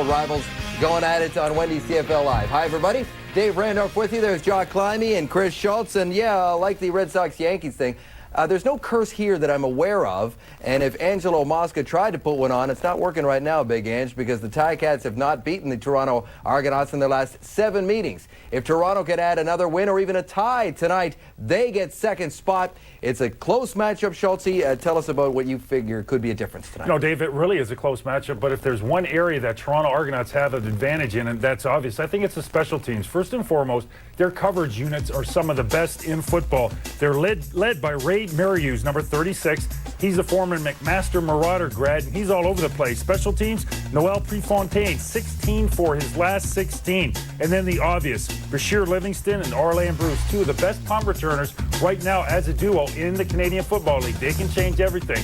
rivals going at it on Wendy's CFL Live. Hi, everybody. Dave Randolph with you. There's Jock Climby and Chris Schultz. And yeah, like the Red Sox-Yankees thing, there's no curse here that I'm aware of. And if Angelo Mosca tried to put one on, it's not working right now, Big Ange, because the Ticats have not beaten the Toronto Argonauts in their last 7 meetings. If Toronto can add another win or even a tie tonight, they get second spot. It's a close matchup, Schultze. Tell us about what you figure could be a difference tonight. No, Dave, it really is a close matchup, but if there's one area that Toronto Argonauts have an advantage in, and that's obvious, I think it's the special teams. First and foremost, their coverage units are some of the best in football. They're led by Ray Marius, number 36. He's a former McMaster Marauder grad, and he's all over the place. Special teams, Noel Prefontaine, 16 for his last 16. And then the obvious, Bashir Livingston and Orlando Bruce, two of the best punt returners right now as a duo in the Canadian Football League. They can change everything,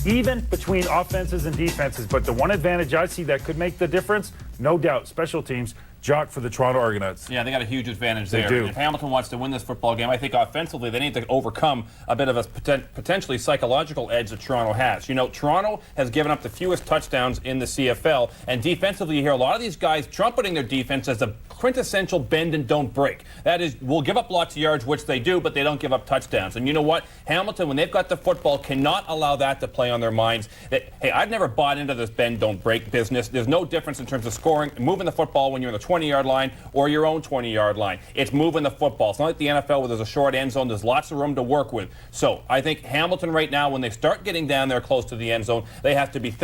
even between offenses and defenses. But the one advantage I see that could make the difference, no doubt, special teams. Jock for the Toronto Argonauts. Yeah, they got a huge advantage there. They do. If Hamilton wants to win this football game, I think offensively they need to overcome a bit of a potentially psychological edge that Toronto has. You know, Toronto has given up the fewest touchdowns in the CFL, and defensively you hear a lot of these guys trumpeting their defense as a quintessential bend and don't break. That is, we'll give up lots of yards, which they do, but they don't give up touchdowns. And you know what? Hamilton, when they've got the football, cannot allow that to play on their minds. That, hey, I've never bought into this bend, don't break business. There's no difference in terms of scoring, moving the football when you're in the 20-yard line or your own 20-yard line. It's moving the football. It's not like the NFL where there's a short end zone. There's lots of room to work with. So I think Hamilton right now, when they start getting down there close to the end zone, they have to be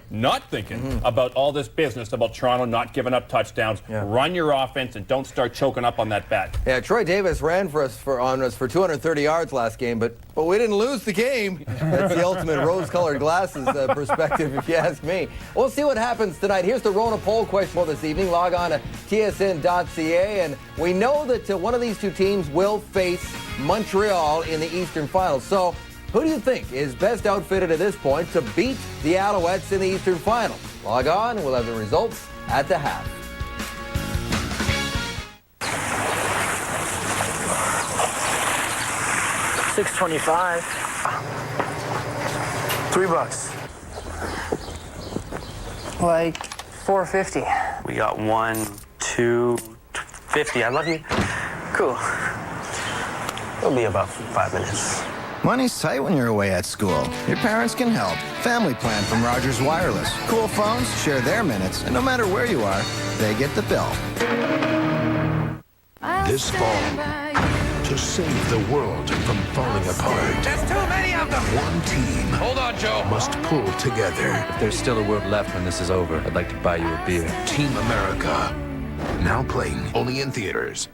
not thinking about all this business about Toronto not giving up touchdowns. Yeah. Run your offense and don't start choking up on that bat. Yeah, Troy Davis ran for us for 230 yards last game, but we didn't lose the game. That's the ultimate rose-colored glasses perspective, if you ask me. We'll see what happens tonight. Here's the Rona poll question for this evening. Log on to tsn.ca, and we know that one of these two teams will face Montreal in the Eastern Finals. So, who do you think is best outfitted at this point to beat the Alouettes in the Eastern Finals? Log on, we'll have the results at the half. $6.25. $3. Like $4.50. We got $1.250. I love you. Cool. It'll be about 5 minutes. Money's tight when you're away at school. Your parents can help. Family Plan from Rogers Wireless. Cool phones share their minutes, and no matter where you are, they get the bill. This fall, to save the world from falling apart. There's too many of them! One team Hold on, Joe. must pull together. If there's still a world left when this is over, I'd like to buy you a beer. Team America. Now playing only in theaters.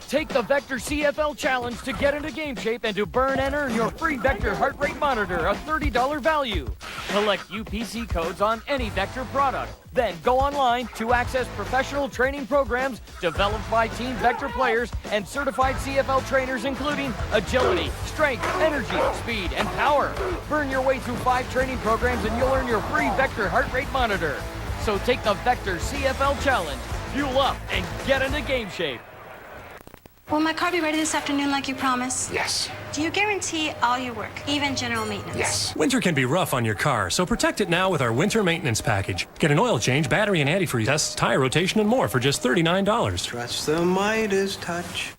Take the Vector CFL Challenge to get into game shape and to burn and earn your free Vector heart rate monitor, a $30 value. Collect UPC codes on any Vector product. Then go online to access professional training programs developed by Team Vector players and certified CFL trainers, including agility, strength, energy, speed, and power. Burn your way through 5 training programs and you'll earn your free Vector heart rate monitor. So take the Vector CFL Challenge, fuel up, and get into game shape. Will my car be ready this afternoon like you promised? Yes. Do you guarantee all your work, even general maintenance? Yes. Winter can be rough on your car, so protect it now with our winter maintenance package. Get an oil change, battery and antifreeze tests, tire rotation, and more for just $39. Trust the Midas touch.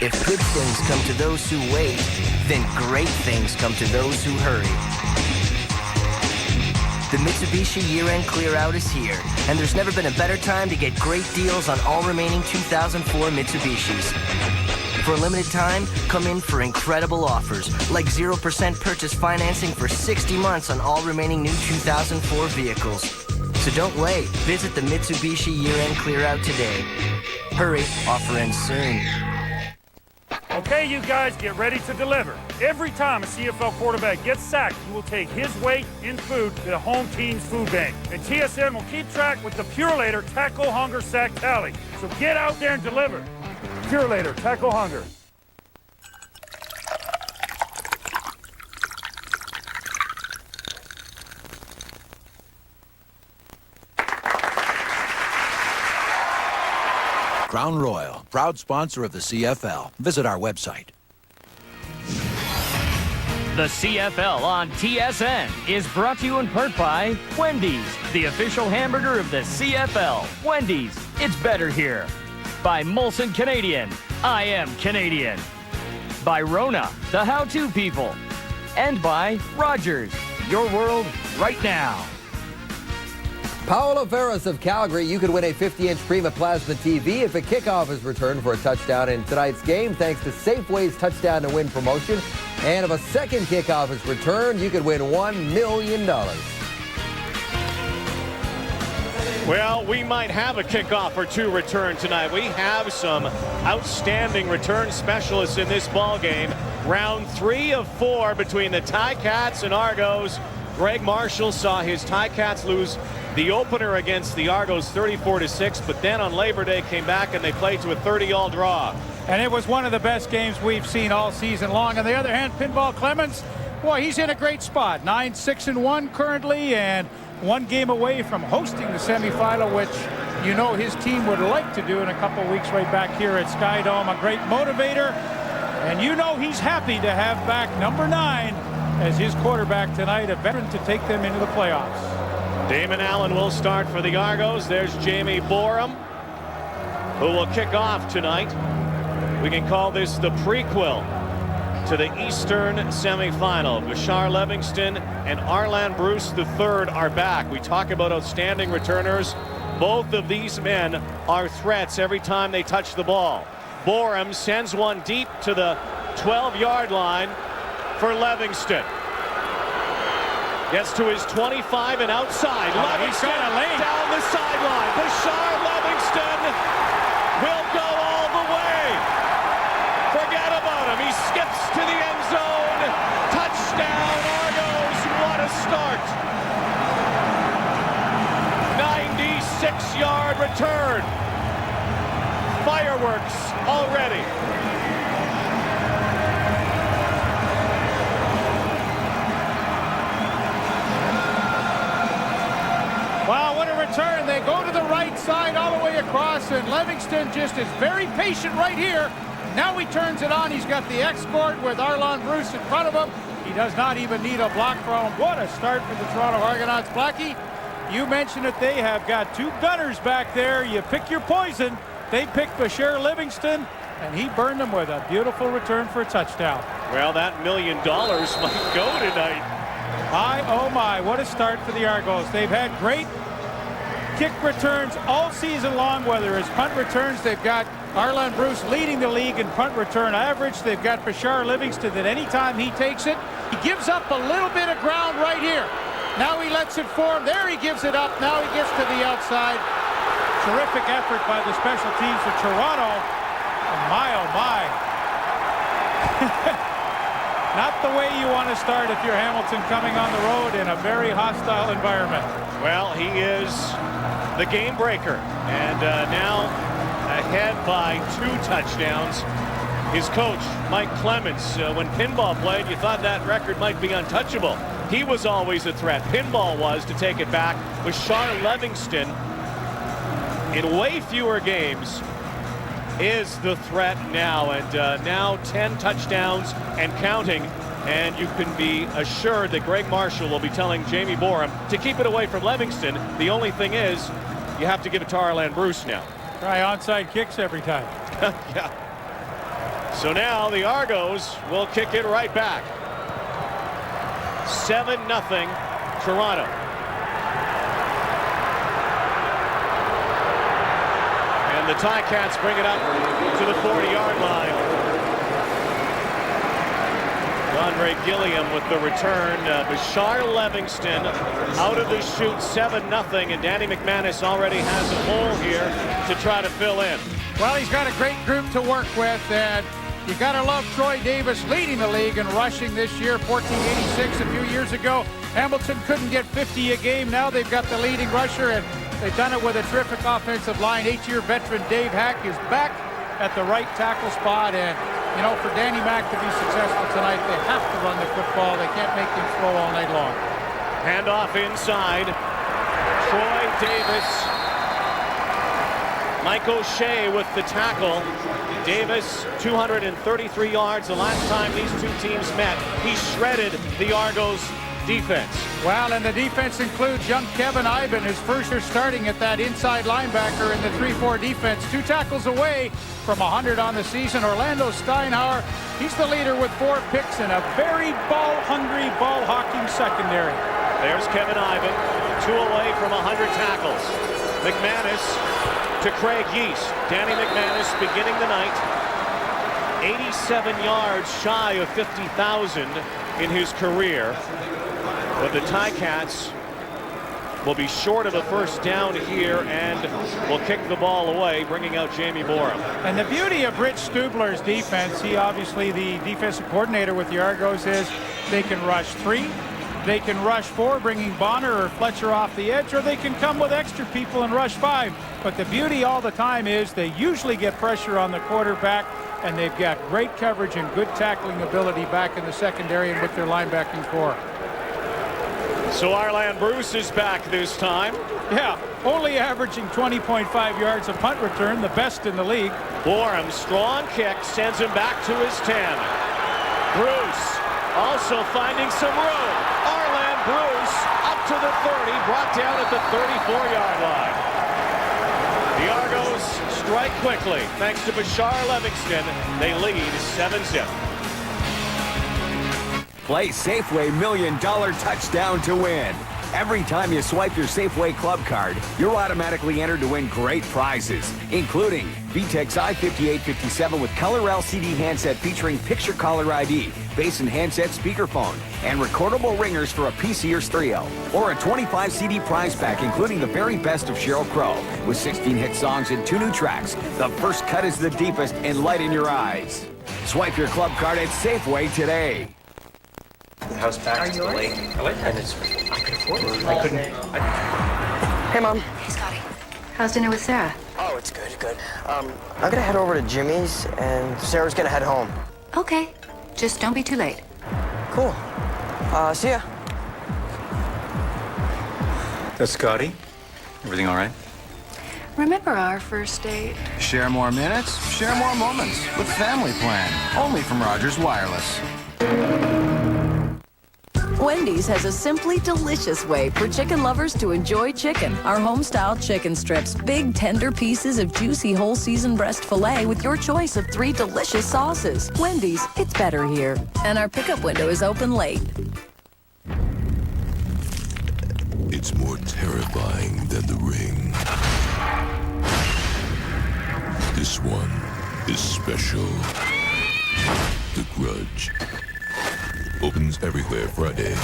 If good things come to those who wait, then great things come to those who hurry. The Mitsubishi year-end clear-out is here, and there's never been a better time to get great deals on all remaining 2004 Mitsubishis. For a limited time, come in for incredible offers, like 0% purchase financing for 60 months on all remaining new 2004 vehicles. So don't wait. Visit the Mitsubishi year-end clear-out today. Hurry, offer ends soon. Okay, you guys, get ready to deliver. Every time a CFL quarterback gets sacked, he will take his weight in food to the home team's food bank. And TSN will keep track with the Purelator Tackle Hunger Sack Tally. So get out there and deliver. Purelator Tackle Hunger. Crown Royal, proud sponsor of the CFL. Visit our website. The CFL on TSN is brought to you in part by Wendy's, the official hamburger of the CFL. Wendy's, it's better here. By Molson Canadian, I am Canadian. By Rona, the how-to people. And by Rogers, your world right now. Paolo Ferris of Calgary, you could win a 50-inch Prima Plasma TV if a kickoff is returned for a touchdown in tonight's game, thanks to Safeway's Touchdown to Win promotion. And if a second kickoff is returned, you could win $1 million. Well, we might have a kickoff or two return tonight. We have some outstanding return specialists in this ball game. Round 3 of 4 between the Ticats and Argos. Greg Marshall saw his Ticats lose the opener against the Argos 34-6, but then on Labor Day came back and they played to a 30-all draw. And it was one of the best games we've seen all season long. On the other hand, Pinball Clemens, boy, he's in a great spot. 9-6-1 currently, and 1 game away from hosting the semifinal, which you know his team would like to do in a couple weeks right back here at Sky Dome. A great motivator, and you know he's happy to have back number 9 as his quarterback tonight, a veteran to take them into the playoffs. Damon Allen will start for the Argos. There's Jamie Borum, who will kick off tonight. We can call this the prequel to the Eastern semifinal. Bashar Livingston and Arlan Bruce III are back. We talk about outstanding returners. Both of these men are threats every time they touch the ball. Borum sends one deep to the 12-yard line for Livingston. Gets to his 25 and outside. Livingston down the sideline. Bashar Livingston will go all the way. Forget about him. He skips to the end zone. Touchdown, Argos. What a start. 96-yard return. Fireworks already. Wow, what a return. They go to the right side all the way across, and Livingston just is very patient right here. Now he turns it on. He's got the escort with Arlan Bruce in front of him. He does not even need a block from him. What a start for the Toronto Argonauts. Blackie, you mentioned that they have got 2 gunners back there. You pick your poison. They picked Bashar Livingston, and he burned them with a beautiful return for a touchdown. Well, that $1 million might go tonight. Oh my, what a start for the Argos. They've had great kick returns all season long, whether it's punt returns. They've got Arlan Bruce leading the league in punt return average. They've got Bashar Livingston that anytime he takes it, he gives up a little bit of ground right here. Now he lets it form. There he gives it up. Now he gets to the outside. Terrific effort by the special teams for Toronto. And my, oh my. Not the way you want to start if you're Hamilton coming on the road in a very hostile environment. Well, he is the game breaker, and now ahead by 2 touchdowns. His coach, Mike Clements, when Pinball played, you thought that record might be untouchable. He was always a threat. Pinball was to take it back. Bashar Livingston, in way fewer games, is the threat now, and now 10 touchdowns and counting, and you can be assured that Greg Marshall will be telling Jamie Borum to keep it away from Livingston. The only thing is, you have to give it to Arlan Bruce now. Try onside kicks every time. Yeah. So now the Argos will kick it right back. 7-0 Toronto. The Ticats bring it up to the 40-yard line. Andre Gilliam with the return. Bashar Livingston out of the chute, 7-0, and Danny McManus already has a hole here to try to fill in. Well, he's got a great group to work with, and you got to love Troy Davis leading the league in rushing this year. 1486 a few years ago. Hamilton couldn't get 50 a game. Now they've got the leading rusher, and they've done it with a terrific offensive line. 8-year veteran Dave Hack is back at the right tackle spot. And, you know, for Danny Mac to be successful tonight, they have to run the football. They can't make him throw all night long. Handoff inside. Troy Davis Mike O'Shea with the tackle. Davis, 233 yards the last time these two teams met. He shredded the Argos defense. Well, and the defense includes young Kevin Ivan, his first year starting at that inside linebacker in the 3-4 defense. 2 tackles away from 100 on the season. Orlando Steinhauer, he's the leader with 4 picks and a very ball-hungry, ball-hawking secondary. There's Kevin Ivan, 2 away from 100 tackles. McManus to Craig Yeast. Danny McManus beginning the night 87 yards shy of 50,000 in his career. But the Ticats will be short of a first down here and will kick the ball away, bringing out Jamie Borum. And the beauty of Rich Stubler's defense, he obviously the defensive coordinator with the Argos, is they can rush 3, they can rush 4, bringing Bonner or Fletcher off the edge, or they can come with extra people and rush 5. But the beauty all the time is they usually get pressure on the quarterback, and they've got great coverage and good tackling ability back in the secondary and with their linebacking core. So Arland Bruce is back this time. Yeah, only averaging 20.5 yards a punt return, the best in the league. Borum, strong kick, sends him back to his 10. Bruce also finding some room. Arland Bruce up to the 30, brought down at the 34-yard line. The Argos strike quickly. Thanks to Bashar Livingston, they lead 7-0. Play Safeway $1 Million Touchdown to win. Every time you swipe your Safeway Club card, you're automatically entered to win great prizes, including VTEX i5857 with color LCD handset featuring picture caller ID, bass and handset speakerphone, and recordable ringers for a PC or stereo, or a 25 CD prize pack including the very best of Sheryl Crow with 16 hit songs and 2 new tracks. The first cut is the deepest and light in your eyes. Swipe your club card at Safeway today. The house back to the lake. I like that. I could afford it. I couldn't. Hey, Mom. Hey, Scotty. How's dinner with Sarah? Oh, it's good, good. I'm gonna head over to Jimmy's, and Sarah's gonna head home. Okay. Just don't be too late. Cool. See ya. That's Scotty. Everything all right? Remember our first date? Share more minutes, share more moments with Family Plan. Only from Rogers Wireless. Wendy's has a simply delicious way for chicken lovers to enjoy chicken. Our home-style chicken strips, big tender pieces of juicy whole season breast filet with your choice of 3 delicious sauces. Wendy's, it's better here. And our pickup window is open late. It's more terrifying than the ring. This one is special. The Grudge. Opens everywhere Friday.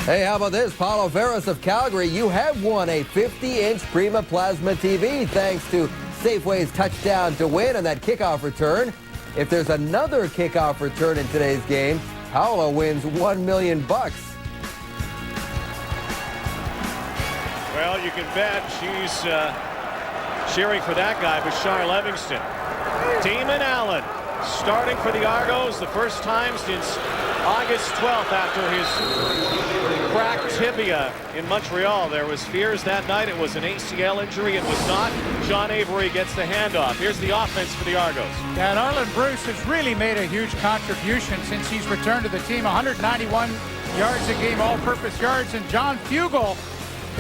Hey, how about this? Paulo Ferris of Calgary, you have won a 50-inch Prima Plasma TV thanks to Safeway's touchdown to win and that kickoff return. If there's another kickoff return in today's game, Paulo wins $1 million. Well, you can bet she's cheering for that guy, Bashar Livingston. Damon Allen starting for the Argos, the first time since August 12th after his cracked tibia in Montreal. There was fears that night it was an ACL injury. It was not. John Avery gets the handoff. Here's the offense for the Argos. And Arland Bruce has really made a huge contribution since he's returned to the team. 191 yards a game, all-purpose yards. And John Fugel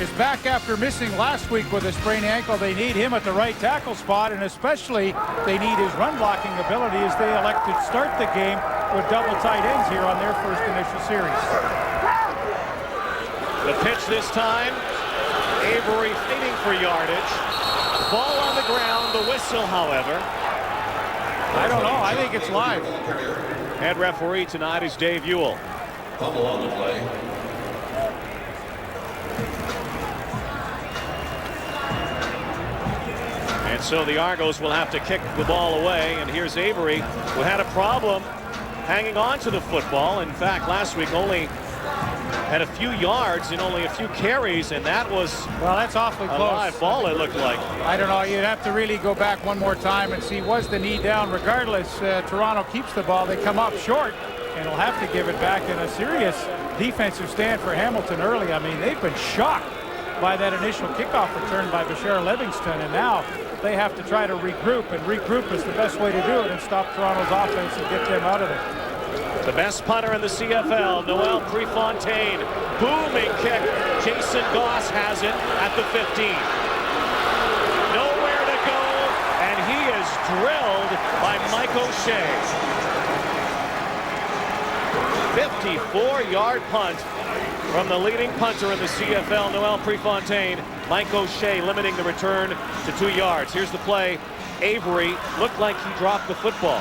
is back after missing last week with a sprained ankle. They need him at the right tackle spot, and especially they need his run-blocking ability as they elect to start the game with double tight ends here on their first initial series. The pitch this time, Avery fighting for yardage. Ball on the ground, the whistle, however. I don't know. I think it's live. Head referee tonight is Dave Ewell. Fumble on the play. And so the Argos will have to kick the ball away. And here's Avery, who had a problem hanging on to the football. In fact, last week only had a few yards and only a few carries, and that was well, that's awfully close. A live ball, it looked like. I don't know. You'd have to really go back one more time and see, was the knee down? Regardless, Toronto keeps the ball. They come up short, and will have to give it back in a serious defensive stand for Hamilton early. I mean, they've been shocked by that initial kickoff return by Bashar Livingston, and now they have to try to regroup, and regroup is the best way to do it and stop Toronto's offense and get them out of it. The best punter in the CFL, Noel Prefontaine. Booming kick. Jason Goss has it at the 15. Nowhere to go, and he is drilled by Mike O'Shea. 54-yard punt from the leading punter in the CFL, Noel Prefontaine. Mike O'Shea limiting the return to 2 yards. Here's the play. Avery looked like he dropped the football.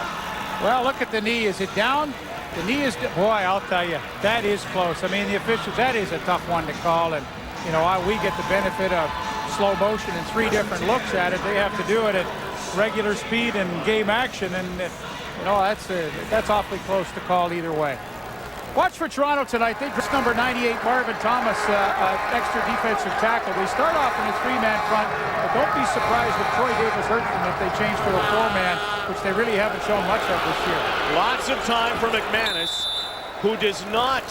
Well, look at the knee. Is it down? The knee is, boy, I'll tell you, that is close. I mean, the officials, that is a tough one to call. And, you know, we get the benefit of slow motion and 3 different looks at it. They have to do it at regular speed and game action. And, you know, that's awfully close to call either way. Watch for Toronto tonight. They just number 98, Marvin Thomas, extra defensive tackle. They start off in a 3-man front, but don't be surprised if Troy Davis hurts them if they change to a 4-man, which they really haven't shown much of this year. Lots of time for McManus, who does not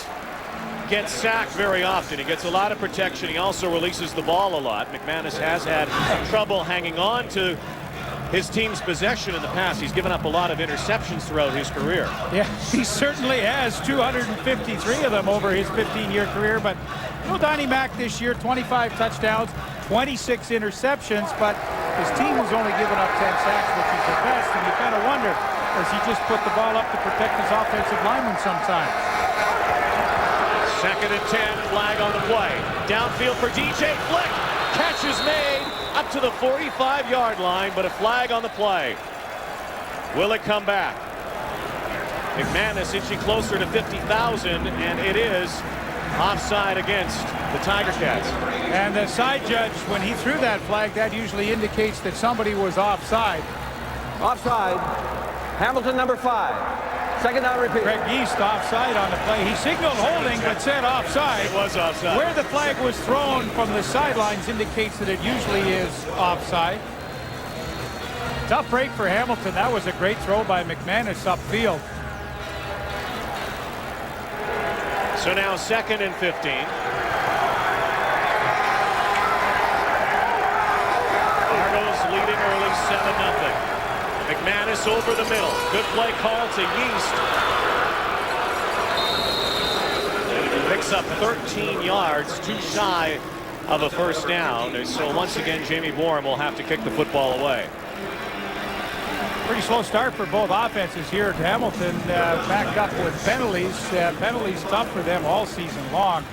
get sacked very often. He gets a lot of protection. He also releases the ball a lot. McManus has had trouble hanging on to his team's possession in the past. He's given up a lot of interceptions throughout his career. Yeah, he certainly has 253 of them over his 15-year career. But you know, Donnie Mack this year, 25 touchdowns, 26 interceptions, but his team has only given up 10 sacks, which is the best. And you kind of wonder, does he just put the ball up to protect his offensive lineman sometimes? 2nd and 10, flag on the play. Downfield for DJ Flick. Catch is made up to the 45-yard line, but a flag on the play. Will it come back? McManus inching closer to 50,000, and it is offside against the Tiger Cats. And the side judge, when he threw that flag, that usually indicates that somebody was offside. Offside. Hamilton, number 5. Second down repeat. Greg East offside on the play. He signaled holding but said offside. It was offside. Where the flag was thrown from the sidelines indicates that it usually is offside. Tough break for Hamilton. That was a great throw by McManus upfield. So now 2nd and 15. Argos leading early 7-0. McManus over the middle. Good play call to Yeast. Picks up 13 yards, too shy of a first down. So once again, Jamie Bourne will have to kick the football away. Pretty slow start for both offenses here at Hamilton. Backed up with penalties. Penalties tough for them all season long.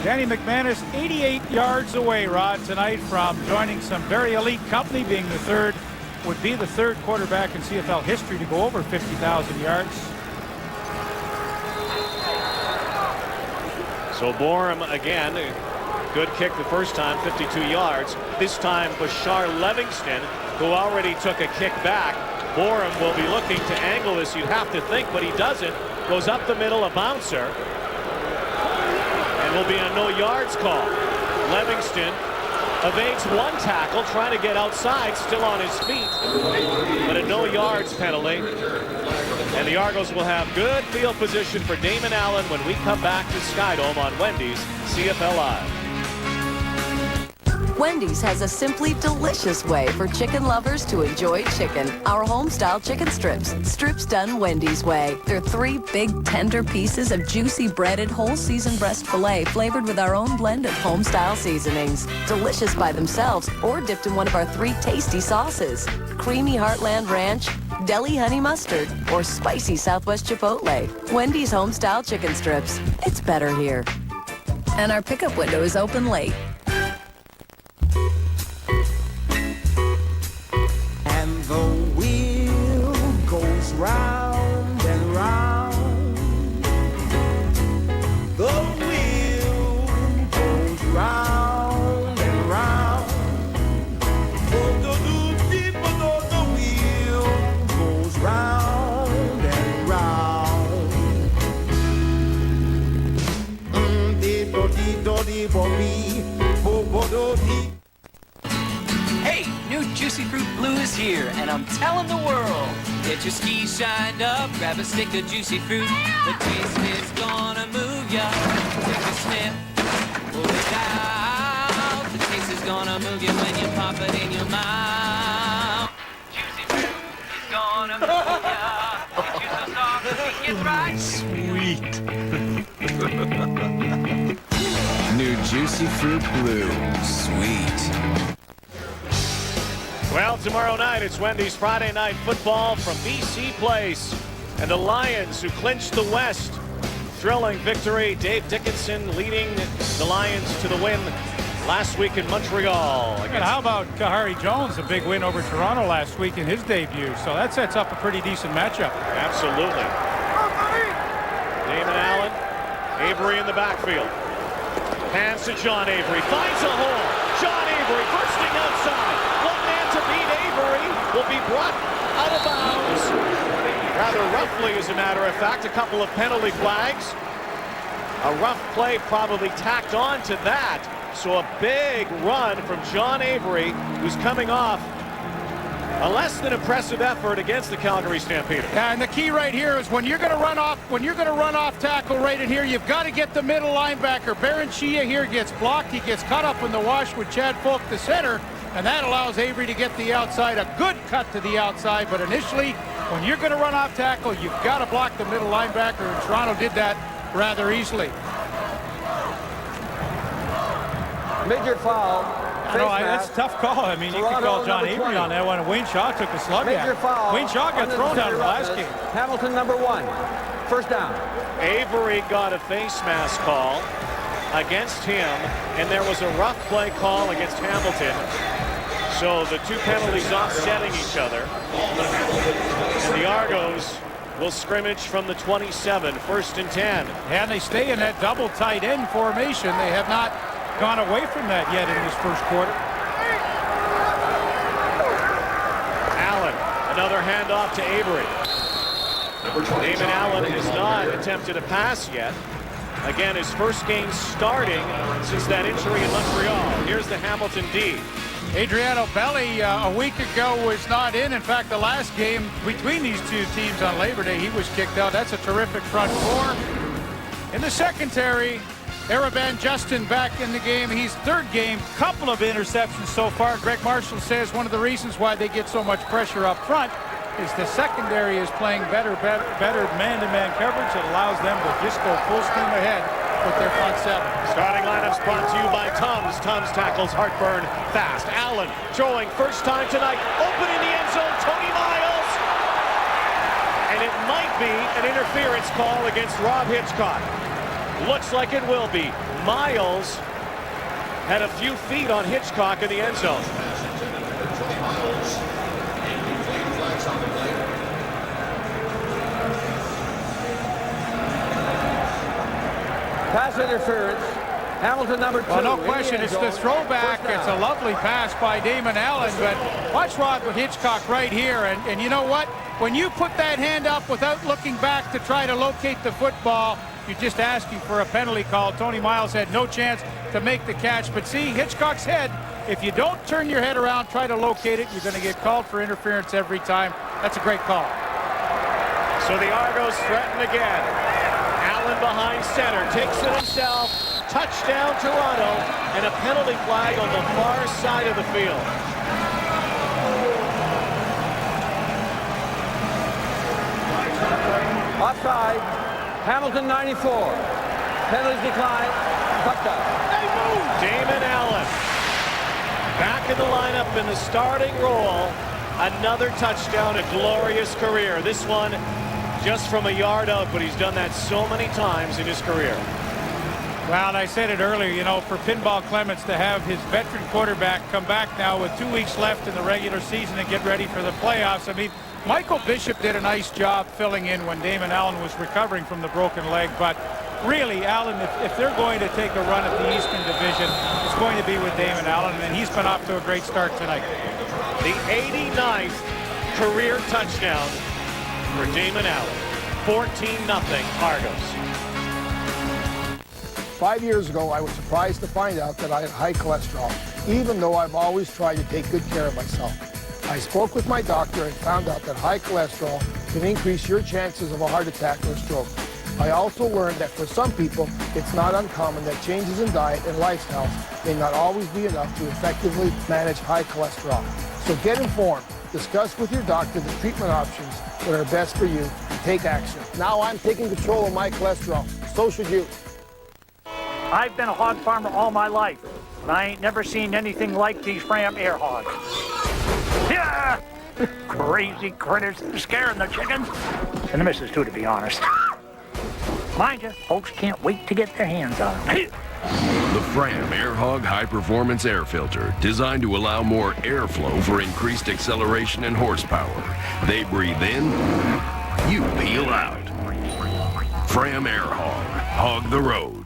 Danny McManus 88 yards away, Rod, tonight from joining some very elite company, being the third quarterback in CFL history to go over 50,000 yards. So Borum again, good kick the first time, 52 yards. This time Bashar Livingston, who already took a kick back. Borum will be looking to angle this, you'd have to think, but he doesn't. Goes up the middle, a bouncer. And will be a no yards call. Livingston evades one tackle, trying to get outside, still on his feet, but a no yards penalty. And the Argos will have good field position for Damon Allen when we come back to Skydome on Wendy's CFL Live. Wendy's has a simply delicious way for chicken lovers to enjoy chicken. Our home-style chicken strips. Strips done Wendy's way. They're 3 big, tender pieces of juicy breaded whole season breast filet flavored with our own blend of home-style seasonings. Delicious by themselves or dipped in one of our 3 tasty sauces. Creamy Heartland Ranch, Deli Honey Mustard, or spicy Southwest Chipotle. Wendy's home-style chicken strips. It's better here. And our pickup window is open late. And the wheel goes round and round. The wheel goes round and round. The wheel goes round and round. Hey, new Juicy Fruit Blue is here, and I'm telling the world. Get your skis shined up, grab a stick of Juicy Fruit. The taste is gonna move ya. Take a sniff, pull it out. The taste is gonna move you when you pop it in your mouth. Juicy fruit is gonna move ya. Juice so soft, it gets right. Sweet. New Juicy Fruit Blue. Sweet. Well, tomorrow night it's Wendy's Friday Night Football from BC Place. And the Lions, who clinched the West. Thrilling victory. Dave Dickinson leading the Lions to the win last week in Montreal. And how about Kahari Jones, a big win over Toronto last week in his debut. So that sets up a pretty decent matchup. Absolutely. Damon Allen, Avery in the backfield. Hands to John Avery, finds a hole. John Avery bursting outside. One man to beat. Avery will be brought out of bounds. Rather roughly, as a matter of fact. A couple of penalty flags. A rough play probably tacked on to that. So a big run from John Avery, who's coming off a less than impressive effort against the Calgary Stampeders. Yeah, and the key right here is when you're going to run off tackle right in here, you've got to get the middle linebacker. Baron Chia here gets blocked. He gets cut up in the wash with Chad Folk, the center, and that allows Avery to get the outside. A good cut to the outside, but initially, when you're going to run off tackle, you've got to block the middle linebacker, and Toronto did that rather easily. Major foul. That's a tough call. I mean, you could call John Avery on that one, and Wayne Shaw took a slug at Major it. foul. Wayne Shaw got thrown out of the last game. Hamilton, number 1. First down. Avery got a face mask call against him, and there was a rough play call against Hamilton. So the two penalties offsetting each other. And the Argos will scrimmage from the 27, 1st and 10. And they stay in that double tight end formation. They have not gone away from that yet in this first quarter. Allen, another handoff to Avery. Damon Allen has not attempted a pass yet. Again, his first game starting since that injury in Montreal. Here's the Hamilton D. Adriano Belli a week ago was not in. In fact, the last game between these two teams on Labor Day, he was kicked out. That's a terrific front four. In the secondary, Araban Justin back in the game. He's third game, couple of interceptions so far. Greg Marshall says one of the reasons why they get so much pressure up front is the secondary is playing better man-to-man coverage. It allows them to just go full steam ahead with their front seven. Starting lineups brought to you by Tums. Tums tackles heartburn fast. Allen throwing first time tonight. Open in the end zone, Tony Miles. And it might be an interference call against Rob Hitchcock. Looks like it will be. Miles had a few feet on Hitchcock in the end zone. Pass interference. Hamilton, number 2. Well, no question. It's the throwback. It's a lovely pass by Damon Allen, but watch Rod with Hitchcock right here. And you know what? When you put that hand up without looking back to try to locate the football, you're just asking for a penalty call. Tony Miles had no chance to make the catch. But see, Hitchcock's head, if you don't turn your head around, try to locate it, you're going to get called for interference every time. That's a great call. So the Argos threaten again. Allen behind center, takes it himself. Touchdown Toronto, and a penalty flag on the far side of the field. Offside. Hamilton, 94. Penalties decline. Touchdown. Damon Allen back in the lineup in the starting role. Another touchdown, a glorious career. This one just from a yard out, but he's done that so many times in his career. Well, and I said it earlier, you know, for Pinball Clements to have his veteran quarterback come back now with 2 weeks left in the regular season and get ready for the playoffs. I mean, Michael Bishop did a nice job filling in when Damon Allen was recovering from the broken leg, but really, Allen, if they're going to take a run at the Eastern Division, it's going to be with Damon Allen, and he's been off to a great start tonight. The 89th career touchdown for Damon Allen. 14-0 Argos. 5 years ago, I was surprised to find out that I had high cholesterol, even though I've always tried to take good care of myself. I spoke with my doctor and found out that high cholesterol can increase your chances of a heart attack or stroke. I also learned that for some people, it's not uncommon that changes in diet and lifestyle may not always be enough to effectively manage high cholesterol. So get informed, discuss with your doctor the treatment options that are best for you, and take action. Now I'm taking control of my cholesterol. So should you. I've been a hog farmer all my life, but I ain't never seen anything like these Fram air hogs. Yeah! Crazy critters scaring the chickens. And the missus, too, to be honest. Mind you, folks can't wait to get their hands on them. The Fram Air Hog High Performance Air Filter, designed to allow more airflow for increased acceleration and horsepower. They breathe in, you peel out. Fram Air Hog, hog the road.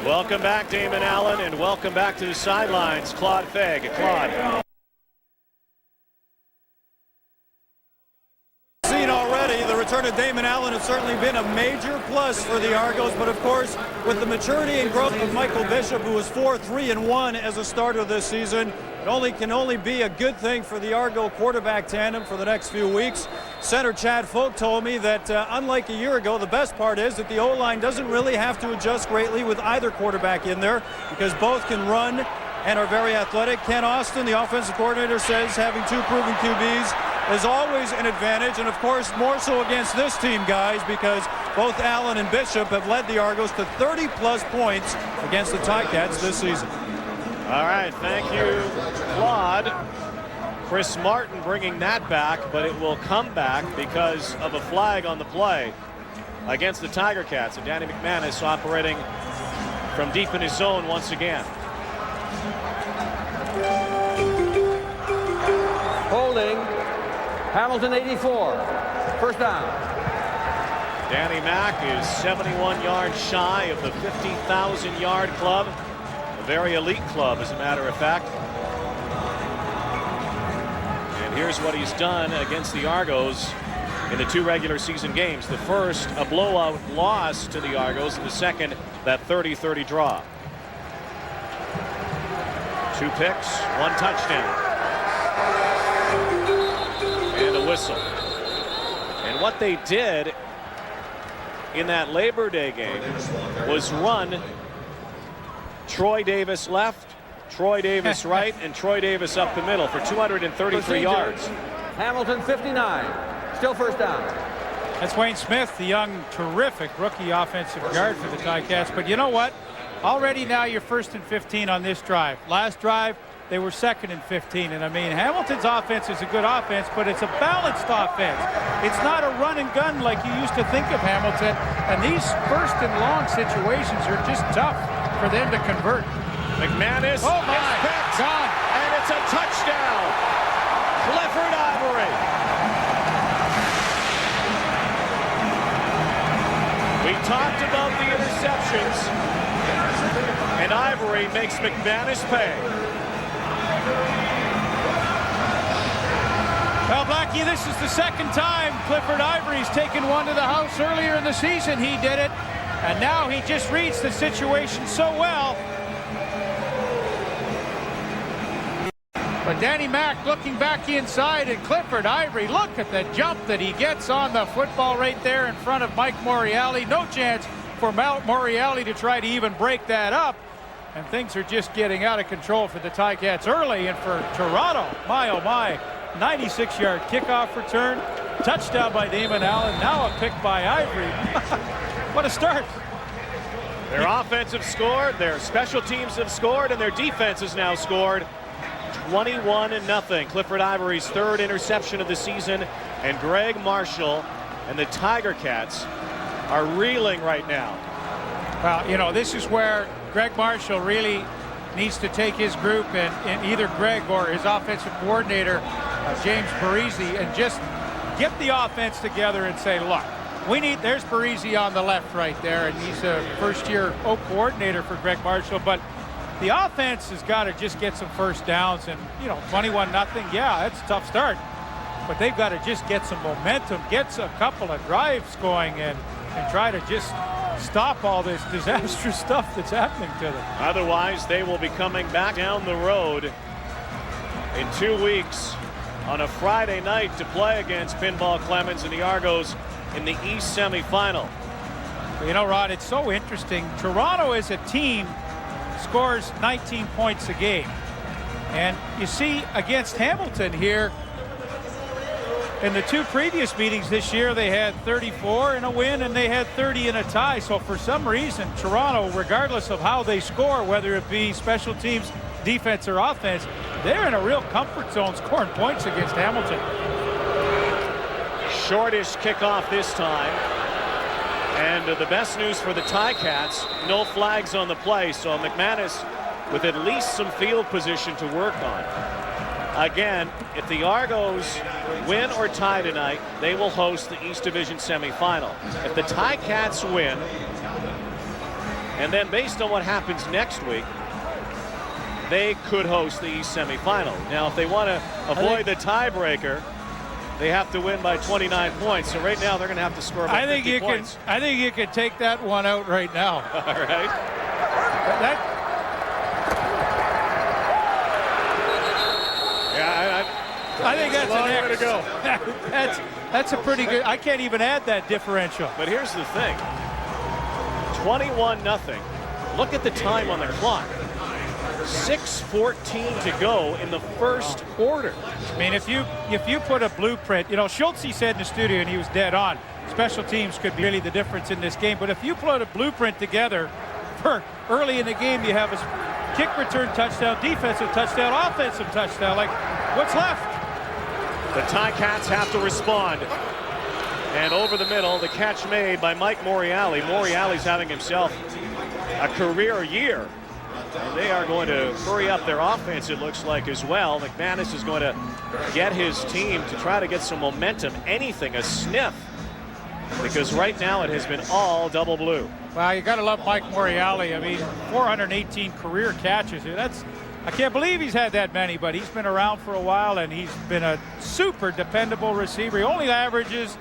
Welcome back, Damon Allen, and welcome back to the sidelines, Claude Fegg. Claude. Seen already, the return of Damon Allen has certainly been a major plus for the Argos, but of course, with the maturity and growth of Michael Bishop, who was 4-3-1 as a starter this season, it can only be a good thing for the Argo quarterback tandem for the next few weeks. Center Chad Folk told me that unlike a year ago, the best part is that the O-line doesn't really have to adjust greatly with either quarterback in there because both can run and are very athletic. Ken Austin, the offensive coordinator, says having two proven QBs is always an advantage, and of course more so against this team, guys, because both Allen and Bishop have led the Argos to 30-plus points against the Ticats this season. All right, thank you, Claude. Chris Martin bringing that back, but it will come back because of a flag on the play against the Tiger Cats. And Danny McManus operating from deep in his zone once again. Holding. Hamilton 84. First down. Danny Mack is 71 yards shy of the 50,000-yard club. A very elite club, as a matter of fact. And here's what he's done against the Argos in the two regular season games. The first, a blowout loss to the Argos, and the second, that 30-30 draw. 2 picks, 1 touchdown. And a whistle. And what they did in that Labor Day game was run Troy Davis left, Troy Davis right, and Troy Davis up the middle for 233 yards. Hamilton 59. Still first down. That's Wayne Smith, the young, terrific rookie offensive guard for the Ticats. But you know what? Already now you're 1st and 15 on this drive. Last drive, they were 2nd and 15. And I mean, Hamilton's offense is a good offense, but it's a balanced offense. It's not a run and gun like you used to think of Hamilton. And these 1st and long situations are just tough for them to convert. McManus is picked, gone, and it's a touchdown. Clifford Ivory. We talked about the interceptions, and Ivory makes McManus pay. Well, Blackie, this is the second time Clifford Ivory's taken one to the house. Earlier in the season, he did it. And now he just reads the situation so well. But Danny Mack looking back inside, and Clifford Ivory, look at the jump that he gets on the football right there in front of Mike Moriali. No chance for Moriali to try to even break that up. And things are just getting out of control for the Ticats early. And for Toronto, my oh my, 96-yard kickoff return. Touchdown by Damon Allen. Now a pick by Ivory. What a start. Their offense have scored, their special teams have scored, and their defense has now scored. 21-0. Clifford Ivory's 3rd interception of the season, and Greg Marshall and the Tiger Cats are reeling right now. Well, you know, this is where Greg Marshall really needs to take his group and either Greg or his offensive coordinator, James Parisi, and just get the offense together and say, look, there's Parisi on the left right there, and he's a first-year O coordinator for Greg Marshall, but the offense has got to just get some first downs, and, 21-0, yeah, that's a tough start, but they've got to just get some momentum, get a couple of drives going, and try to just stop all this disastrous stuff that's happening to them. Otherwise, they will be coming back down the road in 2 weeks on a Friday night to play against Pinball Clemens and the Argos in the East semifinal. Rod, it's so interesting. Toronto as a team scores 19 points a game. And you see against Hamilton here, in the 2 previous meetings this year, they had 34 in a win and they had 30 in a tie. So for some reason, Toronto, regardless of how they score, whether it be special teams, defense, or offense, they're in a real comfort zone scoring points against Hamilton. Shortish kickoff this time. And the best news for the Ticats, no flags on the play, so McManus with at least some field position to work on. Again, if the Argos win or tie tonight, they will host the East Division semifinal. If the Ticats win, and then based on what happens next week, they could host the East semifinal. Now, if they want to avoid the tiebreaker, they have to win by 29 points. So right now, they're going to have to score about 50 points. I think you can take that one out right now. All right. I think that's a long way to go. That's a pretty good. I can't even add that differential. But here's the thing: 21-0. Look at the time on the clock. 6:14 to go in the first quarter. I mean, if you put a blueprint, Schultze said in the studio, and he was dead on, special teams could be really the difference in this game. But if you put a blueprint together for early in the game, you have a kick return touchdown, defensive touchdown, offensive touchdown. Like, what's left? The Ticats have to respond. And over the middle, the catch made by Mike Moriali. Moriali's having himself a career year. And they are going to hurry up their offense, it looks like, as well. McManus is going to get his team to try to get some momentum, anything, a sniff. Because right now it has been all double blue. Well, you got to love Mike Moriali. I mean, 418 career catches. I can't believe he's had that many, but he's been around for a while, and he's been a super dependable receiver. He only averages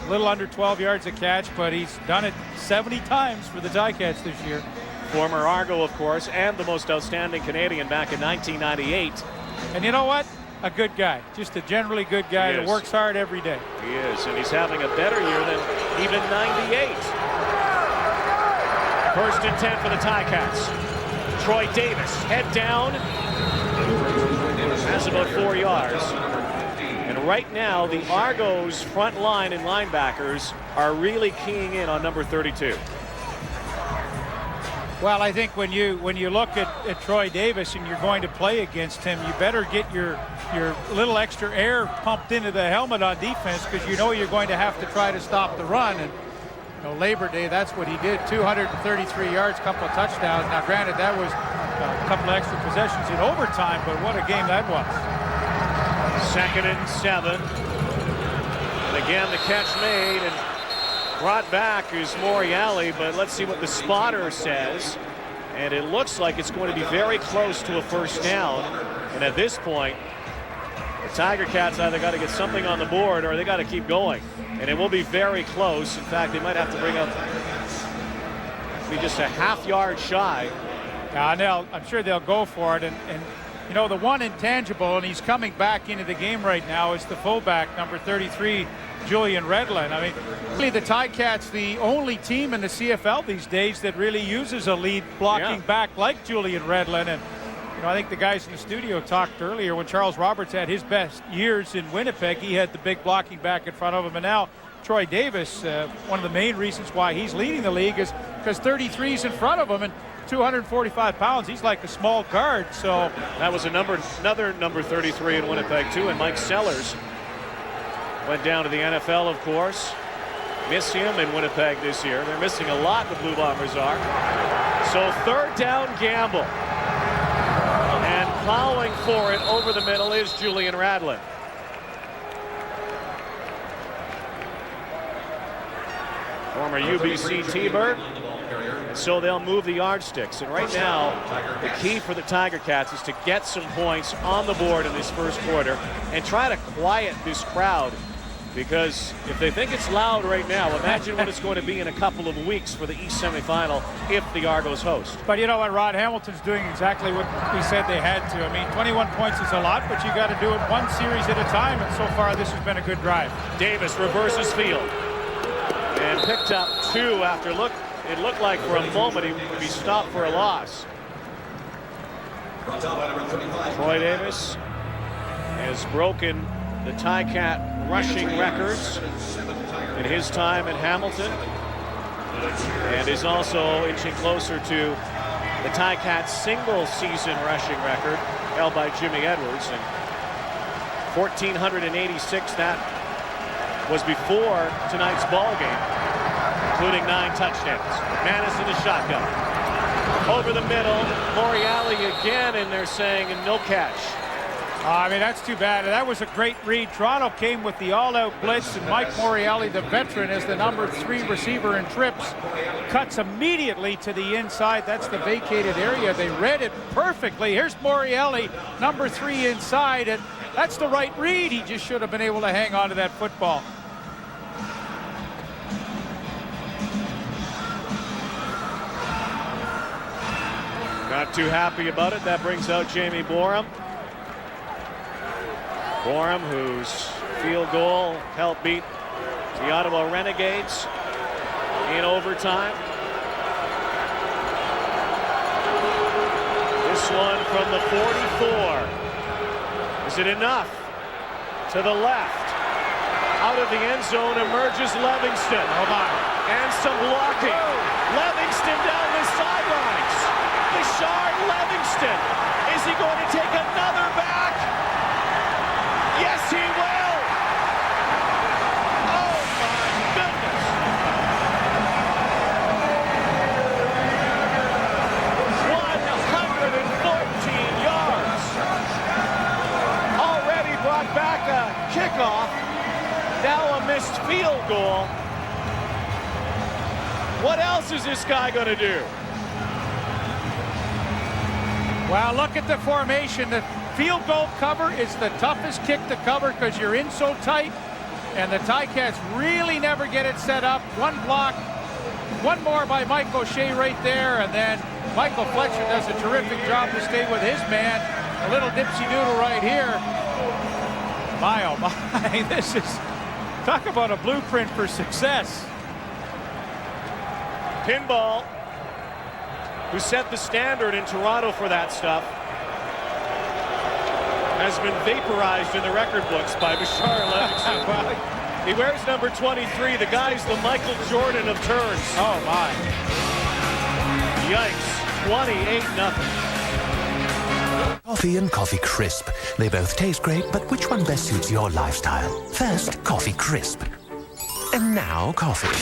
a little under 12 yards a catch, but he's done it 70 times for the Ticats this year. Former Argo, of course, and the most outstanding Canadian back in 1998. And you know what? A good guy. Just a generally good guy that works hard every day. He is, and he's having a better year than even 98. First and 10 for the Ticats. Troy Davis, head down. Has about 4 yards. And right now, the Argos front line and linebackers are really keying in on number 32. Well, I think when you look at Troy Davis and you're going to play against him, you better get your little extra air pumped into the helmet on defense, because you know you're going to have to try to stop the run. And Labor Day, that's what he did. 233 yards, couple of touchdowns. Now, granted, that was a couple of extra possessions in overtime, but what a game that was. 2nd and 7. And again, the catch made and brought back is Moriali, but let's see what the spotter says. And it looks like it's going to be very close to a first down. And at this point, the Tiger Cats either got to get something on the board or they got to keep going. And it will be very close. In fact, they might have to bring up just a half yard shy. Yeah, I'm sure they'll go for it. And the one intangible, and he's coming back into the game right now, is the fullback, number 33, Julian Redlin. I mean, really, the Ticats, the only team in the CFL these days that really uses a lead blocking back like Julian Redlin. And I think the guys in the studio talked earlier when Charles Roberts had his best years in Winnipeg, he had the big blocking back in front of him. And now Troy Davis, one of the main reasons why he's leading the league is because 33's in front of him, and 245 pounds. He's like a small guard. So that was another number 33 in Winnipeg too. And Mike Sellers went down to the NFL, of course. Miss him in Winnipeg this year. They're missing a lot, the Blue Bombers are. So 3rd down gamble. And plowing for it over the middle is Julian Radlin. former UBC T-Bird. And so they'll move the yardsticks. And right now, the key for the Tiger Cats is to get some points on the board in this first quarter and try to quiet this crowd. Because if they think it's loud right now, imagine what it's going to be in a couple of weeks for the East semifinal if the Argos host. But you know what, Rod? Hamilton's doing exactly what we said they had to. I mean, 21 points is a lot, but you got to do it one series at a time, and so far this has been a good drive. Davis reverses field and picked up 2 after it looked like for a moment he would be stopped for a loss. Troy Davis has broken the Ticat rushing records in his time in Hamilton, and is also inching closer to the Ticats single season rushing record held by Jimmy Edwards. And 1,486, that was before tonight's ball game, including 9 touchdowns. Manis in the shotgun. Over the middle, Moriali again, and they're saying no catch. I mean, that's too bad. That was a great read. Toronto came with the all-out blitz, and Mike Moriali, the veteran, as the number 3 receiver in trips, cuts immediately to the inside. That's the vacated area. They read it perfectly. Here's Moriali, number 3 inside, and that's the right read. He just should have been able to hang on to that football. Not too happy about it. That brings out Jamie Borum. Borum, whose field goal helped beat the Ottawa Renegades in overtime. This one from the 44. Is it enough? To the left. Out of the end zone emerges Livingston. Oh my. And some blocking. Livingston down the sidelines. Bashard Livingston. Is he going to take another back? Yes, he will! Oh, my goodness! 114 yards. Already brought back a kickoff. Now a missed field goal. What else is this guy going to do? Well, look at the formation. The field goal cover is the toughest kick to cover because you're in so tight, and the Ticats really never get it set up. One block, one more by Mike O'Shea right there, and then Michael Fletcher does a terrific job to stay with his man. A little dipsy doodle right here. My oh my, this is, talk about a blueprint for success. Pinball, who set the standard in Toronto for that stuff, has been vaporized in the record books by Bashar Livingston. He wears number 23. The guy's the Michael Jordan of turns. Oh, my. Yikes. 28-0. Coffee and Coffee Crisp. They both taste great, but which one best suits your lifestyle? First, Coffee Crisp. And now, coffee.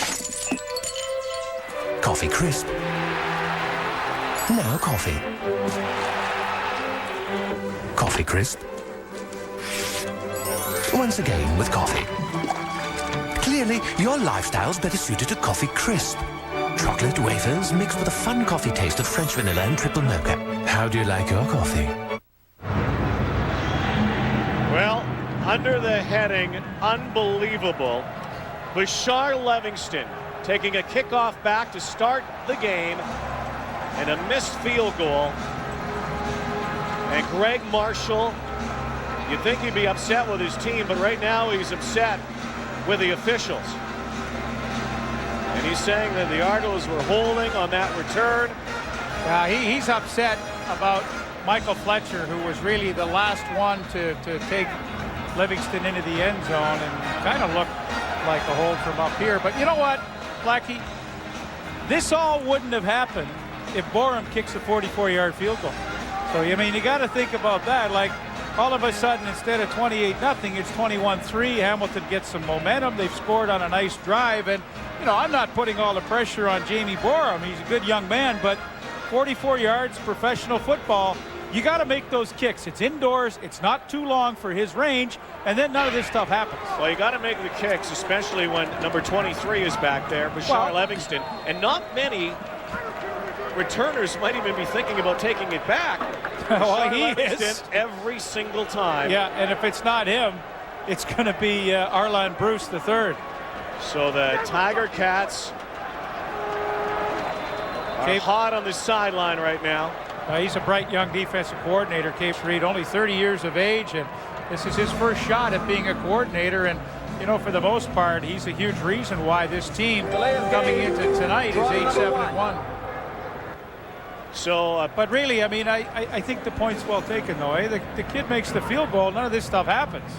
Coffee Crisp. Now coffee. Coffee Crisp. Once again with coffee. Clearly, your lifestyle's better suited to Coffee Crisp. Chocolate wafers mixed with a fun coffee taste of French vanilla and triple mocha. How do you like your coffee? Well, under the heading unbelievable, Bashar Livingston taking a kickoff back to start the game, and a missed field goal. And Greg Marshall, you'd think he'd be upset with his team, but right now he's upset with the officials. And he's saying that the Argos were holding on that return. He's upset about Michael Fletcher, who was really the last one to take Livingston into the end zone, and kind of looked like a hold from up here. But you know what, Blackie? This all wouldn't have happened if Borum kicks a 44-yard field goal. So, I mean, you got to think about that. Like, all of a sudden, instead of 28-0, it's 21-3. Hamilton gets some momentum. They've scored on a nice drive. And, you know, I'm not putting all the pressure on Jamie Borum. He's a good young man, but 44 yards, professional football. you got to make those kicks. It's indoors. It's not too long for his range, and then none of this stuff happens. Well, you got to make the kicks, especially when number 23 is back there, Bashar Livingston, and not many returners might even be thinking about taking it back. Well, he Livingston is every single time. Yeah, and if it's not him, it's going to be Arlen Bruce III. So the Tiger Cats are hot on the sideline right now. He's a bright young defensive coordinator, Case Reed, only 30 years of age, and this is his first shot at being a coordinator. And you know, for the most part, he's a huge reason why this team coming into tonight is 8-7-1. So, but really, I mean, I think the point's well taken, though. Eh? The kid makes the field goal. None of this stuff happens.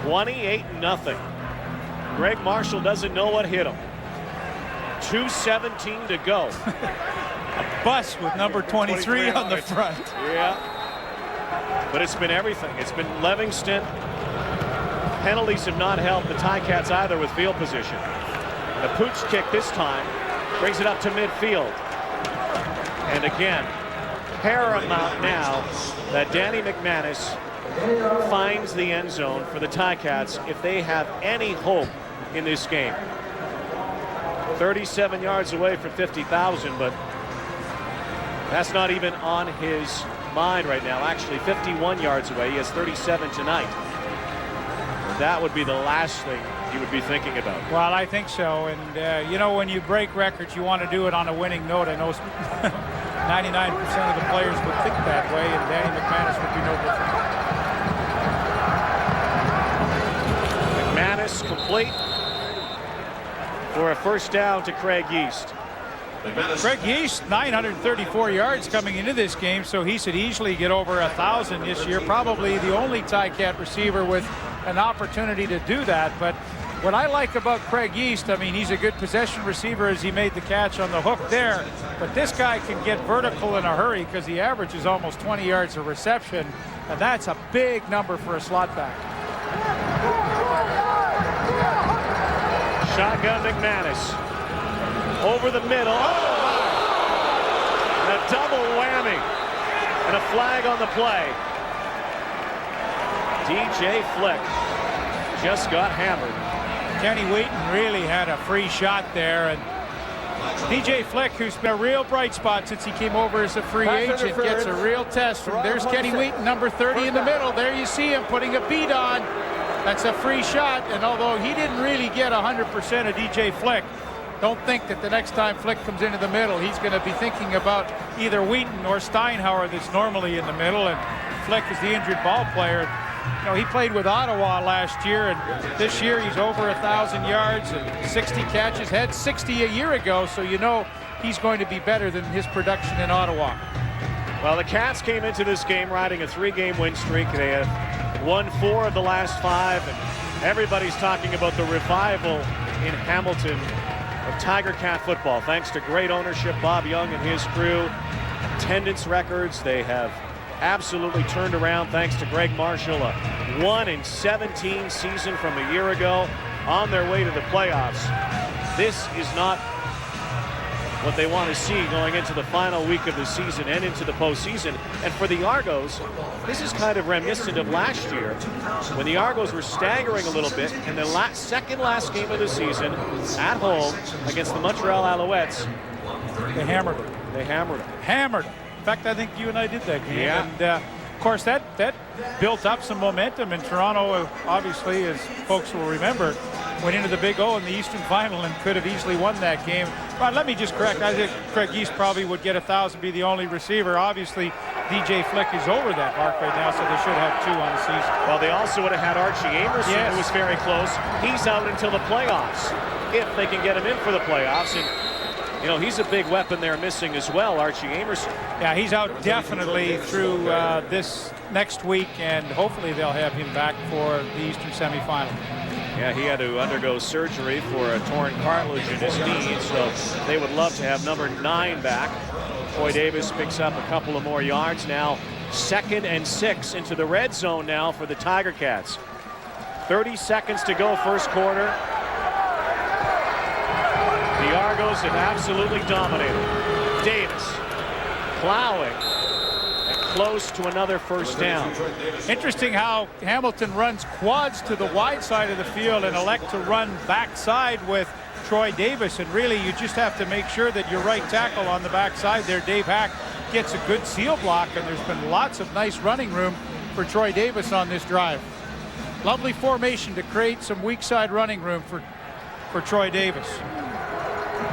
28-0. Greg Marshall doesn't know what hit him. 2:17 to go. A bus with number 23 on the front. Yeah. But it's been everything. It's been Livingston. Penalties have not helped the Ticats either with field position. The pooch kick this time brings it up to midfield. And again, paramount now that Danny McManus finds the end zone for the Ticats if they have any hope in this game. 37 yards away from 50,000, but that's not even on his mind right now. Actually, 51 yards away. He has 37 tonight. That would be the last thing he would be thinking about. Well, I think so. And, you know, when you break records, you want to do it on a winning note. I know 99% of the players would think that way, and Danny McManus would be no different. McManus complete for a first down to Craig Yeast. Craig Yeast, 934 yards coming into this game, so he should easily get over 1,000 this year. Probably the only Ticat receiver with an opportunity to do that. But what I like about Craig Yeast, I mean, he's a good possession receiver as he made the catch on the hook there. But this guy can get vertical in a hurry because the average is almost 20 yards of reception, and that's a big number for a slot back. Shotgun McManus over the middle. And a double whammy and a flag on the play. DJ Flick just got hammered. Kenny Wheaton really had a free shot there, and DJ Flick, who's been a real bright spot since he came over as a free agent, gets a real test from. There's Kenny Wheaton, number 30 in the middle. There you see him putting a beat on. That's a free shot, and although he didn't really get 100% of DJ Flick, don't think that the next time Flick comes into the middle, he's going to be thinking about either Wheaton or Steinhauer that's normally in the middle, and Flick is the injured ball player. You know, he played with Ottawa last year, and this year he's over 1,000 yards and 60 catches, had 60 a year ago, so you know he's going to be better than his production in Ottawa. Well, the Cats came into this game riding a 3-game win streak. They have won 4 of the last 5, and everybody's talking about the revival in Hamilton of Tiger Cat football. Thanks to great ownership, Bob Young and his crew. Attendance records, they have absolutely turned around thanks to Greg Marshall. A 1-17 season from a year ago, on their way to the playoffs. This is not what they want to see going into the final week of the season and into the postseason. And for the Argos, this is kind of reminiscent of last year when the Argos were staggering a little bit in the second last game of the season at home against the Montreal Alouettes. They hammered it. They hammered it. Hammered it. In fact, I think you and I did that game. Yeah. And of course, that built up some momentum in Toronto. Obviously, as folks will remember, went into the Big O in the Eastern Final and could have easily won that game. But let me just correct. I think Craig Yeast probably would get 1,000, be the only receiver. Obviously, DJ Flick is over that mark right now, so they should have 2 on the season. Well, they also would have had Archie Amerson, who was very close. He's out until the playoffs, if they can get him in for the playoffs. And you know, he's a big weapon they're missing as well, Archie Amerson. Yeah, he's out definitely through this next week, and hopefully they'll have him back for the Eastern semifinal. Yeah, he had to undergo surgery for a torn cartilage in his knee, so they would love to have number 9 back. Troy Davis picks up a couple of more yards now. 2nd and 6 into the red zone now for the Tiger Cats. 30 seconds to go, first quarter. The Argos have absolutely dominated. Davis plowing and close to another first down. Interesting how Hamilton runs quads to the wide side of the field and elect to run backside with Troy Davis, and really you just have to make sure that your right tackle on the backside there, Dave Hack, gets a good seal block, and there's been lots of nice running room for Troy Davis on this drive. Lovely formation to create some weak side running room for Troy Davis.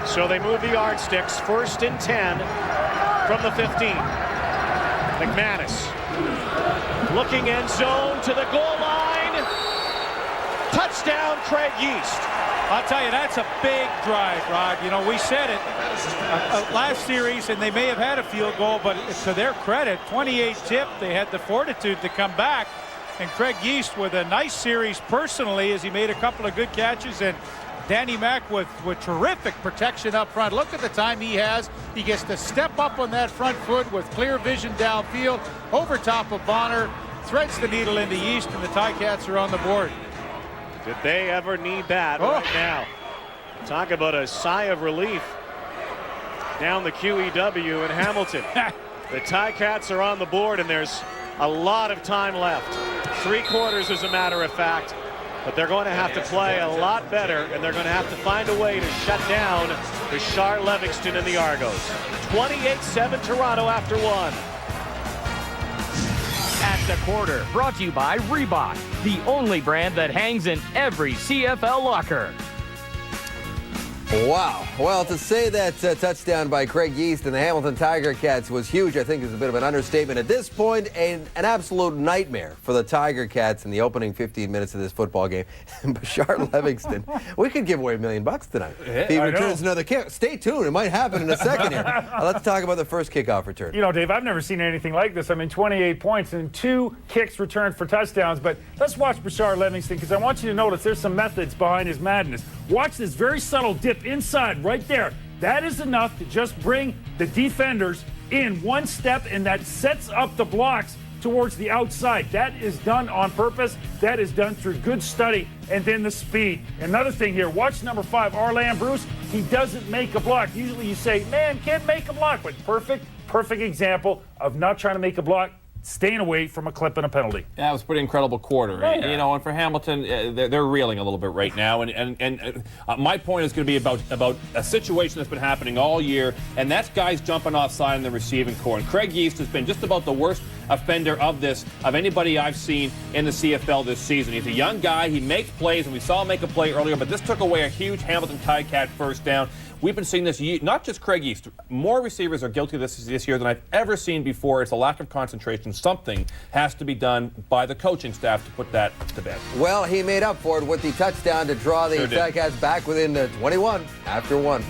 So they move the yardsticks, 1st and 10 from the 15. McManus looking end zone to the goal line. Touchdown, Craig Yeast. I'll tell you, that's a big drive, Rod. You know, we said it last series, and they may have had a field goal, but to their credit, 28 tip, they had the fortitude to come back. And Craig Yeast with a nice series personally as he made a couple of good catches, and Danny Mack with terrific protection up front. Look at the time he has. He gets to step up on that front foot with clear vision downfield, over top of Bonner, threads the needle into Yeast, and the Ticats are on the board. Did they ever need that right now? Talk about a sigh of relief down the QEW in Hamilton. The Ticats are on the board, and there's a lot of time left. 3 quarters, as a matter of fact. But they're going to have to play a lot better, and they're going to have to find a way to shut down Bashar Livingston and the Argos. 28-7 Toronto after 1. At the quarter, brought to you by Reebok, the only brand that hangs in every CFL locker. Wow. Well, to say that touchdown by Craig Yeast and the Hamilton Tiger Cats was huge, I think is a bit of an understatement. At this point, an absolute nightmare for the Tiger Cats in the opening 15 minutes of this football game. Bashar Livingston, we could give away $1 million tonight. If he returns another kick. Stay tuned. It might happen in a second here. Let's talk about the first kickoff return. You know, Dave, I've never seen anything like this. I mean, 28 points and 2 kicks returned for touchdowns. But let's watch Bashar Livingston, because I want you to notice there's some methods behind his madness. Watch this very subtle dip inside right there. That is enough to just bring the defenders in one step, and that sets up the blocks towards the outside. That is done on purpose. That is done through good study, and then the speed. Another thing here, watch number 5, Arlan Bruce. He doesn't make a block. Usually you say, man, can't make a block, but perfect example of not trying to make a block, staying away from a clip and a penalty. Yeah, it was a pretty incredible quarter. Oh, yeah. You know, and for Hamilton, they're reeling a little bit right now. And my point is going to be about a situation that's been happening all year, and that's guys jumping offside in the receiving core. And Craig Yeast has been just about the worst offender of anybody I've seen in the CFL this season. He's a young guy. He makes plays, and we saw him make a play earlier, but this took away a huge Hamilton Ticat first down. We've been seeing this, not just Craig Yeast. More receivers are guilty of this year than I've ever seen before. It's a lack of concentration. Something has to be done by the coaching staff to put that to bed. Well, he made up for it with the touchdown to draw the Ticats back within 21 after 1.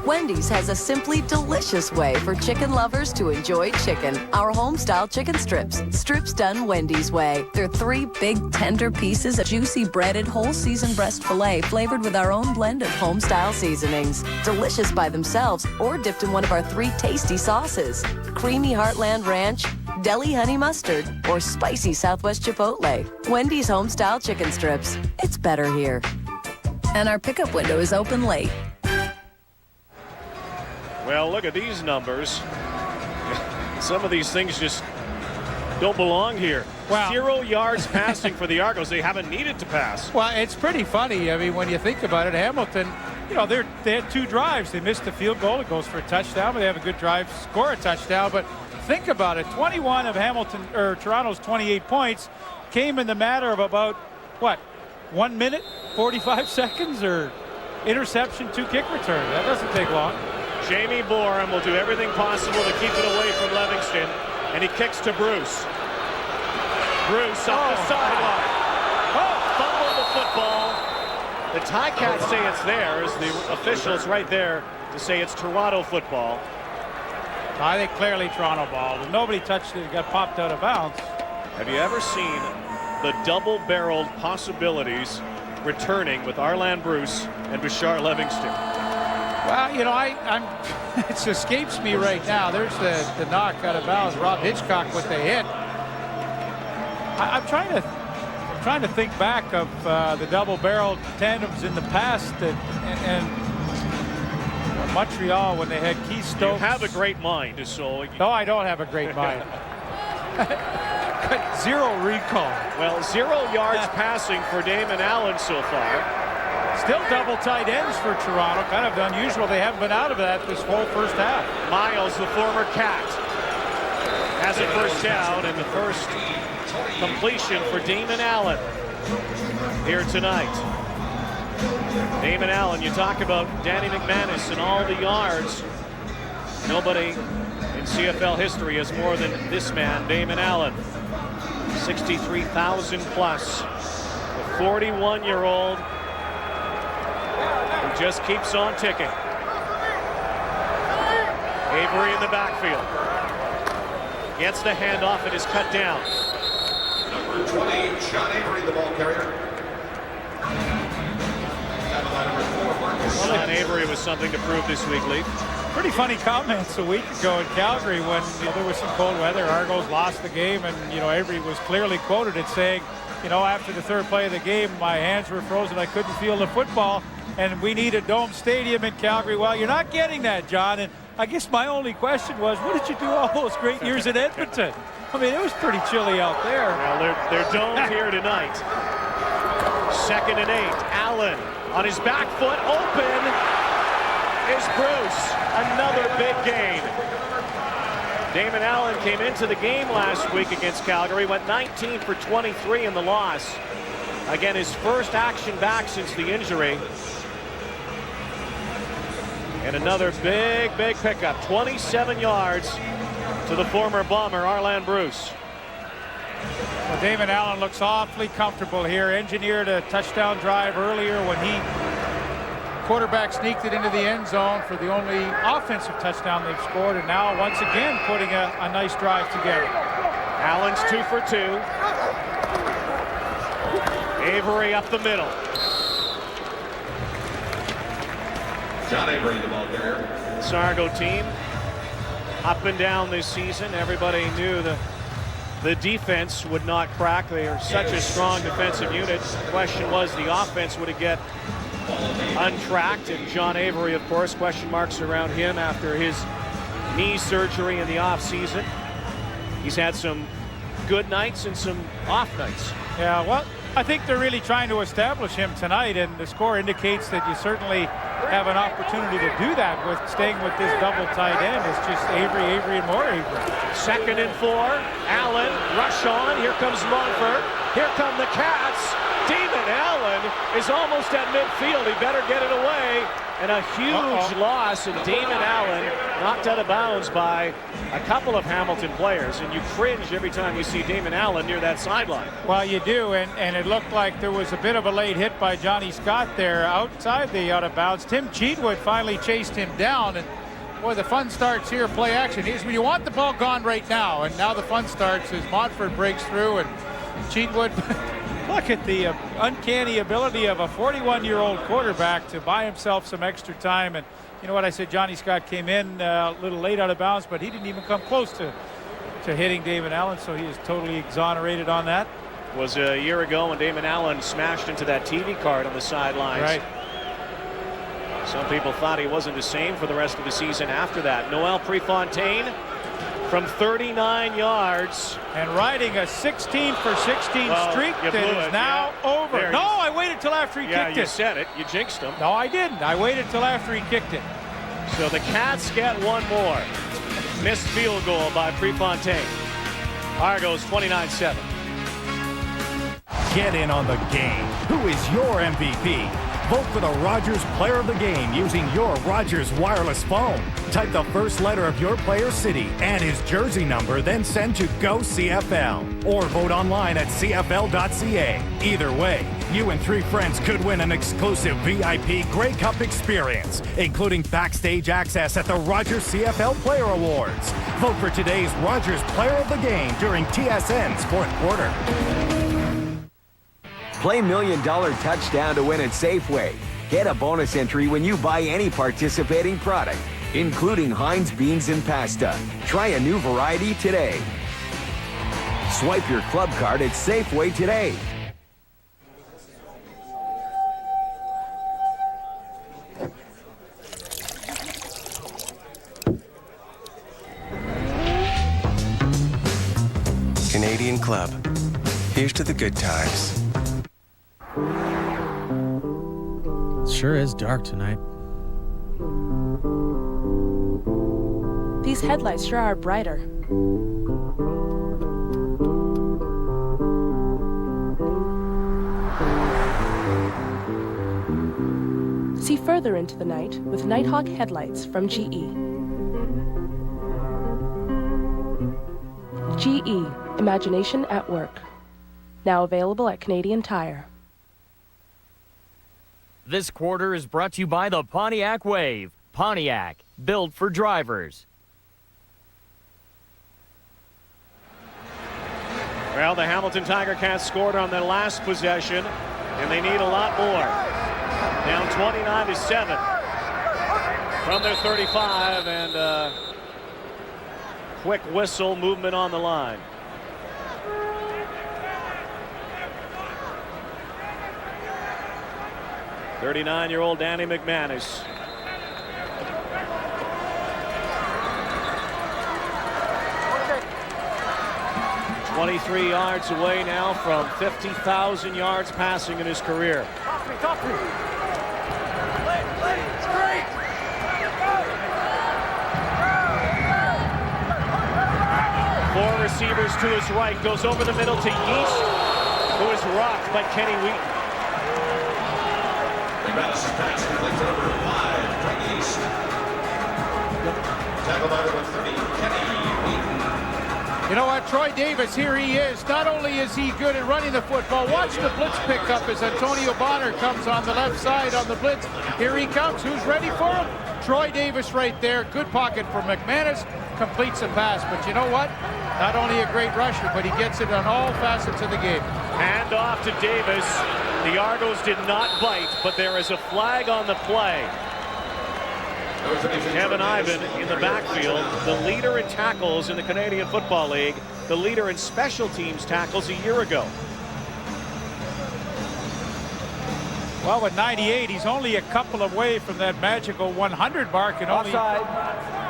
Wendy's has a simply delicious way for chicken lovers to enjoy chicken. Our home-style chicken strips. Strips done Wendy's way. They're 3 big, tender pieces of juicy, breaded, whole-season breast filet flavored with our own blend of home-style seasonings. Delicious by themselves or dipped in one of our 3 tasty sauces. Creamy Heartland Ranch, Deli Honey Mustard, or spicy Southwest Chipotle. Wendy's home-style chicken strips. It's better here. And our pickup window is open late. Well, look at these numbers. Some of these things just don't belong here. Wow. 0 yards passing for the Argos. They haven't needed to pass. Well, it's pretty funny. I mean, when you think about it, Hamilton, you know, they had 2 drives. They missed the field goal. It goes for a touchdown, but they have a good drive, score a touchdown. But think about it. 21 of Toronto's 28 points came in the matter of about, 1 minute, 45 seconds, or interception, 2 kick return. That doesn't take long. Jamie Borum will do everything possible to keep it away from Livingston, and he kicks to Bruce. Bruce off the sideline. Fumbled the football. The Ticats say it's theirs. The officials right there to say it's Toronto football. I think clearly Toronto ball. Nobody touched it. It got popped out of bounds. Have you ever seen the double-barreled possibilities returning with Arlan Bruce and Bashar Livingston? Well, you know, it escapes me right now. There's the knock out of bounds. Rob Hitchcock with the hit. I'm trying to think back of the double-barreled tandems in the past, and Montreal when they had Keith Stokes. You have a great mind, so... No, I don't have a great mind. Got 0 recall. Well, 0 yards passing for Damon Allen so far. Still double tight ends for Toronto. Kind of unusual. They haven't been out of that this whole first half. Miles, the former Cat, has a first down and the first completion for Damon Allen here tonight. Damon Allen, you talk about Danny McManus and all the yards. Nobody in CFL history has more than this man, Damon Allen. 63,000 plus. The 41-year-old who just keeps on ticking. Avery in the backfield. Gets the handoff and is cut down. Number 20, John Avery, the ball carrier. John Avery was something to prove this week, Lee. Pretty funny comments a week ago in Calgary when there was some cold weather. Argos lost the game, and Avery was clearly quoted as saying, after the third play of the game, my hands were frozen. I couldn't feel the football, and we need a dome stadium in Calgary. Well, you're not getting that, John. And I guess my only question was, what did you do all those great years in Edmonton? I mean, it was pretty chilly out there. Well, they're domed here tonight. 2nd and 8. Allen on his back foot, open is Bruce. Another big gain. Damon Allen came into the game last week against Calgary, went 19 for 23 in the loss. Again, his first action back since the injury. And another big pickup. 27 yards to the former Bomber, Arland Bruce. Well, Damon Allen looks awfully comfortable here. Engineered a touchdown drive earlier when quarterback sneaked it into the end zone for the only offensive touchdown they've scored, and now once again putting a nice drive together. Allen's 2 for 2. Avery up the middle. John Avery, the ball carrier. This Argo team up and down this season. Everybody knew the defense would not crack. They are such a strong defensive unit. The question was the offense would it get untracked, and John Avery, of course, question marks around him after his knee surgery in the offseason. He's had some good nights and some off nights. Yeah, well, I think they're really trying to establish him tonight, and the score indicates that you certainly have an opportunity to do that with staying with this double tight end. It's just Avery, and more Avery. 2nd and 4. Allen, rush on. Here comes Montfort. Here come the Cats. Damon Allen is almost at midfield. He better get it away. And a huge loss, and Damon Allen knocked out of bounds by a couple of Hamilton players. And you cringe every time you see Damon Allen near that sideline. Well, you do, and it looked like there was a bit of a late hit by Johnny Scott there outside the out of bounds. Tim Cheatwood finally chased him down, and boy, the fun starts here. Play action. You want the ball gone right now, and now the fun starts as Montfort breaks through, and Cheatwood... Look at the uncanny ability of a 41-year-old quarterback to buy himself some extra time. And you know what I said, Johnny Scott came in a little late out of bounds, but he didn't even come close to hitting Damon Allen, so he is totally exonerated on that. It was a year ago when Damon Allen smashed into that TV card on the sidelines. Right. Some people thought he wasn't the same for the rest of the season after that. Noel Prefontaine from 39 yards. And riding a 16 for 16 streak that is now over. There, no, I waited till after he kicked it. Yeah, you said it. You jinxed him. No, I didn't. I waited till after he kicked it. So the Cats get one more. Missed field goal by Prefontaine. Argos 29-7. Get in on the game. Who is your MVP? Vote for the Rogers Player of the Game using your Rogers wireless phone. Type the first letter of your player's city and his jersey number, then send to Go CFL. Or vote online at CFL.ca. Either way, you and 3 friends could win an exclusive VIP Grey Cup experience, including backstage access at the Rogers CFL Player Awards. Vote for today's Rogers Player of the Game during TSN's 4th quarter. Play $1 Million Touchdown to win at Safeway. Get a bonus entry when you buy any participating product, including Heinz beans and pasta. Try a new variety today. Swipe your club card at Safeway today. Canadian Club. Here's to the good times. Sure is dark tonight. These headlights sure are brighter. See further into the night with Nighthawk headlights from GE. GE, imagination at work. Now available at Canadian Tire. This quarter is brought to you by the Pontiac Wave. Pontiac, built for drivers. Well, the Hamilton Tiger Cats scored on their last possession, and they need a lot more. Down 29-7 from their 35, and quick whistle movement on the line. '39-year-old Danny McManus. – 23 yards away now from 50,000 yards passing in his career. Talk to me. Four receivers to his right, goes over the middle to Yeast, who is rocked by Kenny Wheaton. Madison backs quickly to number 5, Craig Yeast. Tackle by number 3, Kenny Wheaton. You know what, Troy Davis, here he is. Not only is he good at running the football, watch the blitz pickup as Antonio Bonner comes on the left side on the blitz. Here he comes. Who's ready for him? Troy Davis right there. Good pocket for McManus. Completes the pass. But you know what? Not only a great rusher, but he gets it on all facets of the game. Hand off to Davis. The Argos did not bite, but there is a flag on the play. Kevin Ivan in the backfield, the leader in tackles in the Canadian Football League, the leader in special teams tackles a year ago. Well, with 98, he's only a couple away from that magical 100 mark. And offside,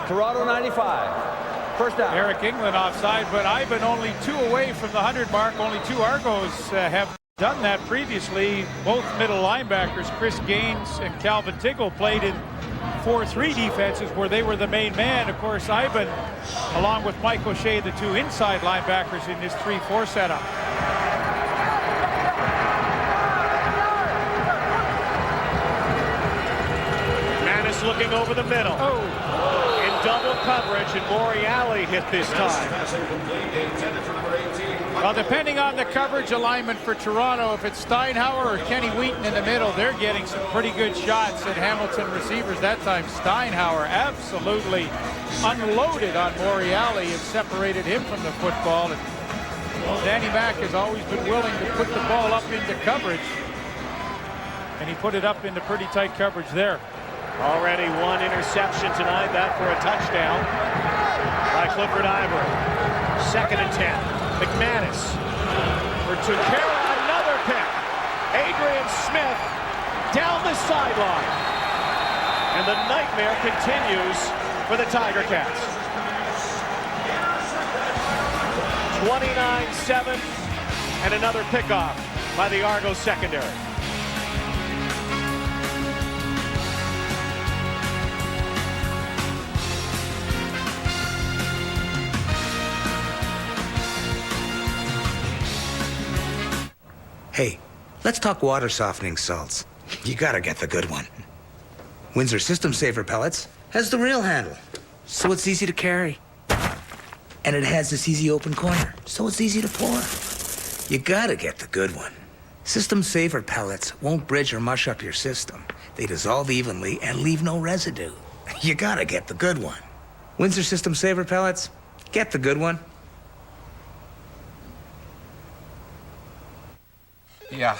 Toronto 95. First down. Eric England offside, but Ivan only 2 away from the 100 mark. Only 2 Argos have done that previously. Both middle linebackers, Chris Gaines and Calvin Tiggle, played in 4-3 defenses where they were the main man. Of course, Ivan, along with Mike O'Shea, the 2 inside linebackers in this 3-4 setup. Manis looking over the middle. In double coverage, and Moriali hit this time. Well, depending on the coverage alignment for Toronto, if it's Steinhauer or Kenny Wheaton in the middle, they're getting some pretty good shots at Hamilton receivers. That time, Steinhauer absolutely unloaded on Moriali and separated him from the football. And Danny Mack has always been willing to put the ball up into coverage, and he put it up into pretty tight coverage there. Already 1 interception tonight, that for a touchdown by Clifford Ivory. 2nd and 10. McManus for Tuchera, another pick. Adrian Smith down the sideline. And the nightmare continues for the Tiger Cats. 29-7 and another pickoff by the Argos secondary. Hey, let's talk water softening salts. You gotta get the good one. Windsor System Saver Pellets has the real handle, so it's easy to carry. And it has this easy open corner, so it's easy to pour. You gotta get the good one. System Saver Pellets won't bridge or mush up your system. They dissolve evenly and leave no residue. You gotta get the good one. Windsor System Saver Pellets, get the good one. Yeah.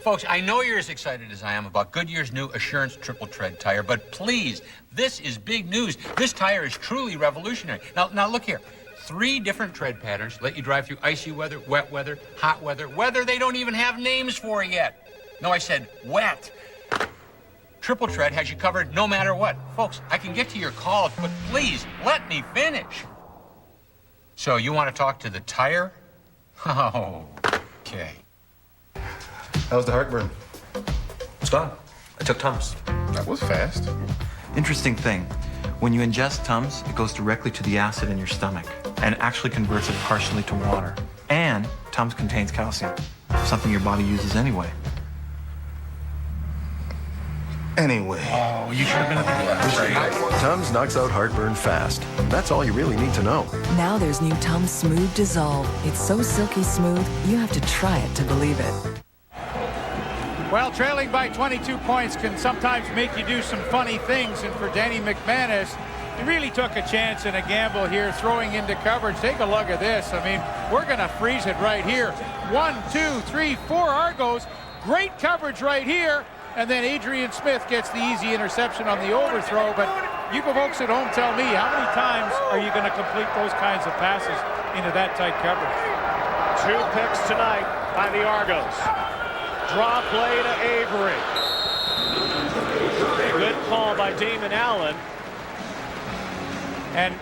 Folks, I know you're as excited as I am about Goodyear's new Assurance Triple Tread tire, but please, this is big news. This tire is truly revolutionary. Now look here. 3 different tread patterns let you drive through icy weather, wet weather, hot weather, weather they don't even have names for yet. No, I said wet. Triple Tread has you covered no matter what. Folks, I can get to your calls, but please, let me finish. So you want to talk to the tire Oh, okay. How's the heartburn? It's gone. I took Tums. That was fast. Interesting thing. When you ingest Tums, it goes directly to the acid in your stomach and actually converts it partially to water. And Tums contains calcium, something your body uses anyway. Anyway. Oh, you should have been at the Tums knocks out heartburn fast. That's all you really need to know. Now there's new Tums Smooth Dissolve. It's so silky smooth, you have to try it to believe it. Well, trailing by 22 points can sometimes make you do some funny things, and for Danny McManus, he really took a chance and a gamble here, throwing into coverage. Take a look at this. I mean, we're going to freeze it right here. 1, 2, 3, 4 Argos. Great coverage right here. And then Adrian Smith gets the easy interception on the overthrow. But you folks at home tell me, how many times are you going to complete those kinds of passes into that tight coverage? 2 picks tonight by the Argos. Draw play to Avery. A good call by Damon Allen. And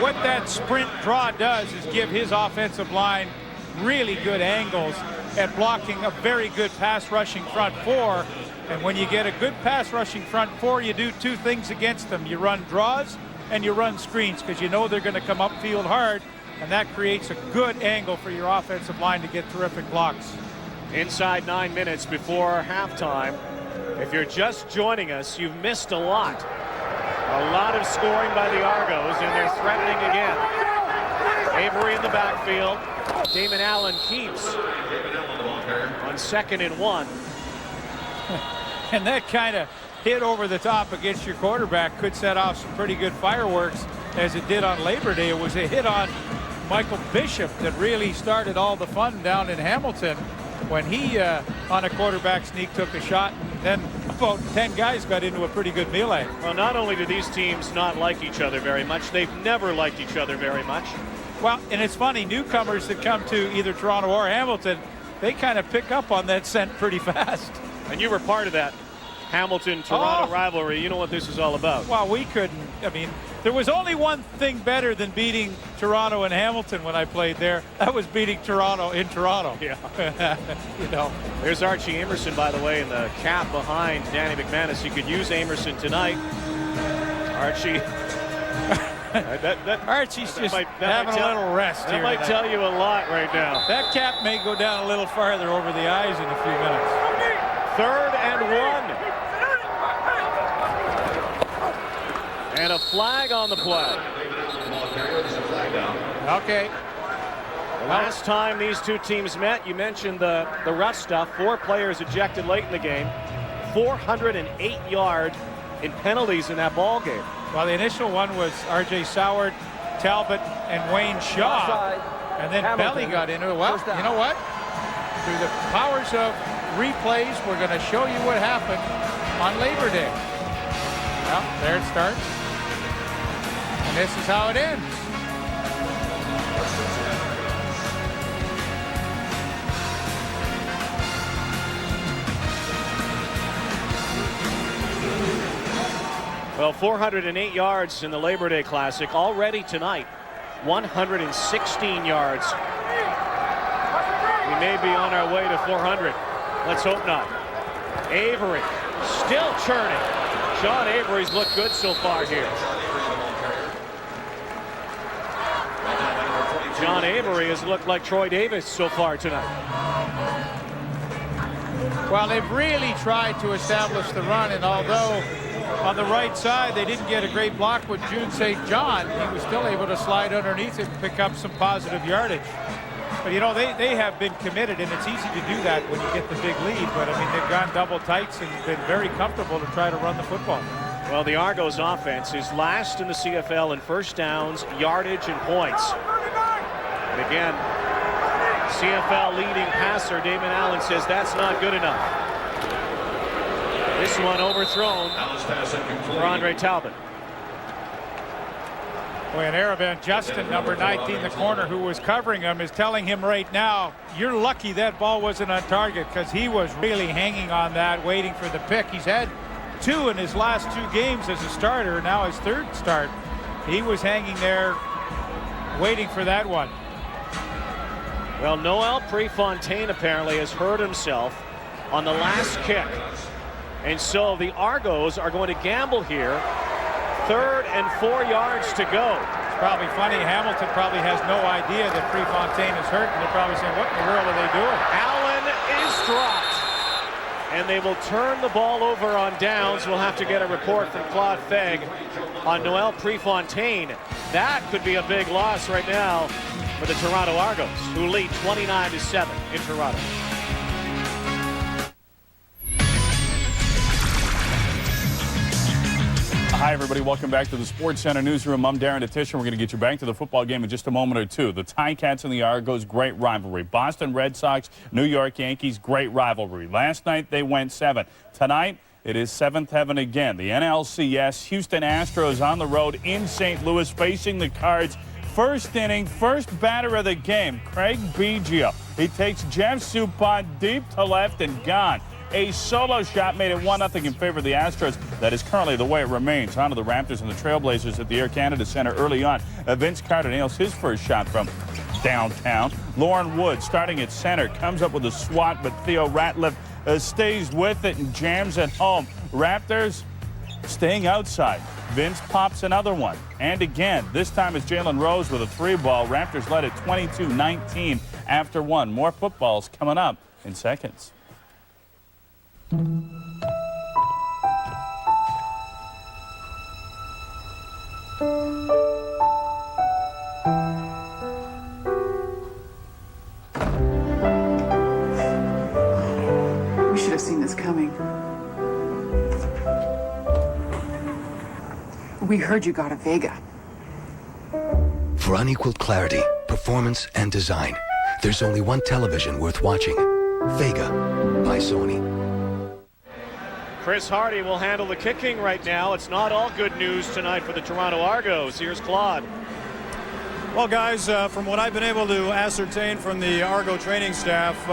what that sprint draw does is give his offensive line really good angles at blocking a very good pass rushing front four. And when you get a good pass rushing front four, you do 2 things against them. You run draws and you run screens because you know they're going to come upfield hard, and that creates a good angle for your offensive line to get terrific blocks. Inside 9 minutes before halftime. If you're just joining us, you've missed a lot. A lot of scoring by the Argos, and they're threatening again. Avery in the backfield. Damon Allen keeps on 2nd and 1. And that kind of hit over the top against your quarterback could set off some pretty good fireworks, as it did on Labor Day. It was a hit on Michael Bishop that really started all the fun down in Hamilton when he, on a quarterback sneak, took a shot, and then about 10 guys got into a pretty good melee. Well, not only do these teams not like each other very much, they've never liked each other very much. Well, and it's funny, newcomers that come to either Toronto or Hamilton, they kind of pick up on that scent pretty fast. And you were part of that Hamilton-Toronto rivalry. You know what this is all about. Well, we couldn't. I mean, there was only one thing better than beating Toronto and Hamilton when I played there. That was beating Toronto in Toronto. Yeah. You know. There's Archie Amerson, by the way, in the cap behind Danny McManus. You could use Amerson tonight. Archie. Archie's just having a little rest that here. That might tell you a lot right now. That cap may go down a little farther over the eyes in a few minutes. 3rd and 1. And a flag on the play. Okay. The last time these two teams met, you mentioned the rough stuff. 4 players ejected late in the game. 408 yards in penalties in that ball game. Well, the initial one was R.J. Soward, Talbot, and Wayne Shaw. And then Belly got into it. Well, you know what? Through the powers of replays, we're going to show you what happened on Labor Day. Well, there it starts. And this is how it ends. Well, 408 yards in the Labor Day Classic. Already tonight, 116 yards. We may be on our way to 400. Let's hope not. Avery still churning. Sean Avery's looked good so far here. John Avery has looked like Troy Davis so far tonight. Well, they've really tried to establish the run, and although on the right side they didn't get a great block with June St. John, he was still able to slide underneath it and pick up some positive yardage. But, you know, they have been committed, and it's easy to do that when you get the big lead. But, I mean, they've gone double tights and been very comfortable to try to run the football. Well, the Argos offense is last in the CFL in first downs, yardage, and points. And again, CFL leading passer Damon Allen says that's not good enough. This one overthrown for Andre Talbot. Boy, and Aravan Justin, number 19, the corner who was covering him, is telling him right now, you're lucky that ball wasn't on target, because he was really hanging on that, waiting for the pick. He's had 2 in his last 2 games as a starter, now his 3rd start. He was hanging there waiting for that one. Well, Noel Prefontaine apparently has hurt himself on the last kick. And so the Argos are going to gamble here. 3rd and 4 yards to go. It's probably funny. Hamilton probably has no idea that Prefontaine is hurt, and they're probably saying, what in the world are they doing? Allen is dropped. And they will turn the ball over on downs. We'll have to get a report from Claude Fegg on Noel Prefontaine. That could be a big loss right now for the Toronto Argos, who lead 29-7 in Toronto. Hi, everybody. Welcome back to the Sports Center Newsroom. I'm Darren Atisha. We're going to get you back to the football game in just a moment or two. The Ticats and the Argos, great rivalry. Boston Red Sox, New York Yankees, great rivalry. Last night, they went 7. Tonight, it is 7th heaven again. The NLCS, Houston Astros on the road in St. Louis facing the Cards. First inning, first batter of the game, Craig Biggio. He takes Jeff Suppan deep to left and gone. A solo shot made it 1-0 in favor of the Astros. That is currently the way it remains. On to the Raptors and the Trailblazers at the Air Canada Center early on. Vince Carter nails his first shot from downtown. Lauren Wood starting at center, comes up with a swat, but Theo Ratliff stays with it and jams it home. Raptors staying outside. Vince pops another one. And again, this time it's Jalen Rose with a 3-ball. Raptors led it 22-19 after 1. More footballs coming up in seconds. We should have seen this coming. We heard you got a Vega. For unequaled clarity, performance, and design, there's only one television worth watching. Vega by Sony. Chris Hardy will handle the kicking right now. It's not all good news tonight for the Toronto Argos. Here's Claude. Well, guys, from what I've been able to ascertain from the Argo training staff,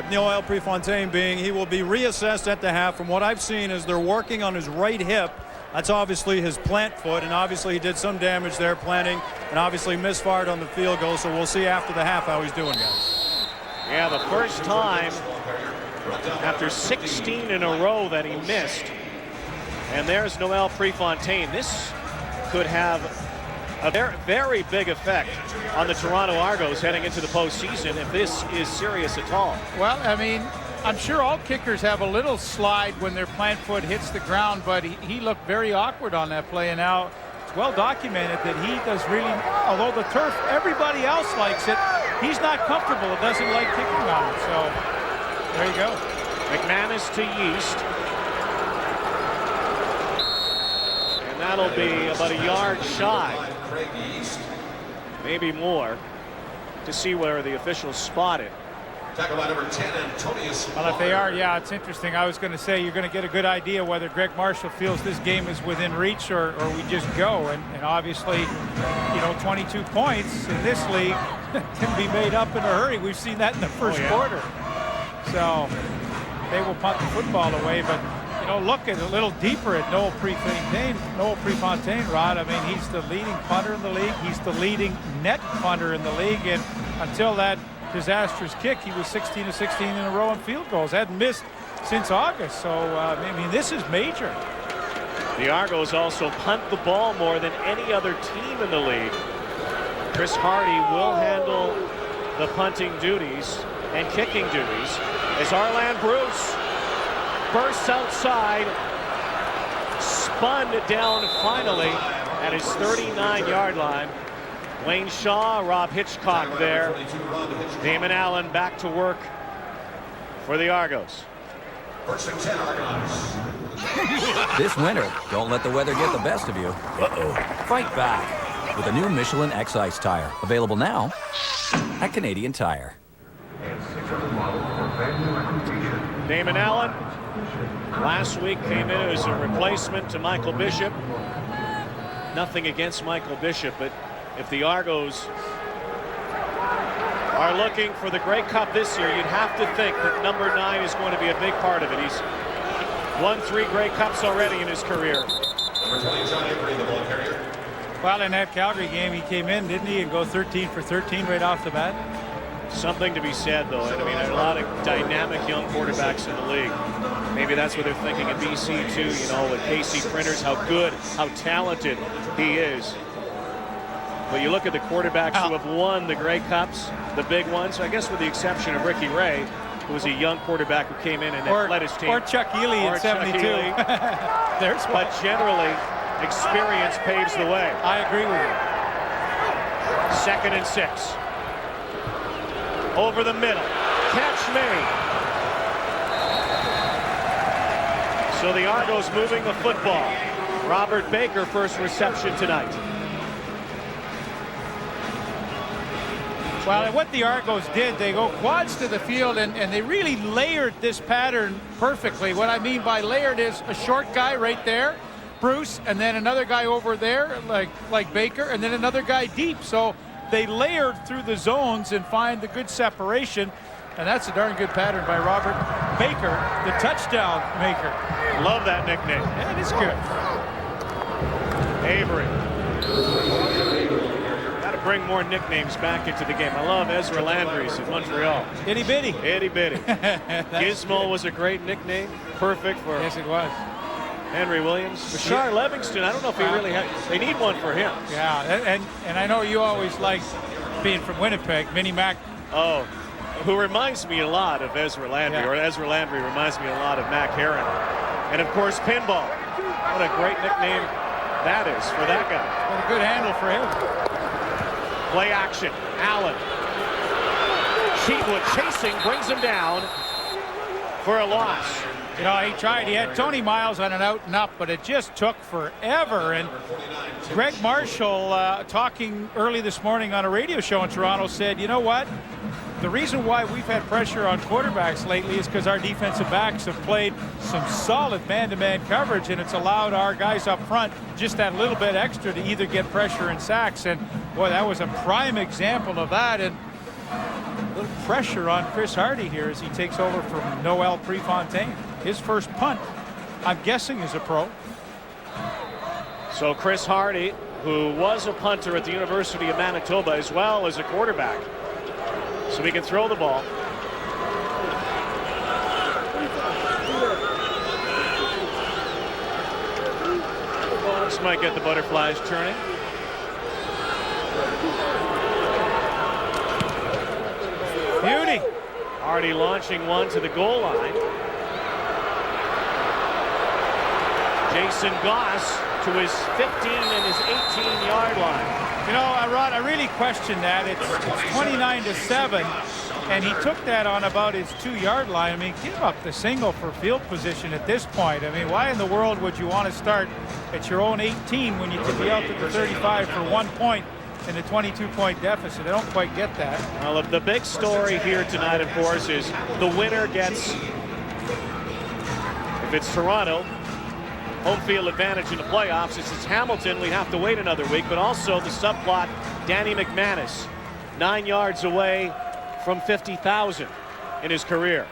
Noel Prefontaine he will be reassessed at the half. From what I've seen is they're working on his right hip. That's obviously his plant foot, and obviously he did some damage there planting, and obviously misfired on the field goal, so we'll see after the half how he's doing, guys. Yeah, the first time after 16 in a row that he missed. And there's Noel Prefontaine. This could have a very, very big effect on the Toronto Argos heading into the postseason if this is serious at all. Well, I mean, I'm sure all kickers have a little slide when their plant foot hits the ground, but he looked very awkward on that play. And now it's well documented that he does really, although the turf, everybody else likes it, he's not comfortable. It doesn't like kicking on it. So there you go. McManus to Yeast. And that'll be about a yard shy. Maybe more, to see where the officials spot it. Tackle by number 10, Antonius. Well, if they are, yeah, it's interesting. I was going to say you're going to get a good idea whether Greg Marshall feels this game is within reach or we just go. And obviously, you know, 22 points in this league can be made up in a hurry. We've seen that in the first quarter. So they will punt the football away. But, you know, look at a little deeper at Noel Prefontaine, Rod. I mean, he's the leading punter in the league. He's the leading net punter in the league. And until that disastrous kick, he was 16 of 16 in a row on field goals. Hadn't missed since August. So, I mean, this is major. The Argos also punt the ball more than any other team in the league. Chris Hardy will handle the punting duties and kicking duties as Arland Bruce bursts outside, spun down finally at his 39-yard line. Wayne Shaw, Rob Hitchcock there. Damon Allen back to work for the Argos. First and 10 Argonauts. This winter, don't let the weather get the best of you. Fight back with a new Michelin X-Ice tire. Available now at Canadian Tire. Damon Allen last week came in as a replacement to Michael Bishop. Nothing against Michael Bishop, but if the Argos are looking for the Grey Cup this year, you'd have to think that number 9 is going to be a big part of it. He's won 3 Grey Cups already in his career. Number 20, John Avery, the ball carrier. Well, in that Calgary game, he came in, didn't he, and go 13 for 13 right off the bat? Something to be said, though. I mean, a lot of dynamic young quarterbacks in the league. Maybe that's what they're thinking in BC, too, you know, with Casey Printers, how good, how talented he is. But you look at the quarterbacks who have won the Grey Cups, the big ones, I guess with the exception of Ricky Ray, who was a young quarterback who came in and led his team. Or Chuck Ely in 72. But generally, experience paves the way. I agree with you. 2nd and 6. Over the middle. Catch me. So the Argos moving the football. Robert Baker, first reception tonight. Well, and what the Argos did, they go quads to the field, and they really layered this pattern perfectly. What I mean by layered is a short guy right there, Bruce, and then another guy over there, like Baker, and then another guy deep. So they layered through the zones and find the good separation, and that's a darn good pattern by Robert Baker, the touchdown maker. Love that nickname. Yeah, it is good. Avery. Got to bring more nicknames back into the game. I love Ezra Landry's in Montreal. Itty bitty. Itty bitty. Gizmo was a great nickname. Perfect for. Yes, it was. Henry Williams. Bashar Levingston, I don't know if he really had. They need one for him. Yeah, and I know you always like being from Winnipeg, Minnie Mac. Oh, who reminds me a lot of Ezra Landry, or Ezra Landry reminds me a lot of Mac Heron. And of course, Pinball. What a great nickname that is for that guy. What a good handle for him. Play action. Allen. Sheetwood chasing, brings him down for a loss. You know, he tried. He had Tony Miles on an out and up, but it just took forever. And Greg Marshall, talking early this morning on a radio show in Toronto, said, you know what? The reason why we've had pressure on quarterbacks lately is because our defensive backs have played some solid man-to-man coverage, and it's allowed our guys up front just that little bit extra to either get pressure and sacks. And, boy, that was a prime example of that. And a little pressure on Chris Hardy here as he takes over from Noel Prefontaine. His first punt, I'm guessing, is a pro. So Chris Hardy, who was a punter at the University of Manitoba as well as a quarterback. So he can throw the ball. This might get the butterflies turning. Beauty. Hardy launching one to the goal line. Jason Goss to his 15 and his 18-yard line. You know, Rod, I really question that. It's 29-7, and he took that on about his 2-yard line. I mean, give up the single for field position at this point. I mean, why in the world would you want to start at your own 18 when you could be out to the 35 for 1 point in a 22-point deficit? I don't quite get that. Well, the big story here tonight, of course, is the winner gets, if it's Toronto, home field advantage in the playoffs. If it's Hamilton, we have to wait another week. But also the subplot, Danny McManus, 9 yards away from 50,000 in his career.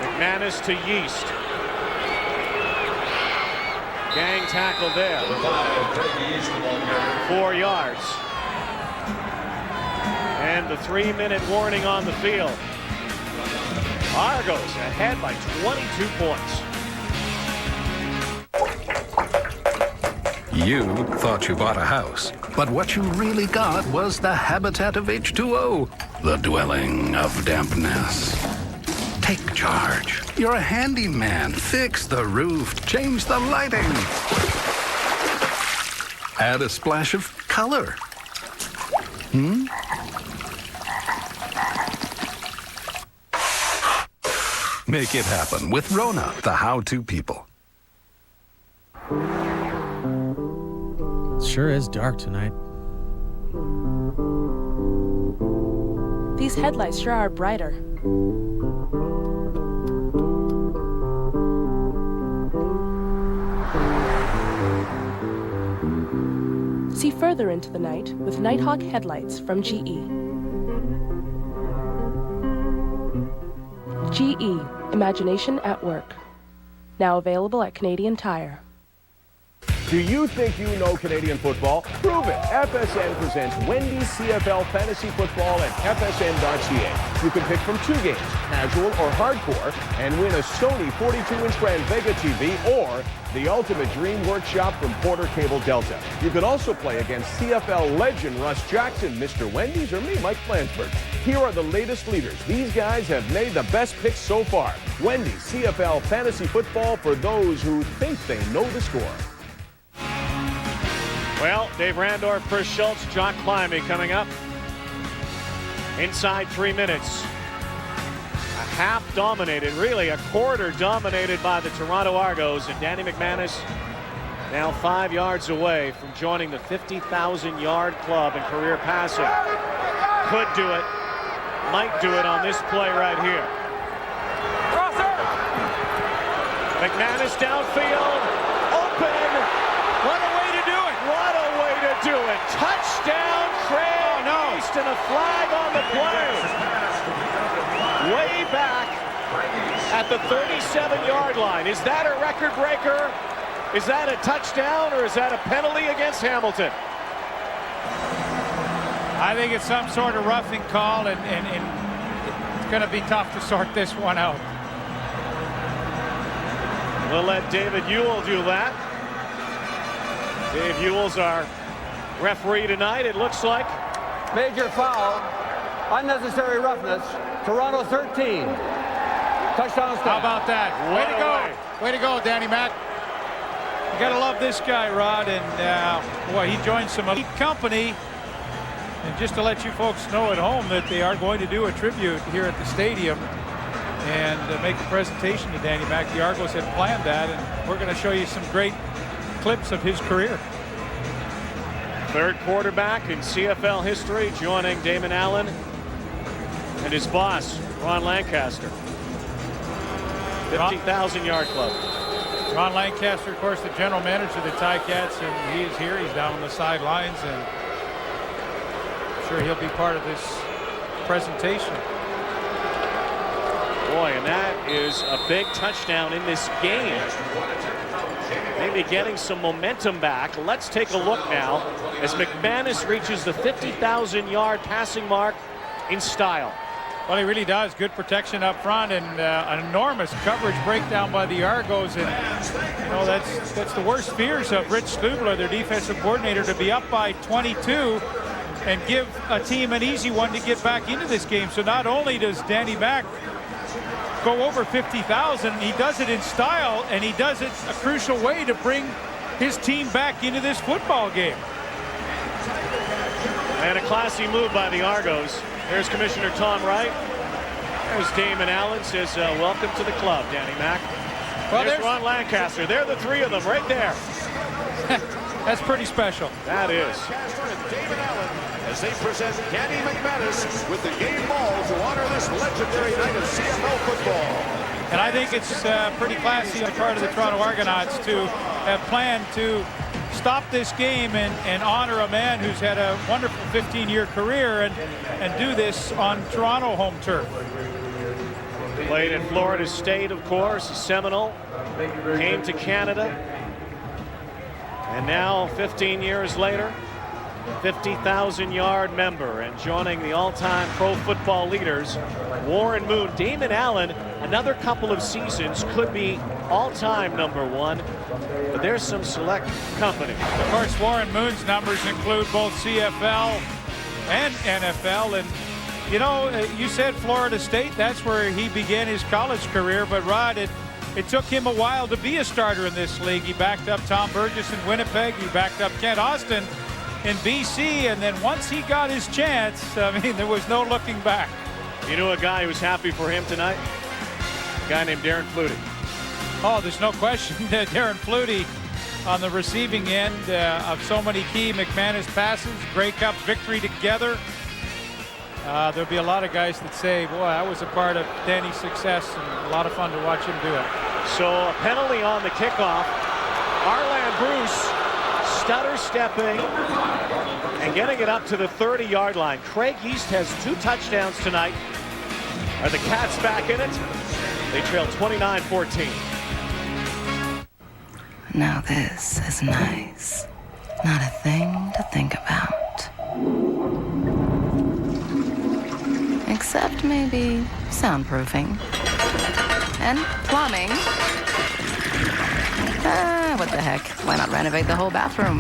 McManus to Yeast. Gang tackle there. 4 yards. And the 3-minute warning on the field. Argos ahead by 22 points. You thought you bought a house, but what you really got was the habitat of H2O, the dwelling of dampness. Take charge. You're a handyman. Fix the roof, change the lighting. Add a splash of color. Make it happen with Rona, the how-to people. It sure is dark tonight. These headlights sure are brighter. See further into the night with Nighthawk headlights from GE. GE, imagination at work. Now available at Canadian Tire. Do you think you know Canadian football? Prove it. FSN presents Wendy's CFL Fantasy Football at FSN.ca. You can pick from 2 games, casual or hardcore, and win a Sony 42-inch brand Vega TV or the Ultimate Dream Workshop from Porter Cable Delta. You can also play against CFL legend Russ Jackson, Mr. Wendy's, or me, Mike Flansburgh. Here are the latest leaders. These guys have made the best picks so far. Wendy's CFL Fantasy Football for those who think they know the score. Well, Dave Randorf, Chris Schultz, Jock Climbing coming up. Inside 3 minutes. A half dominated, really a quarter dominated by the Toronto Argos, and Danny McManus now 5 yards away from joining the 50,000-yard club in career passing. Could do it, might do it on this play right here. McManus downfield, open. What a way to do it! What a way to do it! Touchdown, Craig East, and a flag on the play. Way back at the 37-yard line. Is that a record breaker? Is that a touchdown, or is that a penalty against Hamilton? I think it's some sort of roughing call, and it's going to be tough to sort this one out. We'll let David Ewell do that. Dave Ewell's our referee tonight, it looks like. Major foul, unnecessary roughness, Toronto 13. Touchdown. How about that? Way to go. Way to go, Danny Mac. You got to love this guy, Rod, and boy, he joined some elite company. And just to let you folks know at home that they are going to do a tribute here at the stadium and make a presentation to Danny Mac. The Argos had planned that, and we're going to show you some great clips of his career. Third quarterback in CFL history, joining Damon Allen and his boss, Ron Lancaster. 50,000-yard club. Ron Lancaster, of course, the general manager of the Ticats, and he is here. He's down on the sidelines, and I'm sure he'll be part of this presentation. Boy, and that is a big touchdown in this game. Maybe getting some momentum back. Let's take a look now as McManus reaches the 50,000-yard passing mark in style. Well, he really does. Good protection up front, and an enormous coverage breakdown by the Argos. And you know, that's the worst fears of Rich Stubler, their defensive coordinator, to be up by 22 and give a team an easy one to get back into this game. So not only does Danny Mac go over 50,000, he does it in style, and he does it a crucial way to bring his team back into this football game. And a classy move by the Argos. There's Commissioner Tom Wright. There's Damon Allen, says welcome to the club, Danny Mac. Well, there's Ron Lancaster. They're the three of them right there. That's pretty special. That is. Damon Allen, as they present Danny McManus with the game ball to honor this legendary night of CFL football. And I think it's pretty classy on the part of the Toronto Argonauts to have planned to stop this game and honor a man who's had a wonderful 15-year career and do this on Toronto home turf. Played in Florida State, of course, a Seminole. Came to Canada. And now, 15 years later, 50,000-yard member and joining the all-time pro football leaders, Warren Moon. Damon Allen, another couple of seasons, could be all-time #1, but there's some select company. Of course, Warren Moon's numbers include both CFL and NFL, and you know, you said Florida State, that's where he began his college career, but Rod, it took him a while to be a starter in this league. He backed up Tom Burgess in Winnipeg, he backed up Kent Austin in BC, and then once he got his chance, I mean, there was no looking back. You know a guy who was happy for him tonight? A guy named Darren Flutie. Oh, there's no question that Darren Flutie on the receiving end of so many key McManus passes, Grey Cup victory together. There'll be a lot of guys that say, boy, I was a part of Danny's success, and a lot of fun to watch him do it. So a penalty on the kickoff. Arland Bruce stutter stepping and getting it up to the 30-yard line. Craig East has 2 touchdowns tonight. Are the Cats back in it? They trail 29-14. Now this is nice. Not a thing to think about. Except maybe soundproofing. And plumbing. What the heck? Why not renovate the whole bathroom?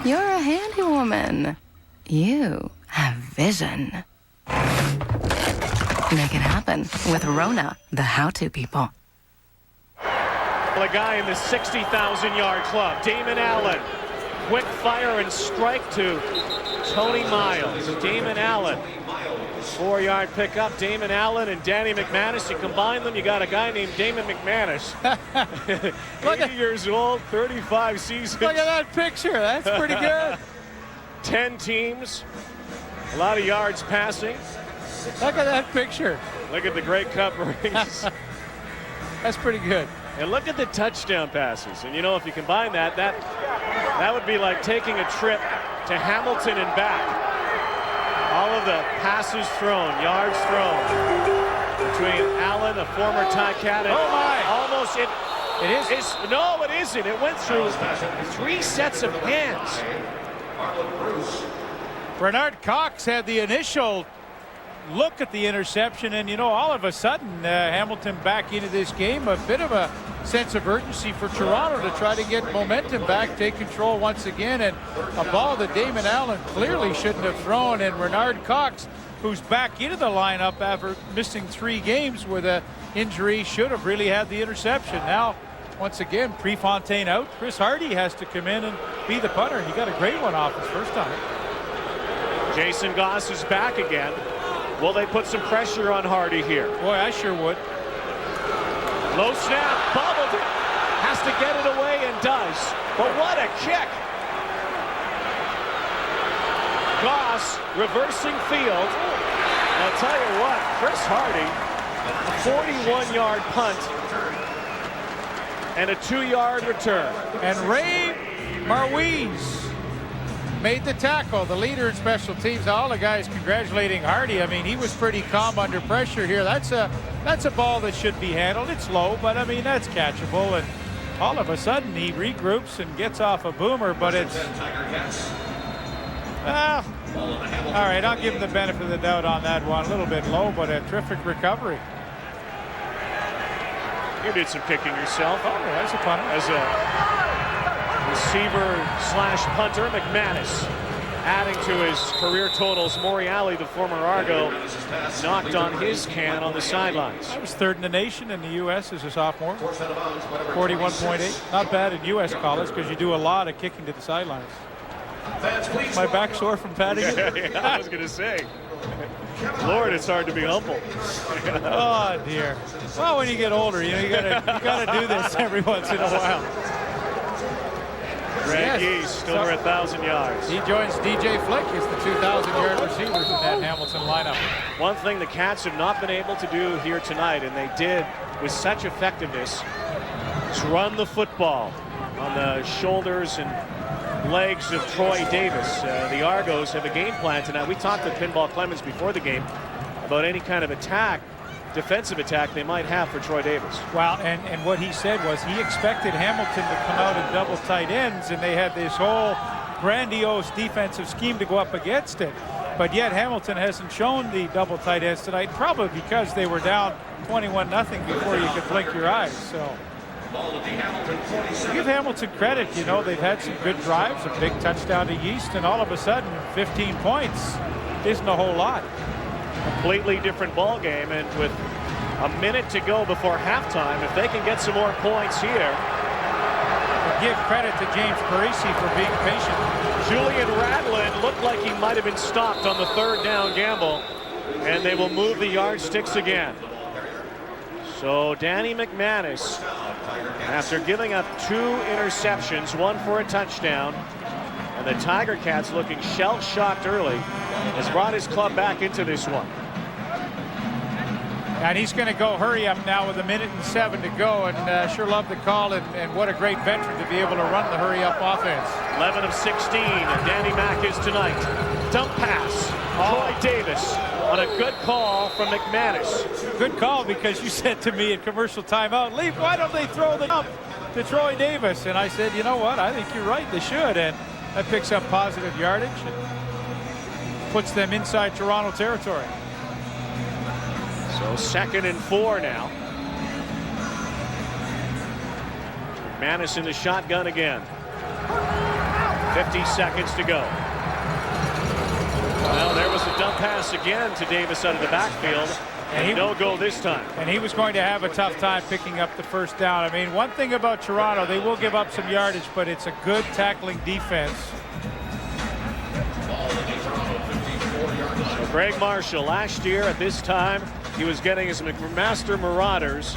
You're a handy woman. You have vision. Make it happen with Rona, the how-to people. A guy in the 60,000-yard club, Damon Allen. Quick fire and strike to Tony Miles. Damon Allen. 4-yard pickup. Damon Allen and Danny McManus. You combine them, you got a guy named Damon McManus. 80 years old, 35 seasons. Look at that picture. That's pretty good. 10 teams. A lot of yards passing. Look at that picture. Look at the Grey Cup rings. That's pretty good. And look at the touchdown passes. And you know, if you combine that would be like taking a trip to Hamilton and back. All of the passes thrown, yards thrown between Allen, a former Ticat, and almost it is. No, it isn't. It went through 3 sets of hands. Bernard Cox had the initial look at the interception, and you know, all of a sudden Hamilton back into this game. A bit of a sense of urgency for Toronto to try to get momentum back, take control once again, and a ball that Damon Allen clearly shouldn't have thrown, and Bernard Cox, who's back into the lineup after missing 3 games with an injury, should have really had the interception. Now once again, Prefontaine out. Chris Hardy has to come in and be the punter. He got a great one off his first time. Jason Goss is back again. Will they put some pressure on Hardy here? Boy, I sure would. Low snap, bobbled it. Has to get it away and does. But what a kick. Goss reversing field. I'll tell you what, Chris Hardy, a 41-yard punt and a 2-yard return. And Ray Marwies made the tackle, the leader in special teams. All the guys congratulating Hardy. I mean, he was pretty calm under pressure here. That's a ball that should be handled. It's low, but I mean, that's catchable. And all of a sudden, he regroups and gets off a boomer, but it's... all right, I'll give him the benefit of the doubt on that one. A little bit low, but a terrific recovery. You did some kicking yourself. Oh, that's a punter. As a receiver/punter, McManus adding to his career totals. Moriali, the former Argo, knocked on his can on the sidelines. I was 3rd in the nation in the U.S. as a sophomore. 41.8. Not bad in U.S. college because you do a lot of kicking to the sidelines. My back sore from patting it? Yeah, I was going to say. Lord, it's hard to be humble. Oh, dear. Well, when you get older, you know, you gotta do this every once in a while. Greg Yeast over 1,000 yards. He joins DJ Flick as the 2,000-yard receivers in that Hamilton lineup. One thing the Cats have not been able to do here tonight, and they did with such effectiveness, is run the football on the shoulders and legs of Troy Davis. The Argos have a game plan tonight. We talked with Pinball Clemens before the game about any kind of attack, defensive attack they might have for Troy Davis. Well, and what he said was he expected Hamilton to come out in double tight ends, and they had this whole grandiose defensive scheme to go up against it. But yet Hamilton hasn't shown the double tight ends tonight, probably because they were down 21-0 before you could blink your eyes. So give Hamilton credit. You know, they've had some good drives, a big touchdown to Yeast, and all of a sudden 15 points isn't a whole lot. Completely different ball game, and with a minute to go before halftime, if they can get some more points here. Give credit to James Parisi for being patient. Julian Radlin looked like he might have been stopped on the 3rd down gamble, and they will move the yardsticks again. So Danny McManus, after giving up 2 interceptions, 1 for a touchdown, and the Tiger Cats looking shell-shocked early, has brought his club back into this one. And he's going to go hurry up now with 1:07 to go, and sure love the call, and what a great veteran to be able to run the hurry up offense. 11 of 16, and Danny Mack is tonight. Dump pass, Troy Davis on a good call from McManus. Good call, because you said to me at commercial timeout, Leaf, why don't they throw the dump to Troy Davis? And I said, you know what, I think you're right, they should. And that picks up positive yardage and puts them inside Toronto territory. So 2nd and 4 now. McManus in the shotgun again. 50 seconds to go. Well, there was a dump pass again to Davis out of the backfield. And no go this time. And he was going to have a tough time picking up the first down. I mean, one thing about Toronto, they will give up some yardage, but it's a good tackling defense. So Greg Marshall, last year at this time, he was getting his McMaster Marauders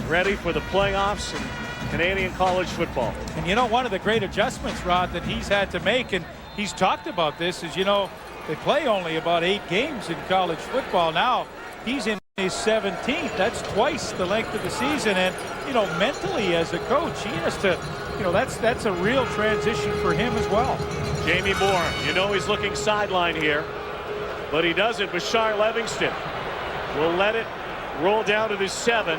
ready for the playoffs in Canadian college football. And you know, one of the great adjustments, Rod, that he's had to make, and he's talked about this, is, you know, they play only about 8 games in college football. Now he's in his 17th. That's twice the length of the season. And, you know, mentally as a coach, he has to, you know, that's a real transition for him as well. Jamie Moore, you know, he's looking sideline here, but he doesn't. Bashar Livingston will let it roll down to the 7.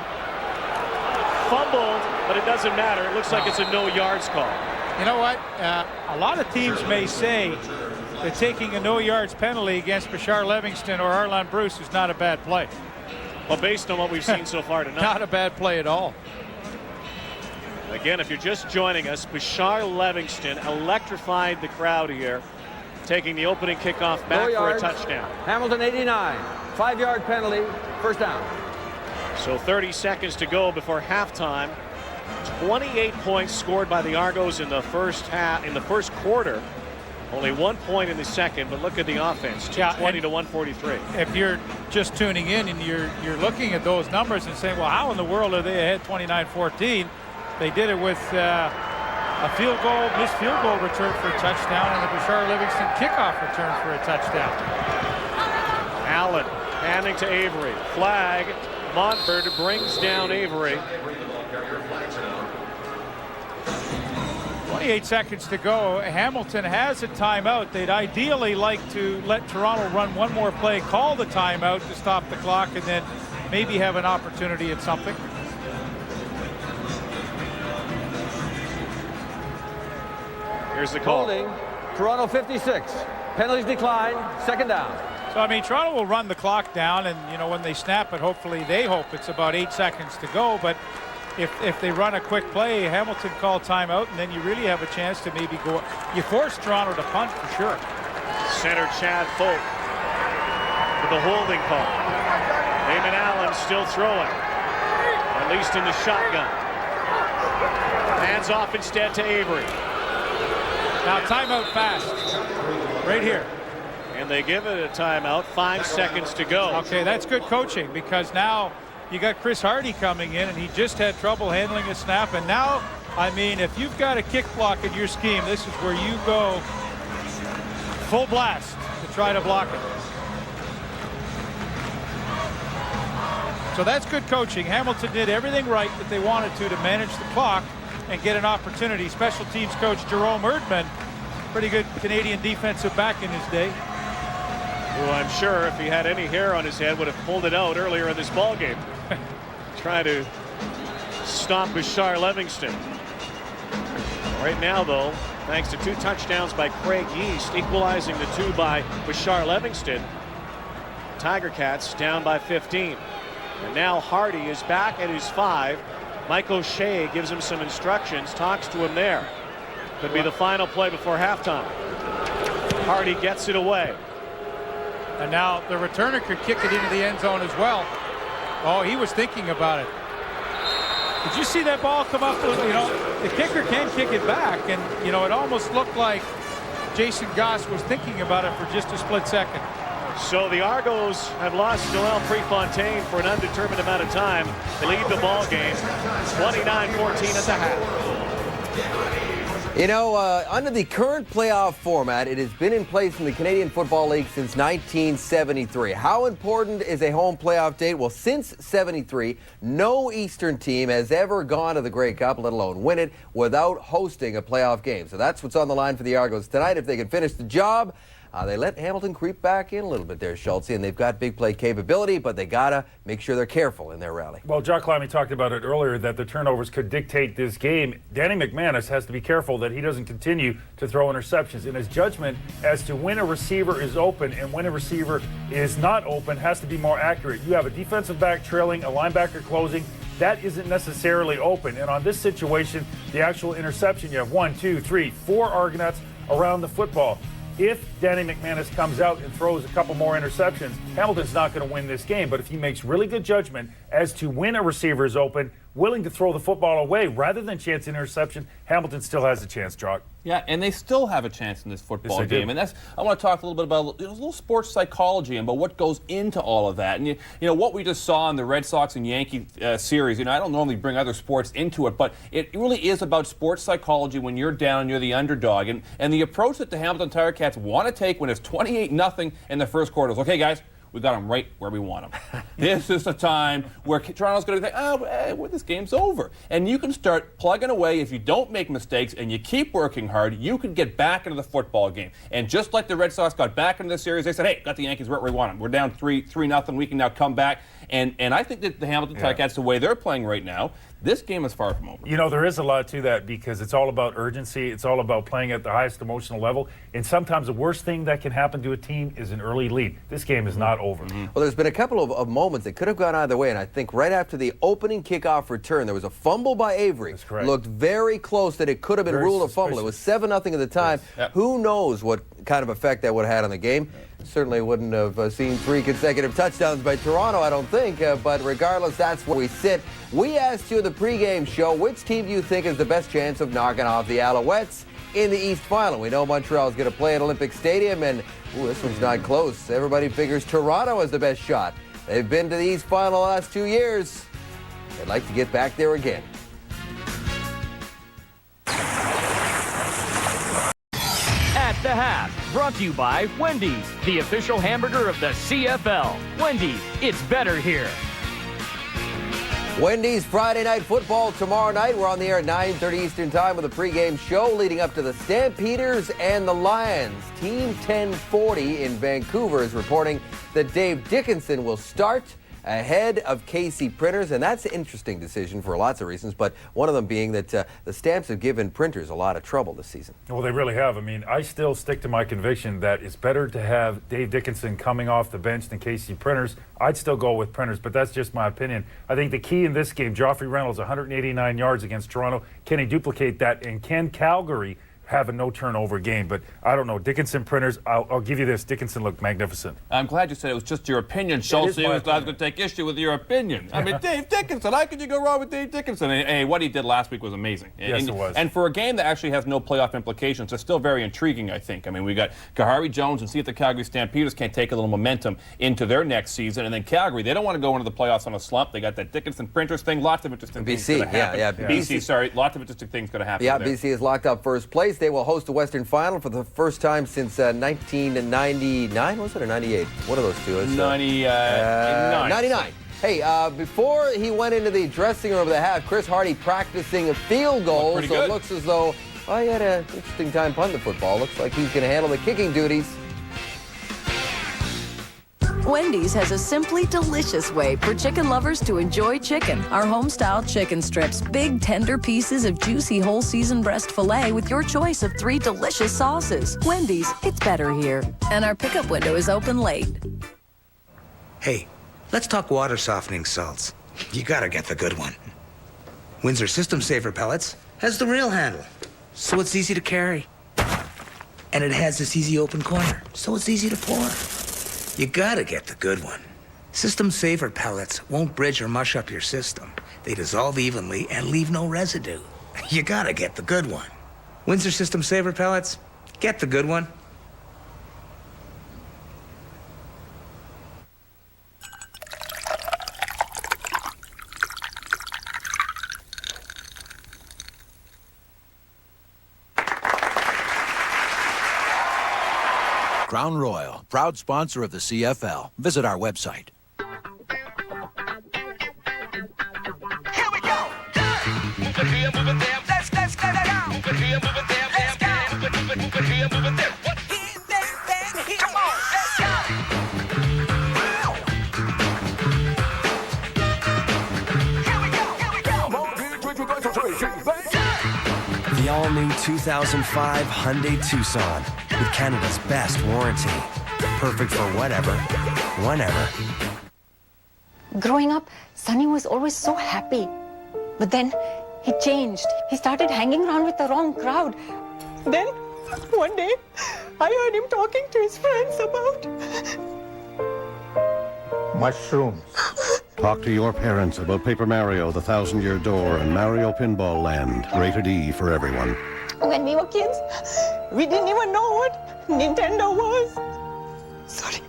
Fumbled, but it doesn't matter. It looks like it's a no yards call. You know what? A lot of teams may say that taking a no yards penalty against Bashar Livingston or Arlen Bruce is not a bad play. Well, based on what we've seen so far tonight. Not a bad play at all. Again, if you're just joining us, Bashar Livingston electrified the crowd here, taking the opening kickoff back for a touchdown. Hamilton 89, 5-yard penalty, first down. So 30 seconds to go before halftime. 28 points scored by the Argos in the first quarter. Only 1 point in the second, but look at the offense, 220 to 143. If you're just tuning in and you're looking at those numbers and saying, well, how in the world are they ahead 29-14? They did it with a missed field goal return for a touchdown, and a Bashar Livingston kickoff return for a touchdown. Allen handing to Avery. Flag. Montford brings down Avery. 28 seconds to go. Hamilton has a timeout. They'd ideally like to let Toronto run one more play, call the timeout to stop the clock, and then maybe have an opportunity at something. Here's the call. Holding, Toronto 56. Penalties decline, second down. So, I mean, Toronto will run the clock down, and, you know, when they snap it, hopefully they hope it's about 8 seconds to go. But if they run a quick play, Hamilton call timeout, and then you really have a chance to maybe go. You force Toronto to punt for sure. Center Chad Folk with the holding call. Damon Allen still throwing, at least in the shotgun. Hands off instead to Avery. Now timeout fast, right here. And they give it a timeout, 5 seconds to go. Okay, that's good coaching, because now you got Chris Hardy coming in, and he just had trouble handling a snap. And now, I mean, if you've got a kick block in your scheme, this is where you go full blast to try to block it. So that's good coaching. Hamilton did everything right that they wanted to manage the clock and get an opportunity. Special teams coach Jerome Erdman, pretty good Canadian defensive back in his day. Who I'm sure, if he had any hair on his head, would have pulled it out earlier in this ball game. Try to stop Bashar Livingston. Right now, though, thanks to 2 touchdowns by Craig Yeast, equalizing the 2 by Bashar Livingston, Tiger Cats down by 15. And now Hardy is back at his 5. Mike O'Shea gives him some instructions, talks to him there. Could be the final play before halftime. Hardy gets it away. And now the returner could kick it into the end zone as well. Oh, he was thinking about it. Did you see that ball come up? You know, the kicker can kick it back, and, you know, it almost looked like Jason Goss was thinking about it for just a split second. So the Argos have lost Noel Prefontaine for an undetermined amount of time. They lead the ball game 29-14 at the half. You know, under the current playoff format, it has been in place in the Canadian Football League since 1973. How important is a home playoff date? Well, since 73, no Eastern team has ever gone to the Grey Cup, let alone win it, without hosting a playoff game. So that's what's on the line for the Argos tonight. If they can finish the job, They let Hamilton creep back in a little bit there, Schultz, and they've got big play capability, but they got to make sure they're careful in their rally. Well, Jock Limey talked about it earlier that the turnovers could dictate this game. Danny McManus has to be careful that he doesn't continue to throw interceptions, and his judgment as to when a receiver is open and when a receiver is not open has to be more accurate. You have a defensive back trailing, a linebacker closing. That isn't necessarily open. And on this situation, the actual interception, you have 1, 2, 3, 4 Argonauts around the football. If Danny McManus comes out and throws a couple more interceptions, Hamilton's not going to win this game. But if he makes really good judgment as to when a receiver is open, willing to throw the football away rather than chance an interception, Hamilton still has a chance, Jock. Yeah, and they still have a chance in this football Yes, they game. do. And that's, I want to talk a little bit about a little sports psychology and about what goes into all of that. And you know what we just saw in the Red Sox and Yankee series. I don't normally bring other sports into it, but it really is about sports psychology when you're down and you're the underdog. And the approach that the Hamilton Tiger Cats want to take when it's 28-0 in the first quarter is, okay, guys, we got them right where we want them. This is the time where Toronto's going to think, well, this game's over. And you can start plugging away. If you don't make mistakes and you keep working hard, you can get back into the football game. And just like the Red Sox got back into the series, they said, hey, got the Yankees right where we want them. We're down 3-0. We can now come back. And I think that the Hamilton Tiger Cats, the way they're playing right now, this game is far from over. You know, there is a lot to that because it's all about urgency. It's all about playing at the highest emotional level. And sometimes the worst thing that can happen to a team is an early lead. This game is not over. Well, there's been a couple of moments that could have gone either way, and I think right after the opening kickoff return, there was a fumble by Avery. That's correct. Looked very close that it could have been Very ruled a fumble. It was 7-0 at the time. Yes. Yep. Who knows what kind of effect that would have had on the game? Certainly wouldn't have seen 3 consecutive touchdowns by Toronto, I don't think. But regardless, that's where we sit. We asked you in the pregame show, which team do you think has the best chance of knocking off the Alouettes in the East Final? We know Montreal's going to play at Olympic Stadium, and this one's not close. Everybody figures Toronto has the best shot. They've been to the East Final the last 2 years. They'd like to get back there again. At the Half, brought to you by Wendy's, the official hamburger of the CFL. Wendy's, it's better here. Wendy's Friday Night Football tomorrow night. We're on the air at 9:30 Eastern Time with a pregame show leading up to the Stampeders and the Lions. Team 1040 in Vancouver is reporting that Dave Dickinson will start ahead of Casey Printers, and that's an interesting decision for lots of reasons, but one of them being that the Stamps have given Printers a lot of trouble this season. Well, they really have. I mean, I still stick to my conviction that it's better to have Dave Dickinson coming off the bench than Casey Printers. I'd still go with Printers, but that's just my opinion. I think the key in this game, Joffrey Reynolds, 189 yards against Toronto. Can he duplicate that? And can Calgary have a no-turnover game? But I don't know. Dickinson, Printers, I'll give you this. Dickinson looked magnificent. I'm glad you said it was just your opinion, Schultz. I was going to take issue with your opinion. I mean, Dave Dickinson, how could you go wrong with Dave Dickinson? And what he did last week was amazing. Yes, it was. And for a game that actually has no playoff implications, it's still very intriguing, I think. I mean, we got Kahari Jones, and see if the Calgary Stampeders can't take a little momentum into their next season. And then Calgary, they don't want to go into the playoffs on a slump. They got that Dickinson Printers thing. Lots of interesting things going to happen. BC, sorry. Lots of interesting things going to happen. Yeah, there. BC is locked up first place. They will host the Western Final for the first time since 1999, was it, or 98? One of those two. 99. Hey, before he went into the dressing room of the Half, Chris Hardy practicing field goals. So it looks as though he had an interesting time punting the football. Looks like he's going to handle the kicking duties. Wendy's has a simply delicious way for chicken lovers to enjoy chicken. Our home-style chicken strips, big tender pieces of juicy whole season breast filet with your choice of 3 delicious sauces. Wendy's, it's better here. And our pickup window is open late. Hey, let's talk water softening salts. You gotta get the good one. Windsor System Saver Pellets has the real handle, so it's easy to carry. And it has this easy open corner, so it's easy to pour. You gotta get the good one. System Saver Pellets won't bridge or mush up your system. They dissolve evenly and leave no residue. You gotta get the good one. Windsor System Saver Pellets, get the good one. Crown Royal, proud sponsor of the CFL. Visit our website. Here we go. Move it here, move it there. Let's get it out. Move it here, move it there. Let's go. Move it here, move it there. What? Here, The all-new 2005 Hyundai Tucson with Canada's best warranty. Perfect for whatever, whenever. Growing up, Sonny was always so happy. But then he changed. He started hanging around with the wrong crowd. Then, one day, I heard him talking to his friends about mushrooms. Talk to your parents about Paper Mario, The 1,000-Year Door, and Mario Pinball Land. Rated E for everyone. When we were kids, we didn't even know what Nintendo was. Sorry.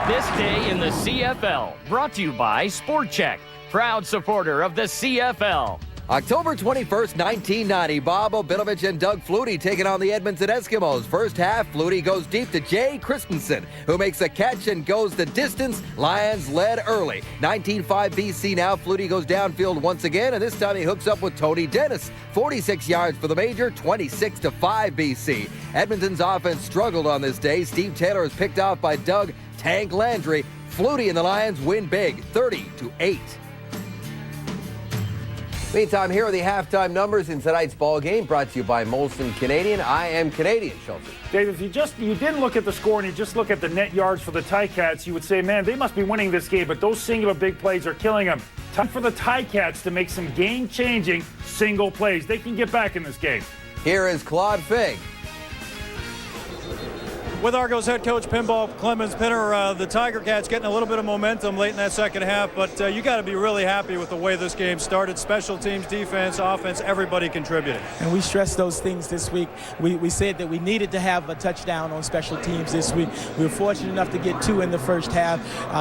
This day in the CFL, brought to you by Sport Check, proud supporter of the CFL. October 21st, 1990, Bob Obinovich and Doug Flutie taking on the Edmonton Eskimos. First half, Flutie goes deep to Jay Christensen, who makes a catch and goes the distance. Lions led early. 19-5 BC now. Flutie goes downfield once again, and this time he hooks up with Tony Dennis. 46 yards for the Major, 26-5 BC. Edmonton's offense struggled on this day. Steve Taylor is picked off by Doug Tank Landry. Flutie and the Lions win big, 30-8. Meantime, here are the halftime numbers in tonight's ball game, brought to you by Molson Canadian. I am Canadian, Chelsea. Dave, if you didn't look at the score and you just look at the net yards for the Ticats, you would say, man, they must be winning this game, but those singular big plays are killing them. Time for the Ticats to make some game-changing single plays. They can get back in this game. Here is Claude Fig. With Argos head coach Pinball Clemens Pinner, the Tiger Cats getting a little bit of momentum late in that second half, but you got to be really happy with the way this game started. Special teams, defense, offense, everybody contributing. And we stressed those things this week. We said that we needed to have a touchdown on special teams this week. We were fortunate enough to get 2 in the first half.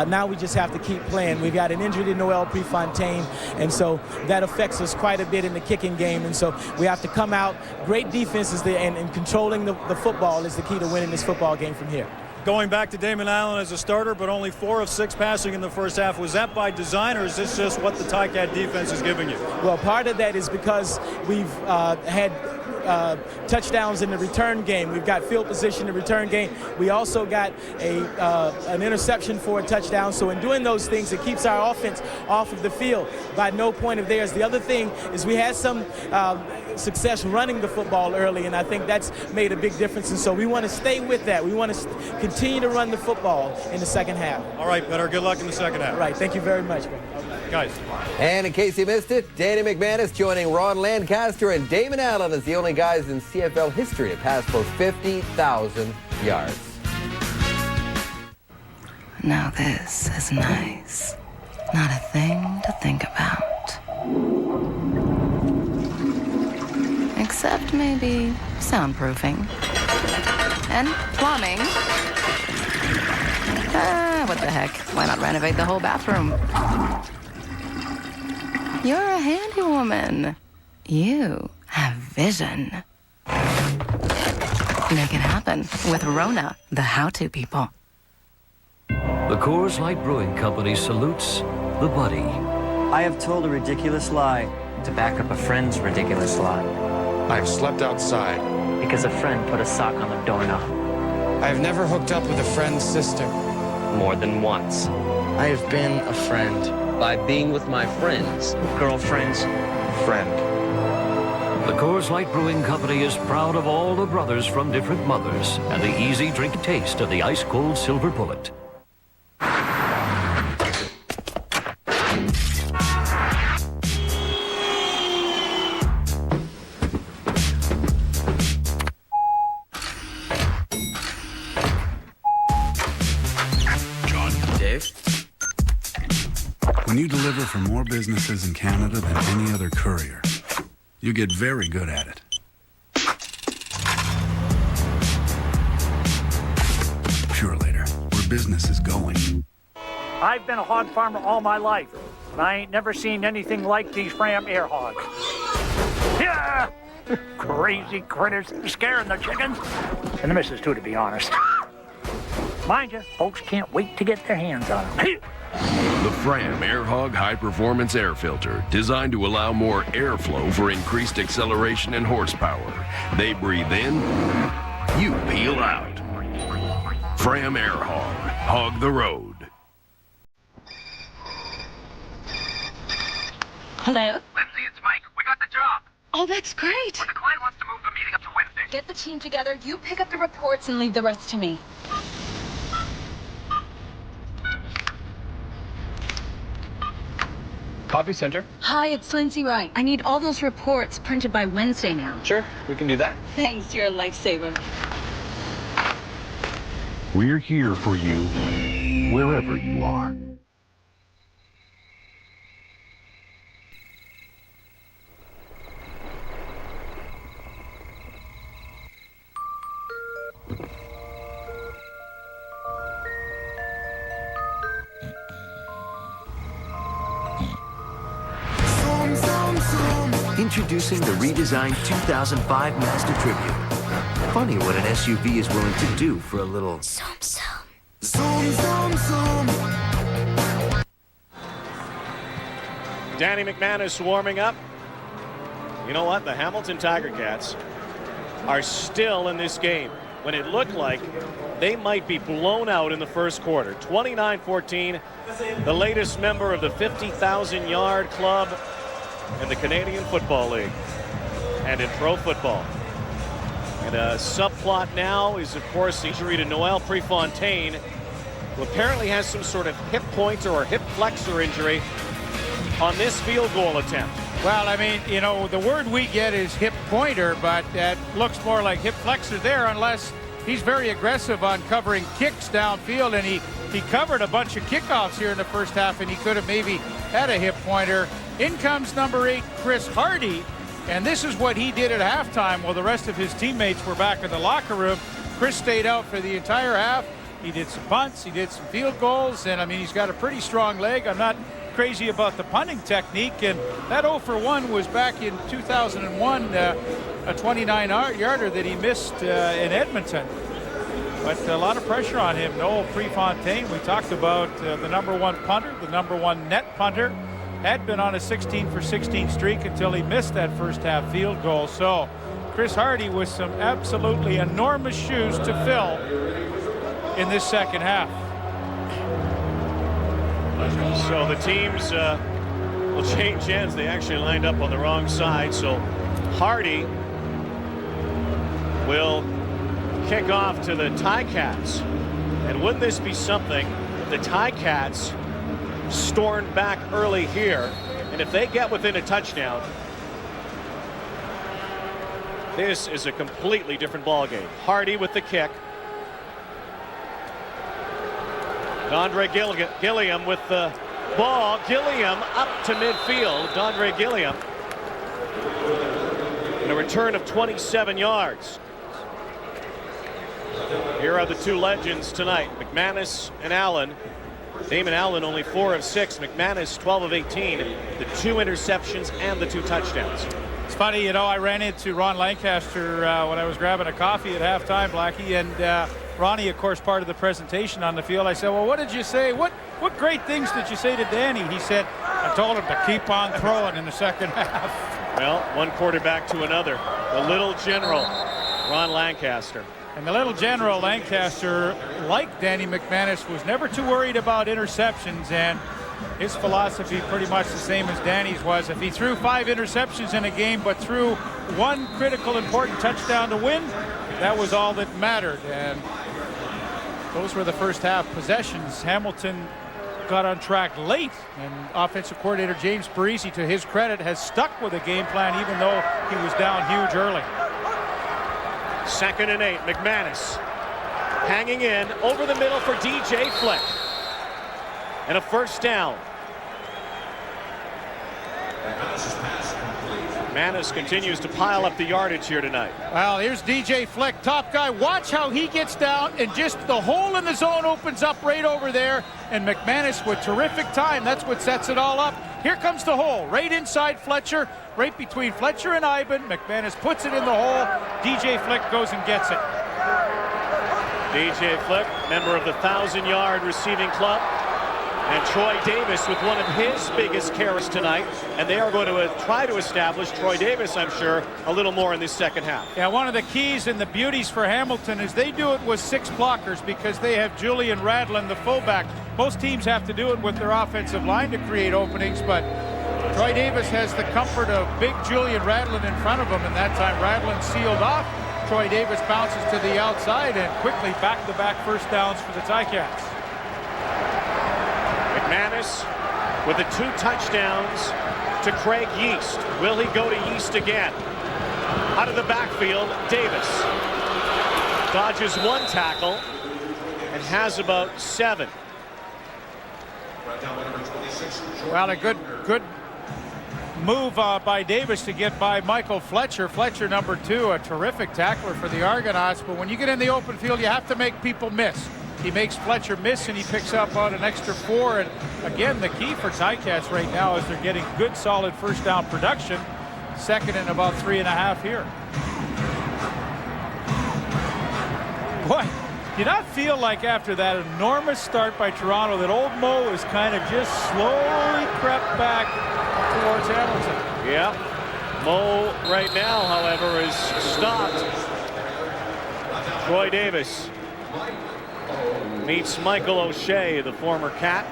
Now we just have to keep playing. We've got an injury to Noel Prefontaine, and so that affects us quite a bit in the kicking game. And so we have to come out. Great defense is there, and controlling the football is the key to winning this football game from here. Going back to Damon Allen as a starter, but only 4 of 6 passing in the first half. Was that by design, or is this just what the Ticat defense is giving you? Well, part of that is because we've had touchdowns in the return game. We've got field position in the return game. We also got an interception for a touchdown. So in doing those things, it keeps our offense off of the field by no point of theirs. The other thing is we had some success running the football early, and I think that's made a big difference. And so we want to stay with that. We want to continue to run the football in the second half. All right, Petter, good luck in the second half. Right, thank you very much, man. Guys. And in case you missed it, Danny McManus joining Ron Lancaster and Damon Allen as the only guys in CFL history to pass for 50,000 yards. Now this is nice. Not a thing to think about. Except maybe soundproofing. And plumbing. What the heck? Why not renovate the whole bathroom? You're a handy woman. You have vision. Make it happen with Rona, the how-to people. The Coors Light Brewing Company salutes the buddy. I have told a ridiculous lie to back up a friend's ridiculous lie. I have slept outside because a friend put a sock on the doorknob. I have never hooked up with a friend's sister. More than once. I have been a friend. By being with my friends. Girlfriends. Friend. The Coors Light Brewing Company is proud of all the brothers from different mothers and the easy drink taste of the ice-cold Silver Bullet. When you deliver for more businesses in Canada than any other courier, you get very good at it. Purelator, where business is going. I've been a hog farmer all my life, but I ain't never seen anything like these Fram air hogs. Yeah! Crazy critters scaring the chickens. And the missus, too, to be honest. Mind you, folks can't wait to get their hands on them. The Fram Air Hog High Performance Air Filter, designed to allow more airflow for increased acceleration and horsepower. They breathe in, you peel out. Fram Air Hog, Hog the road. Hello? Lindsay, it's Mike. We got the job. Oh, that's great. But the client wants to move the meeting up to Wednesday. Get the team together, you pick up the reports and leave the rest to me. Coffee Center. Hi, it's Lindsay Wright. I need all those reports printed by Wednesday now. Sure, we can do that. Thanks, you're a lifesaver. We're here for you, wherever you are. Introducing the redesigned 2005 Mazda Tribute. Funny what an SUV is willing to do for a little zoom zoom. Zoom zoom zoom. Danny McManus warming up. You know what? The Hamilton Tiger Cats are still in this game when it looked like they might be blown out in the first quarter. 29-14, the latest member of the 50,000-yard club in the Canadian Football League and in pro football. And a subplot now is, of course, the injury to Noel Prefontaine, who apparently has some sort of hip pointer or hip flexor injury on this field goal attempt. Well, I mean, you know, the word we get is hip pointer, but that looks more like hip flexor there, unless he's very aggressive on covering kicks downfield, and he covered a bunch of kickoffs here in the first half, and he could have maybe had a hip pointer. In comes number 8, Chris Hardy, and this is what he did at halftime while the rest of his teammates were back in the locker room. Chris stayed out for the entire half. He did some punts, he did some field goals, and I mean, he's got a pretty strong leg. I'm not crazy about the punting technique, and that 0 for 1 was back in 2001, a 29-yarder that he missed in Edmonton. But a lot of pressure on him. Noel Prefontaine, we talked about the number 1 punter, the number 1 net punter, had been on a 16-for-16 streak until he missed that first half field goal. So Chris Hardy with some absolutely enormous shoes to fill in this second half. So the teams will change ends. They actually lined up on the wrong side. So Hardy will kick off to the Ticats. And wouldn't this be something if the Ticats stormed back early here, and if they get within a touchdown, this is a completely different ball game. Hardy with the kick. Dondre Gilliam with the ball. Gilliam up to midfield. Dondre Gilliam. And a return of 27 yards. Here are the two legends tonight, McManus and Allen. Damon Allen only 4 of 6. McManus 12 of 18. The 2 interceptions and the 2 touchdowns. It's funny, you know, I ran into Ron Lancaster when I was grabbing a coffee at halftime, Blackie, and Ronnie, of course, part of the presentation on the field. I said, well, what did you say? What great things did you say to Danny? He said, I told him to keep on throwing in the second half. Well, one quarterback to another. The little general, Ron Lancaster. And the little general Lancaster, like Danny McManus, was never too worried about interceptions, and his philosophy pretty much the same as Danny's was. If he threw 5 interceptions in a game but threw 1 critical important touchdown to win, that was all that mattered. And those were the first half possessions. Hamilton got on track late, and offensive coordinator James Parisi, to his credit, has stuck with the game plan even though he was down huge early. 2nd and 8. McManus hanging in over the middle for DJ Flick. And a first down. McManus continues to pile up the yardage here tonight. Well, here's DJ Flick, top guy. Watch how he gets down, and just the hole in the zone opens up right over there. And McManus with terrific time. That's what sets it all up. Here comes the hole, right inside Fletcher, right between Fletcher and Iben. McManus puts it in the hole. DJ Flick goes and gets it. DJ Flick, member of the 1,000-yard receiving club. And Troy Davis with one of his biggest carries tonight. And they are going to try to establish Troy Davis, I'm sure, a little more in this second half. Yeah, one of the keys and the beauties for Hamilton is they do it with 6 blockers because they have Julian Radlin, the fullback. Most teams have to do it with their offensive line to create openings, but Troy Davis has the comfort of big Julian Radlin in front of him, and that time Radlin sealed off. Troy Davis bounces to the outside and quickly back-to-back first downs for the Ticats. McManus with the 2 touchdowns to Craig Yeast. Will he go to Yeast again? Out of the backfield, Davis dodges 1 tackle and has about 7. Well, a good move by Davis to get by Michael Fletcher. Fletcher, number 2, a terrific tackler for the Argonauts. But when you get in the open field, you have to make people miss. He makes Fletcher miss, and he picks up about an extra 4. And again, the key for Ticats right now is they're getting good, solid first down production. Second and about 3.5 here. Boy, do you not feel like after that enormous start by Toronto that old Mo is kind of just slowly crept back towards Hamilton? Yeah. Mo right now, however, is stopped. Troy Davis meets Michael O'Shea, the former Cat.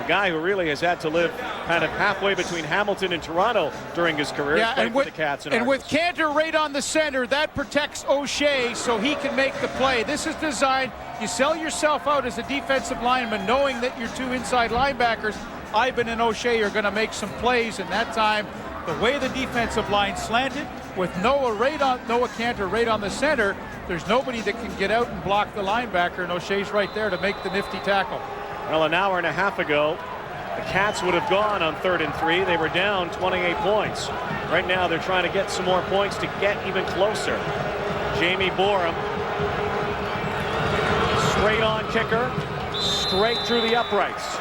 A guy who really has had to live kind of halfway between Hamilton and Toronto during his career. Yeah, and with the Cats and with Cantor right on the center, that protects O'Shea so he can make the play. This is designed, you sell yourself out as a defensive lineman knowing that your 2 inside linebackers, Ivan and O'Shea, are going to make some plays. And that time, the way the defensive line slanted with Noah Cantor right on the center, there's nobody that can get out and block the linebacker, and O'Shea's right there to make the nifty tackle. Well, an hour and a half ago, the Cats would have gone on 3rd and 3. They were down 28 points. Right now, they're trying to get some more points to get even closer. Jamie Borum, straight on kicker, straight through the uprights.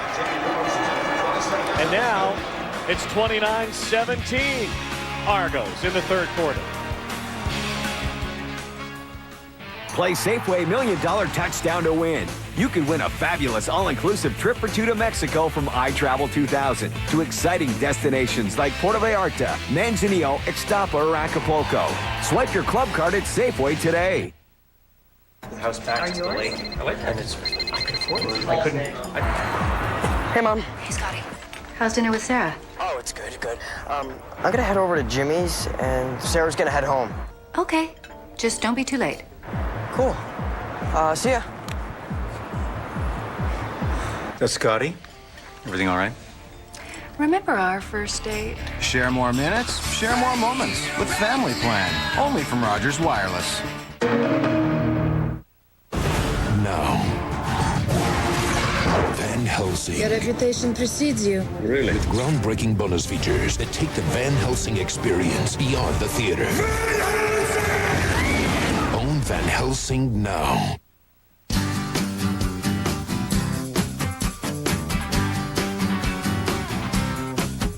And now it's 29-17 Argos in the 3rd quarter. Play Safeway $1 Million Touchdown to win. You could win a fabulous all-inclusive trip for 2 to Mexico from iTravel 2000 to exciting destinations like Puerto Vallarta, Manzanillo, Ixtapa, or Acapulco. Swipe your club card at Safeway today. The house back to the lake. And I could afford it. I couldn't. Hey, Mom. Hey, Scotty. How's dinner with Sarah? Oh, it's good. I'm gonna head over to Jimmy's, and Sarah's gonna head home. Okay. Just don't be too late. Cool. See ya. That's Scotty. Everything all right? Remember our first date? Share more minutes, share more moments with Family Plan. Only from Rogers Wireless. Now, Van Helsing. Your reputation precedes you. Really? With groundbreaking bonus features that take the Van Helsing experience beyond the theater. Own Van Helsing now.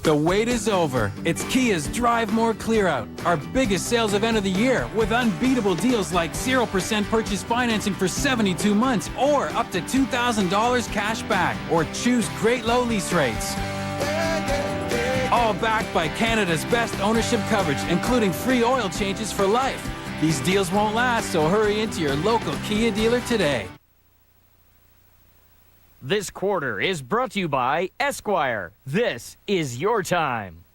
The wait is over. It's Kia's Drive More Clear Out, our biggest sales event of the year, with unbeatable deals like 0% purchase financing for 72 months, or up to $2,000 cash back, or choose great low lease rates. All backed by Canada's best ownership coverage, including free oil changes for life. These deals won't last, so hurry into your local Kia dealer today. This quarter is brought to you by Esquire. This is your time.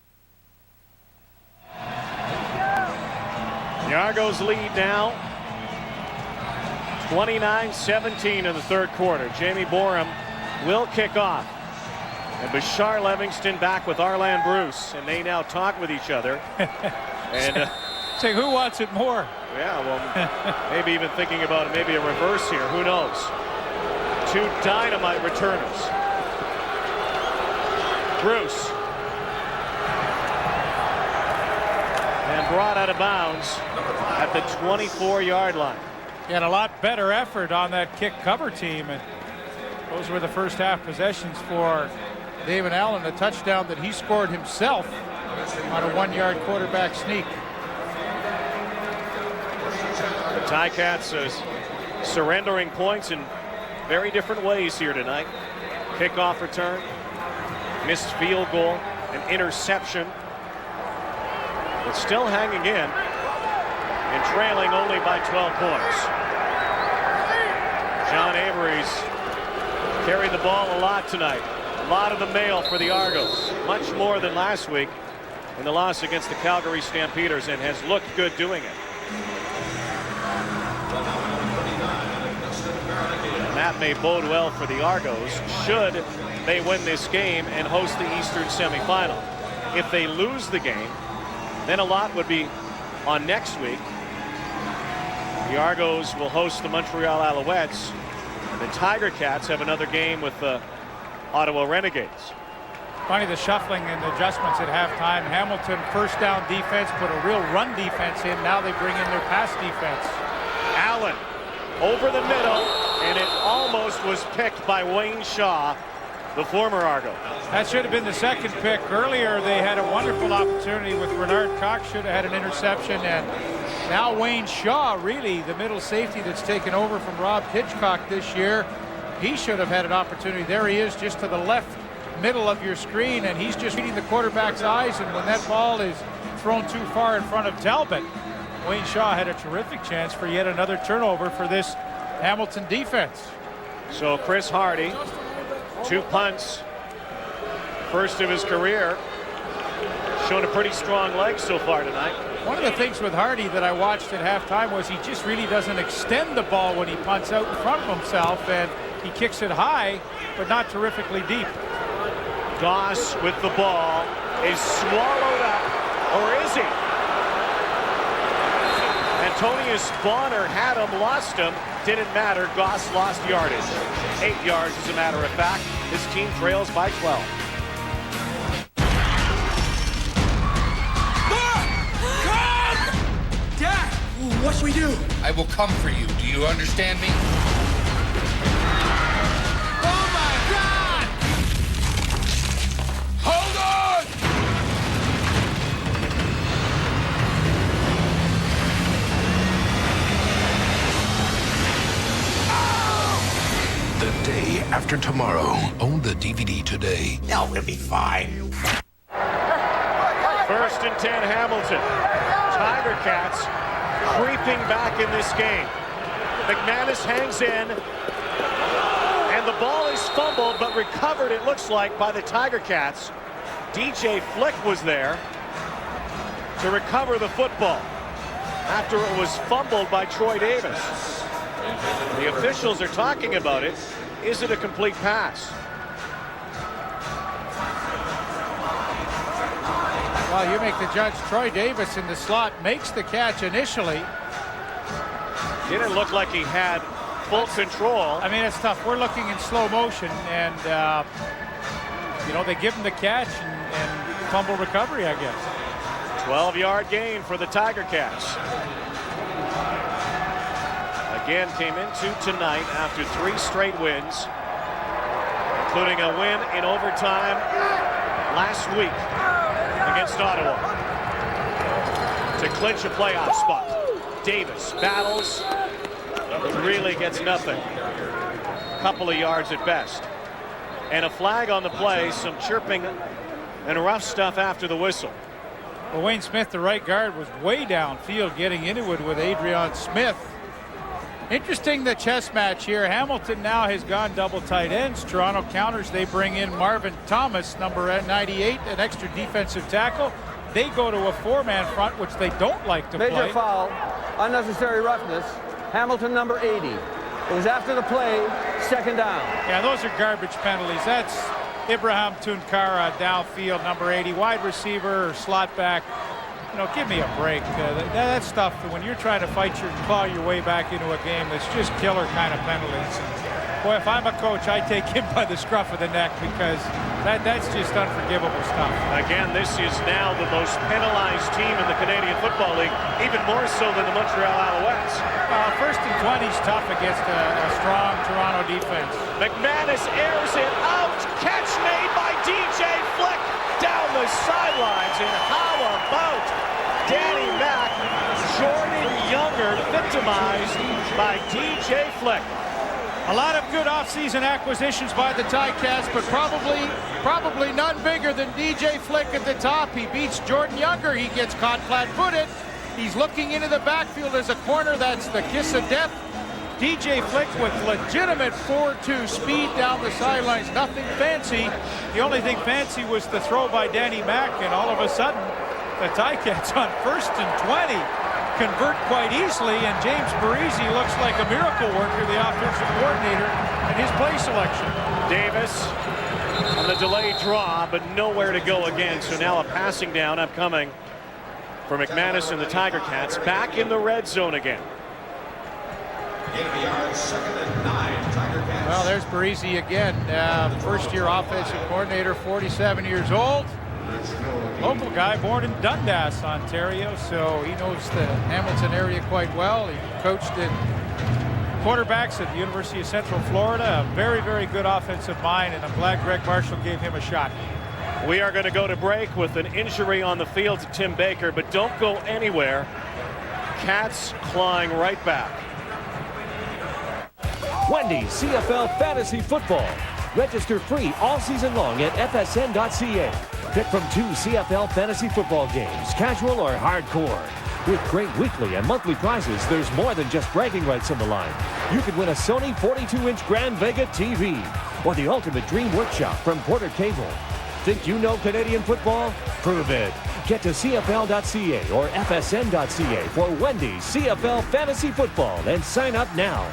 The Argos lead now 29-17 in the 3rd quarter. Jamie Borum will kick off. And Bashar Livingston back with Arlan Bruce, and they now talk with each other. And say, who wants it more? Yeah, well, maybe even thinking about it, maybe a reverse here. Who knows? 2 dynamite returners. Bruce. And brought out of bounds at the 24-yard line. He had a lot better effort on that kick cover team, and those were the first half possessions for David Allen, a touchdown that he scored himself on a 1-yard quarterback sneak. The Ticats surrendering points in very different ways here tonight. Kickoff return, missed field goal, an interception. But still hanging in and trailing only by 12 points. John Avery's carried the ball a lot tonight. A lot of the mail for the Argos, much more than last week in the loss against the Calgary Stampeders, and has looked good doing it. And that may bode well for the Argos should they win this game and host the Eastern semifinal. If they lose the game, then a lot would be on next week. The Argos will host the Montreal Alouettes. The Tiger Cats have another game with the Ottawa Renegades. Funny, the shuffling and adjustments at halftime. Hamilton first down defense, put a real run defense in. Now they bring in their pass defense. Allen over the middle, and it almost was picked by Wayne Shaw, the former Argo. That should have been the second pick. Earlier they had a wonderful opportunity with Renard Cox, should have had an interception, and now Wayne Shaw, really the middle safety that's taken over from Rob Hitchcock this year. He should have had an opportunity. There he is, just to the left middle of your screen, and he's just reading the quarterback's eyes, and when that ball is thrown too far in front of Talbot, Wayne Shaw had a terrific chance for yet another turnover for this Hamilton defense. So Chris Hardy, 2 punts, first of his career, shown a pretty strong leg so far tonight. One of the things with Hardy that I watched at halftime was he just really doesn't extend the ball when he punts out in front of himself, and he kicks it high, but not terrifically deep. Goss with the ball is swallowed up, or is he? Antonius Bonner had him, lost him, didn't matter. Goss lost yardage. 8 yards as a matter of fact. His team trails by 12. Dad, what should we do? I will come for you. Do you understand me? Oh my God! Hold on! The day after tomorrow. Own the DVD today. No, we'll be fine. First and 10, Hamilton. Tiger Cats creeping back in this game. McManus hangs in, and the ball is fumbled but recovered, it looks like, by the Tiger Cats. DJ Flick was there to recover the football after it was fumbled by Troy Davis. The officials are talking about it. Is it a complete pass? Well, you make the judge. Troy Davis in the slot makes the catch initially. Didn't look like he had full control. I mean, it's tough. We're looking in slow motion, and you know, they give him the catch and fumble recovery, I guess. 12-yard gain for the Tiger Cats. Again, came into tonight after 3 straight wins, including a win in overtime last week against Ottawa to clinch a playoff spot. Davis battles, really gets nothing. Couple of yards at best. And a flag on the play, some chirping and rough stuff after the whistle. Well, Wayne Smith, the right guard, was way downfield getting into it with Adrian Smith. Interesting, the chess match here. Hamilton now has gone double tight ends. Toronto counters. They bring in Marvin Thomas, number 98, an extra defensive tackle. They go to a 4-man front, which they don't like to play. Major foul, unnecessary roughness. Hamilton, number 80. It was after the play, second down. Yeah, those are garbage penalties. That's Ibrahim Tunkara, downfield, number 80, wide receiver or slot back. You know, give me a break. That stuff, when you're trying to claw your way back into a game, it's just killer kind of penalties. Boy, if I'm a coach, I take him by the scruff of the neck, because that's just unforgivable stuff. Again, this is now the most penalized team in the Canadian Football League, even more so than the Montreal Alouettes. First and 20 is tough against a strong Toronto defense. McManus airs it out. Catch made by DJ Flick down the sidelines. And how about Danny Mack? Jordan Younger victimized by DJ Flick. A lot of good offseason acquisitions by the Ticats, but probably none bigger than DJ Flick at the top. He beats Jordan Younger. He gets caught flat-footed. He's looking into the backfield as a corner. That's the kiss of death. DJ Flick with legitimate 4-2 speed down the sidelines. Nothing fancy. The only thing fancy was the throw by Danny Mack, and all of a sudden, the Ticats on 1st and 20 convert quite easily, and James Parisi looks like a miracle worker, the offensive coordinator, in his play selection. Davis on the delayed draw, but nowhere to go again. So now a passing down upcoming for McManus and the Tiger Cats, back in the red zone again. Well, there's Parisi again, first-year offensive coordinator, 47 years old. Local guy, born in Dundas, Ontario, so he knows the Hamilton area quite well. He coached in quarterbacks at the University of Central Florida. A very, very good offensive mind, and I'm glad Greg Marshall gave him a shot. We are going to go to break with an injury on the field to Tim Baker, but don't go anywhere. Cats clawing right back. Wendy's CFL Fantasy Football. Register free all season long at fsn.ca. Pick from 2 CFL fantasy football games, casual or hardcore. With great weekly and monthly prizes, there's more than just bragging rights on the line. You could win a Sony 42-inch Grand Vega TV or the ultimate dream workshop from Porter Cable. Think you know Canadian football? Prove it. Get to CFL.ca or FSN.ca for Wendy's CFL Fantasy Football and sign up now.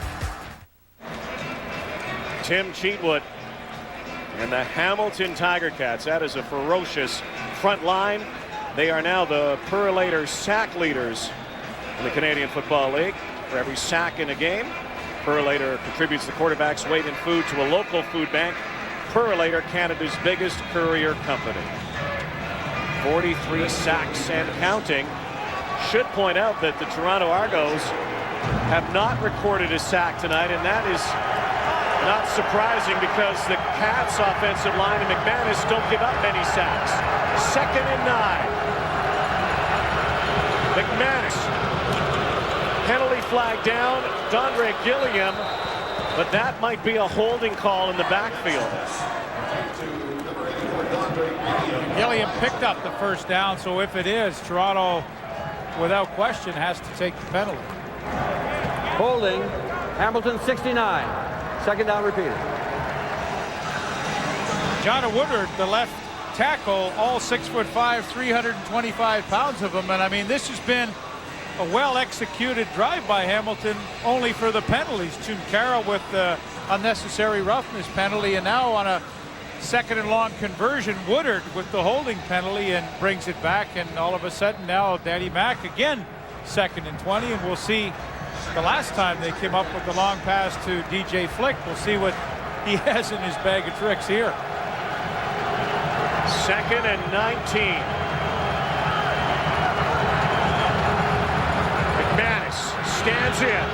Tim Cheatwood and the Hamilton Tiger Cats. That is a ferocious front line. They are now the per-later sack leaders in the Canadian Football League. For every sack in a game, per-later contributes the quarterback's weight in food to a local food bank. Per-later, Canada's biggest courier company. 43 sacks and counting. Should point out that the Toronto Argos have not recorded a sack tonight, and that is not surprising because the Cats' offensive line and McManus don't give up many sacks. 2nd and 9. McManus. Penalty flag down. Dondre Gilliam. But that might be a holding call in the backfield. Gilliam picked up the first down, so if it is, Toronto, without question, has to take the penalty. Holding, Hamilton 69. 2nd down repeated. John Woodard, the left tackle, all 6'5", 325 pounds of him. And I mean, this has been a well-executed drive by Hamilton, only for the penalties. Tunkara with the unnecessary roughness penalty, and now on a 2nd and long conversion, Woodard with the holding penalty and brings it back. And all of a sudden now Danny Mack again 2nd and 20, and we'll see. The last time they came up with the long pass to DJ Flick, we'll see what he has in his bag of tricks here. 2nd and 19. McManus stands in,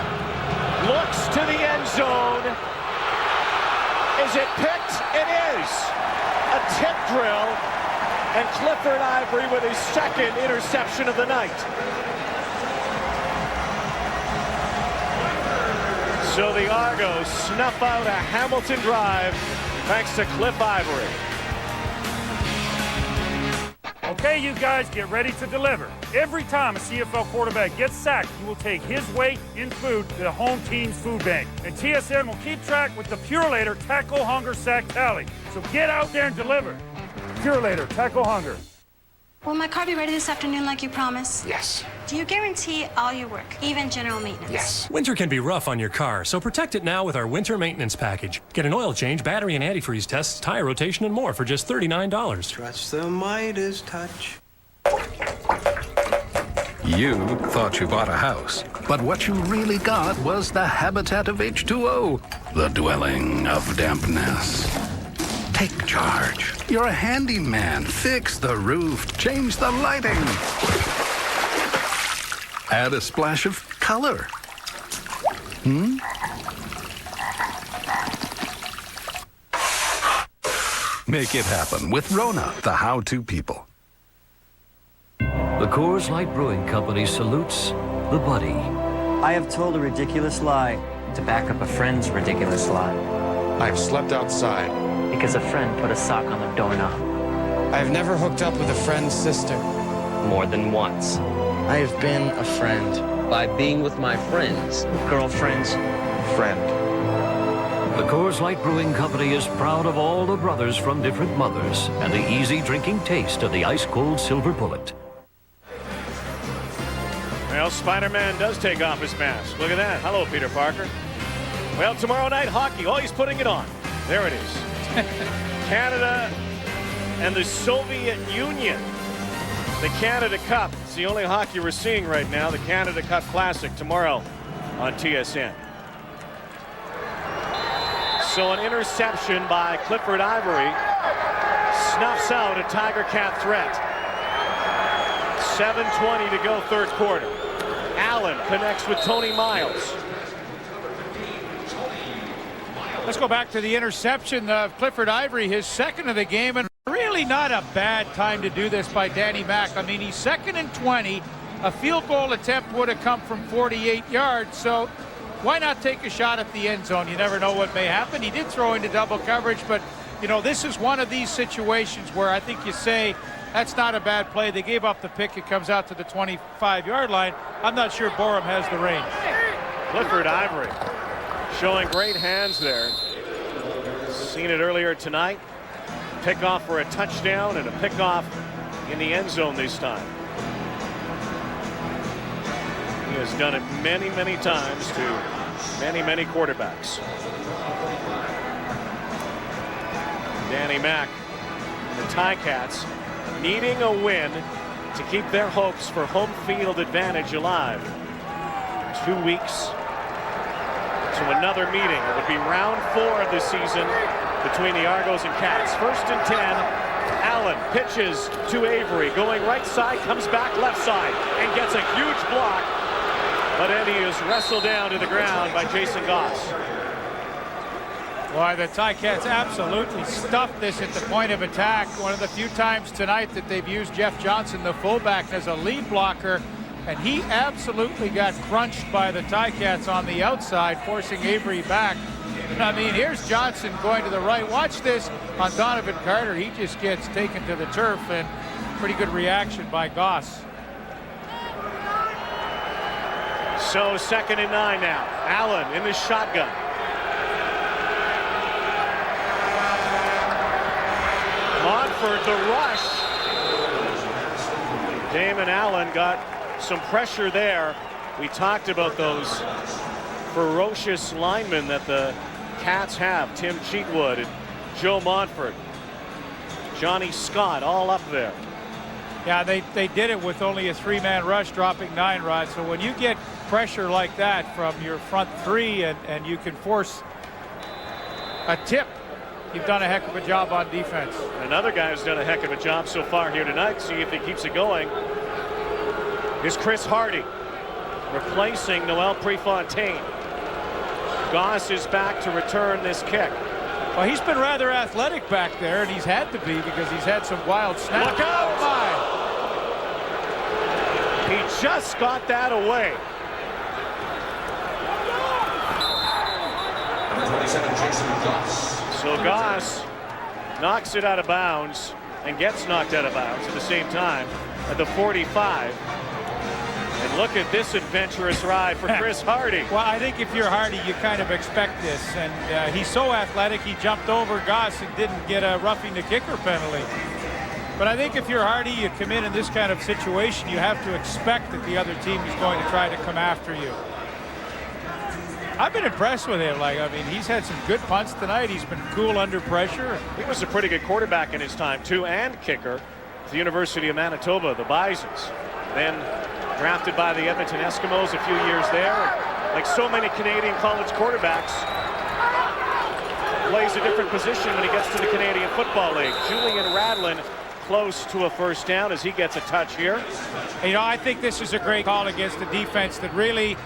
looks to the end zone. Is it picked? It is. A tip drill, and Clifford Ivory with his 2nd interception of the night. So the Argos snuff out a Hamilton drive thanks to Cliff Ivory. Okay, you guys, get ready to deliver. Every time a CFL quarterback gets sacked, he will take his weight in food to the home team's food bank. And TSN will keep track with the Purelator Tackle Hunger Sack Tally. So get out there and deliver. Purelator Tackle Hunger. Will my car be ready this afternoon like you promised? Yes. Do you guarantee all your work, even general maintenance? Yes. Winter can be rough on your car, so protect it now with our winter maintenance package. Get an oil change, battery and antifreeze tests, tire rotation, and more for just $39. Trust the Midas touch. You thought you bought a house, but what you really got was the habitat of H2O, the dwelling of dampness. Take charge. You're a handyman. Fix the roof, change the lighting. Add a splash of color. Make it happen with Rona, the how-to people. The Coors Light Brewing Company salutes the Buddy. I have told a ridiculous lie to back up a friend's ridiculous lie. I've slept outside. Because a friend put a sock on the doorknob. I've never hooked up with a friend's sister. More than once. I have been a friend. By being with my friends. Girlfriends. Friend. The Coors Light Brewing Company is proud of all the brothers from different mothers and the easy drinking taste of the ice-cold Silver Bullet. Well, Spider-Man does take off his mask. Look at that. Hello, Peter Parker. Well, tomorrow night, hockey. Oh, he's putting it on. There it is. Canada and the Soviet Union. The Canada Cup. It's the only hockey we're seeing right now. The Canada Cup Classic tomorrow on TSN. So an interception by Clifford Ivory snuffs out a Tiger Cat threat. 7:20 to go, third quarter. Allen connects with Tony Miles. Let's go back to the interception of Clifford Ivory, his second of the game, and really not a bad time to do this by Danny Mack. I mean, he's 2nd and 20. A field goal attempt would have come from 48 yards, so why not take a shot at the end zone? You never know what may happen. He did throw into double coverage, but, you know, this is one of these situations where I think you say, that's not a bad play. They gave up the pick. It comes out to the 25-yard line. I'm not sure Borum has the range. Clifford Ivory showing great hands there. Seen it earlier tonight. Pickoff for a touchdown and a pickoff in the end zone this time. He has done it many, many times to many, many quarterbacks. Danny Mack, the Ticats, needing a win to keep their hopes for home field advantage alive. 2 weeks to another meeting. It would be round 4 of the season between the Argos and Cats. 1st and 10. Allen pitches to Avery, going right side, comes back left side, and gets a huge block. But Eddie is wrestled down to the ground by Jason Goss. Why, the Ticats absolutely stuffed this at the point of attack. One of the few times tonight that they've used Jeff Johnson, the fullback, as a lead blocker, and he absolutely got crunched by the Ticats on the outside, forcing Avery back. I mean, here's Johnson going to the right. Watch this on Donovan Carter. He just gets taken to the turf, and pretty good reaction by Goss. So 2nd and 9 now. Allen in the shotgun. Montford the rush. Damon Allen got some pressure there. We talked about those ferocious linemen that the Cats have. Tim Cheatwood and Joe Montford. Johnny Scott all up there. Yeah, they did it with only a 3-man rush, dropping 9 rods. So when you get pressure like that from your front 3 and you can force a tip, you've done a heck of a job on defense. Another guy who's done a heck of a job so far here tonight, see if he keeps it going, is Chris Hardy, replacing Noel Prefontaine. Goss is back to return this kick. Well, he's been rather athletic back there, and he's had to be because he's had some wild snaps. Look out! Oh, my. He just got that away. So Goss knocks it out of bounds and gets knocked out of bounds at the same time at the 45. And look at this adventurous ride for Chris Hardy. Well, I think if you're Hardy, you kind of expect this. And he's so athletic, he jumped over Goss and didn't get a roughing the kicker penalty. But I think if you're Hardy, you come in this kind of situation, you have to expect that the other team is going to try to come after you. I've been impressed with him. I mean, he's had some good punts tonight. He's been cool under pressure. He was a pretty good quarterback in his time, too, and kicker at the University of Manitoba, the Bisons. Then drafted by the Edmonton Eskimos a few years there. Like so many Canadian college quarterbacks, plays a different position when he gets to the Canadian Football League. Julian Radlin close to a first down as he gets a touch here. You know, I think this is a great call against the defense that really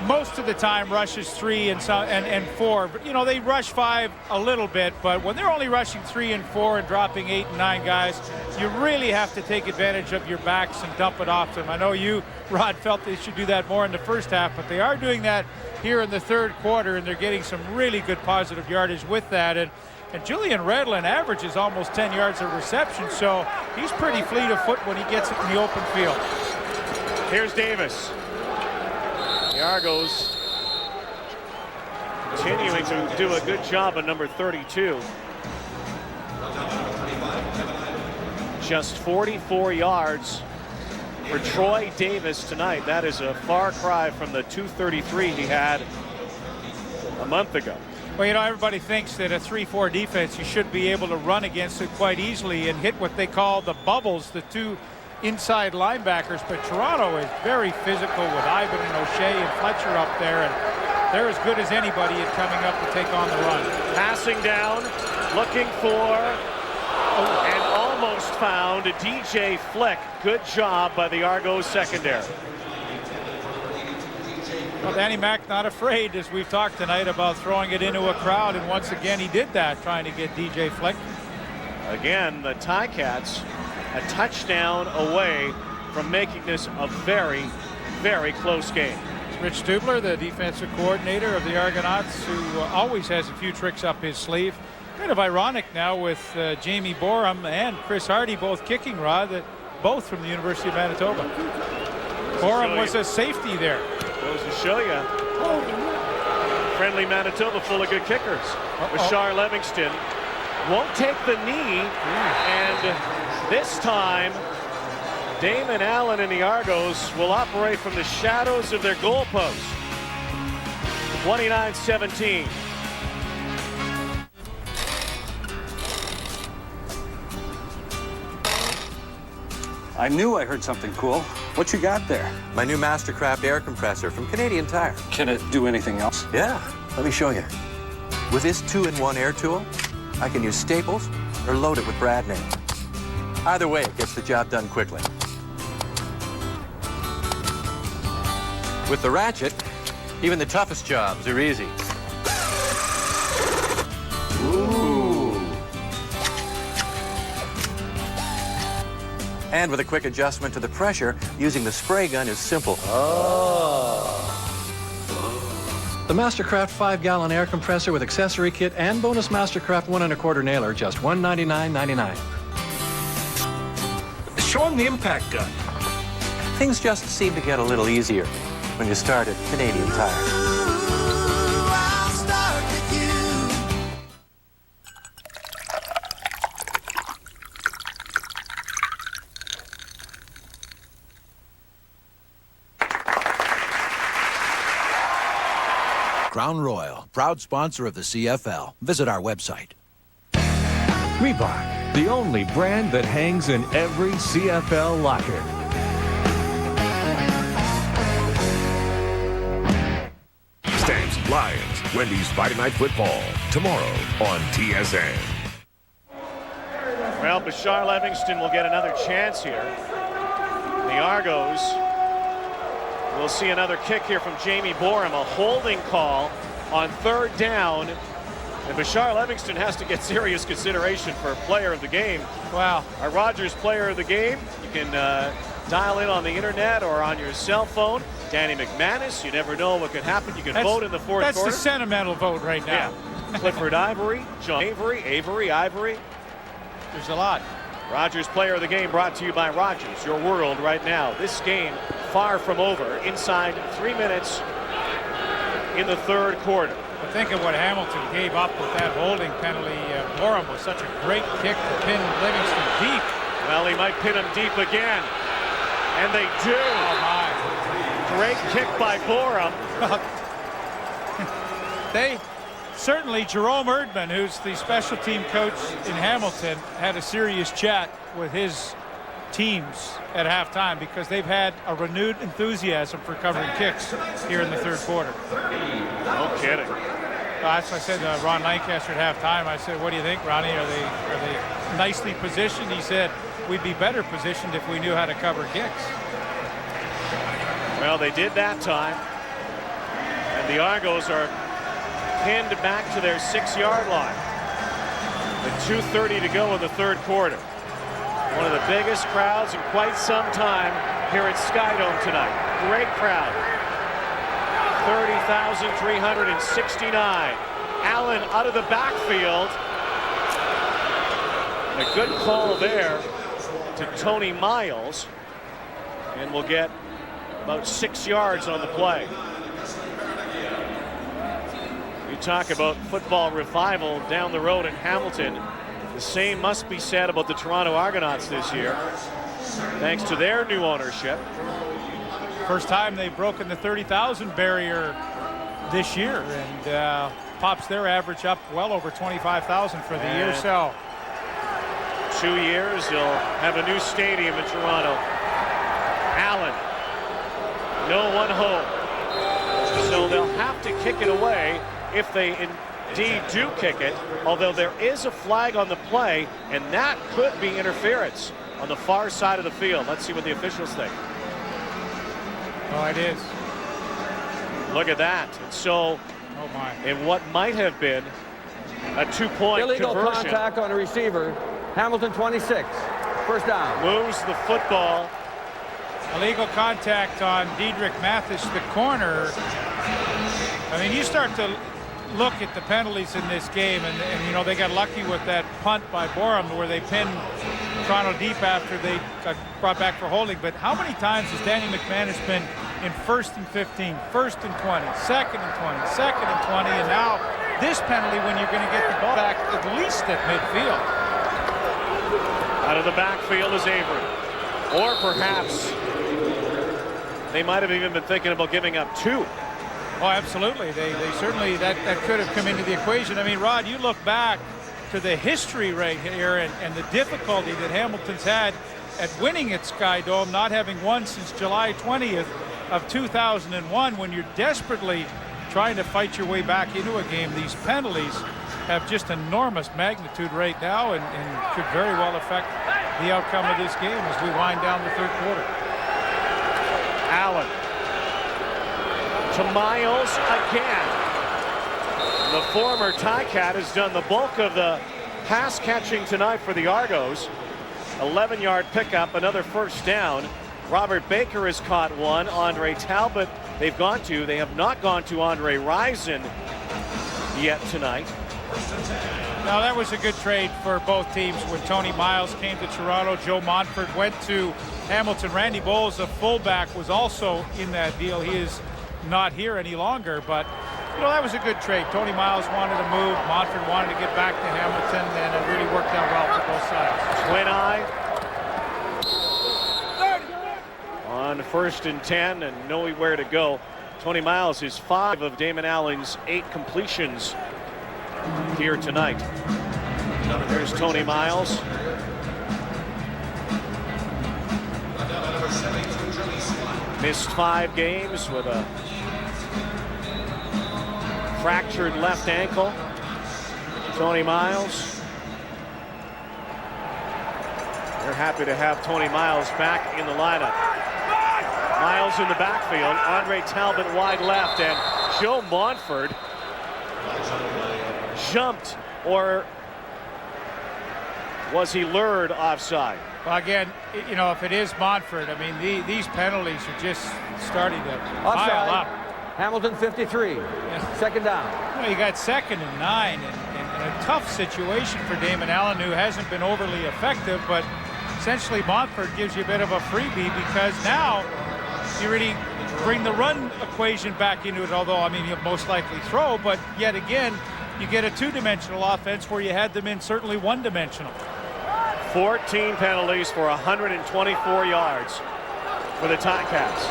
most of the time rushes 3 and 4. But, you know, they rush 5 a little bit, but when they're only rushing 3 and 4 and dropping 8 and 9 guys, you really have to take advantage of your backs and dump it off them. I know you, Rod, felt they should do that more in the first half, but they are doing that here in the third quarter, and they're getting some really good positive yardage with that. And Julian Redlin averages almost 10 yards of reception, so he's pretty fleet of foot when he gets it in the open field. Here's Davis. The Argos continuing to do a good job at number 32. Just 44 yards for Troy Davis tonight. That is a far cry from the 233 he had a month ago. Well, you know, everybody thinks that a 3-4 defense, you should be able to run against it quite easily and hit what they call the bubbles, the 2 inside linebackers. But Toronto is very physical with Ivan and O'Shea and Fletcher up there, and they're as good as anybody at coming up to take on the run. Passing down, looking for, and almost found DJ Flick. Good job by the Argos secondary. Well, Danny Mac not afraid, as we've talked tonight, about throwing it into a crowd, and once again he did that, trying to get DJ Flick. Again, the Ticats a touchdown away from making this a very, very close game. Rich Stubler, the defensive coordinator of the Argonauts, who always has a few tricks up his sleeve. Kind of ironic now with Jamie Borum and Chris Hardy both kicking, Rod, that both from the University of Manitoba. Borum was a safety there. Goes to show you. Friendly Manitoba full of good kickers. Bashar Livingston won't take the knee, and this time Damon Allen and the Argos will operate from the shadows of their goalpost. 29-17. I knew I heard something cool. What you got there? My new Mastercraft air compressor from Canadian Tire. Can it do anything else? Yeah, let me show you. With this 2-in-1 air tool, I can use staples or load it with brad name. Either way, it gets the job done quickly. With the ratchet, even the toughest jobs are easy. Ooh. And with a quick adjustment to the pressure, using the spray gun is simple. The Mastercraft 5-gallon air compressor with accessory kit and bonus Mastercraft 1 1/4 nailer, just $199.99. Show him the impact gun. Things just seem to get a little easier when you start at Canadian Tire. Crown Royal, proud sponsor of the CFL. Visit our website. Reebok, the only brand that hangs in every CFL locker. Stamps, Lions, Wendy's Friday Night Football, tomorrow on TSN. Well, Bashar Livingston will get another chance here. The Argos will see another kick here from Jamie Borum, a holding call on 3rd down. And Bashar Livingston has to get serious consideration for player of the game. Wow. Our Rogers player of the game. You can dial in on the internet or on your cell phone. Danny McManus, you never know what could happen. You can vote in the fourth quarter. That's the sentimental vote right now. Yeah. Clifford Ivory, John Avery. There's a lot. Rogers player of the game brought to you by Rogers, your world right now. This game far from over, inside 3 minutes in the third quarter. But think of what Hamilton gave up with that holding penalty. Borum was such a great kick to pin Livingston deep. Well, he might pin him deep again. And they do. Oh, my. Great kick by Borum. Certainly, Jerome Erdman, who's the special team coach in Hamilton, had a serious chat with his teams at halftime because they've had a renewed enthusiasm for covering kicks here in the third quarter. No kidding. That's what I said to Ron Lancaster at halftime. I said, what do you think, Ronnie? Are they nicely positioned? He said, we'd be better positioned if we knew how to cover kicks. Well, they did that time. The Argos are pinned back to their 6-yard line. With 2:30 to go in the third quarter. One of the biggest crowds in quite some time here at Skydome tonight. Great crowd. 30,369. Allen out of the backfield. A good call there to Tony Miles. And we'll get about 6 yards on the play. You talk about football revival down the road in Hamilton. The same must be said about the Toronto Argonauts this year, thanks to their new ownership. First time they've broken the 30,000 barrier this year, and pops their average up well over 25,000 for the year. So 2 years, they'll have a new stadium in Toronto. Allen, no one home. So they'll have to kick it away if they indeed do kick it, although there is a flag on the play, and that could be interference on the far side of the field. Let's see what the officials think. Oh, it is. Look at that. And so, in what might have been a 2-point illegal conversion, contact on a receiver. Hamilton 26. First down. Moves the football. Illegal contact on Diedrich Mathis, the corner. I mean, you start to look at the penalties in this game, and you know, they got lucky with that punt by Borum where they pinned Toronto deep after they got brought back for holding. But how many times has Danny McManus been in 1st and 15, 1st and 20, 2nd and 20, 2nd and 20, and now this penalty when you're going to get the ball back at least at midfield. Out of the backfield is Avery. Or perhaps they might have even been thinking about giving up 2. Oh, absolutely. They certainly, that could have come into the equation. I mean, Rod, you look back to the history right here and the difficulty that Hamilton's had at winning at Skydome, not having won since July 20th of 2001, when you're desperately trying to fight your way back into a game. These penalties have just enormous magnitude right now and could very well affect the outcome of this game as we wind down the third quarter. Allen to Miles again. The former Ticat has done the bulk of the pass catching tonight for the Argos. 11-yard pickup, another first down. Robert Baker has caught one. Andre Talbot they have not gone to Andre Rison yet tonight. Now that was a good trade for both teams when Tony Miles came to Toronto. Joe Montford went to Hamilton. Randy Bowles, a fullback, was also in that deal. He is not here any longer, but you know, that was a good trade. Tony Miles wanted to move, Montford wanted to get back to Hamilton, and it really worked out well for both sides. Twin eye on 1st and 10 and nowhere to go. Tony Miles is 5 of Damon Allen's 8 completions here tonight. There's Tony Miles. Missed 5 games with a fractured left ankle. Tony Miles. They're happy to have Tony Miles back in the lineup. Miles in the backfield. Andre Talbot wide left, and Joe Montford jumped, or was he lured offside? Well, again, you know, if it is Montford, I mean, these penalties are just starting to pile up. Hamilton 53. Second down. Well, you got 2nd and 9, and a tough situation for Damon Allen, who hasn't been overly effective, but essentially Montford gives you a bit of a freebie because now you really bring the run equation back into it, although, I mean, you'll most likely throw, but yet again, you get a 2-dimensional offense where you had them in certainly 1-dimensional. 14 penalties for 124 yards for the Ticats.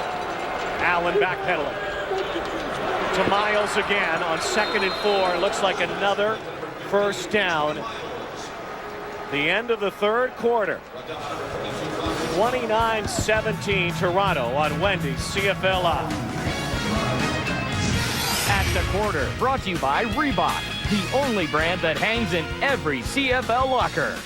Allen backpedaling to Miles again on 2nd and 4. Looks like another first down. The end of the third quarter. 29-17 Toronto on Wendy's CFL Live. At the quarter, brought to you by Reebok, the only brand that hangs in every CFL locker.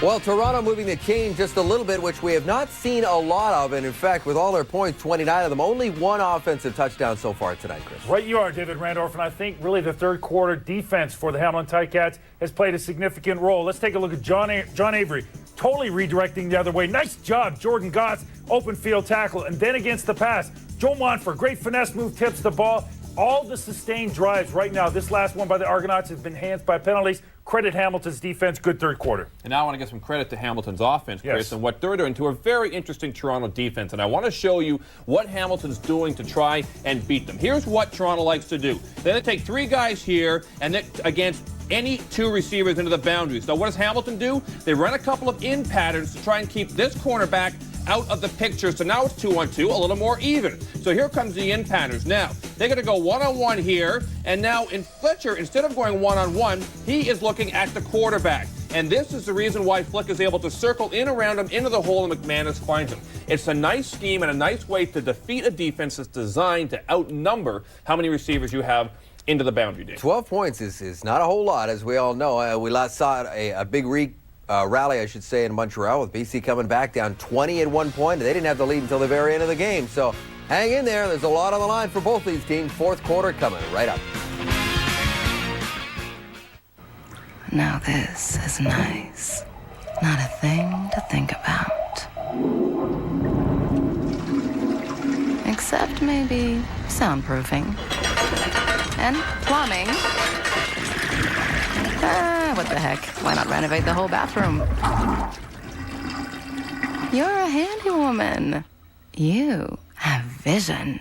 Well, Toronto moving the cane just a little bit, which we have not seen a lot of. And in fact, with all their points, 29 of them, only one offensive touchdown so far tonight, Chris. Right you are, David Randorf, and I think really the third quarter defense for the Hamilton Ticats has played a significant role. Let's take a look at John Avery, totally redirecting the other way. Nice job, Jordan Goss, open field tackle, and then against the pass, Joe Montfort, great finesse move, tips the ball. All the sustained drives right now, this last one by the Argonauts has been enhanced by penalties. Credit Hamilton's defense, good third quarter. And now I want to give some credit to Hamilton's offense, Chris, Yes. and what they're doing to a very interesting Toronto defense. And I want to show you what Hamilton's doing to try and beat them. Here's what Toronto likes to do. They take 3 guys here and then against any 2 receivers into the boundaries. So what does Hamilton do? They run a couple of in patterns to try and keep this cornerback out of the picture. So now it's 2-on-2, a little more even. So here comes the in patterns. Now, they're going to go one-on-one here. And now in Fletcher, instead of going one-on-one, he is looking at the quarterback. And this is the reason why Flick is able to circle in around him into the hole and McManus finds him. It's a nice scheme and a nice way to defeat a defense that's designed to outnumber how many receivers you have into the boundary, Dave. 12 points is not a whole lot, as we all know. We last saw a big rally, I should say, in Montreal with BC coming back down 20 at one point. They didn't have the lead until the very end of the game. So hang in there. There's a lot on the line for both these teams. Fourth quarter coming right up. Now this is nice. Not a thing to think about. Except maybe soundproofing. And plumbing. What the heck? Why not renovate the whole bathroom? You're a handy woman. You have vision.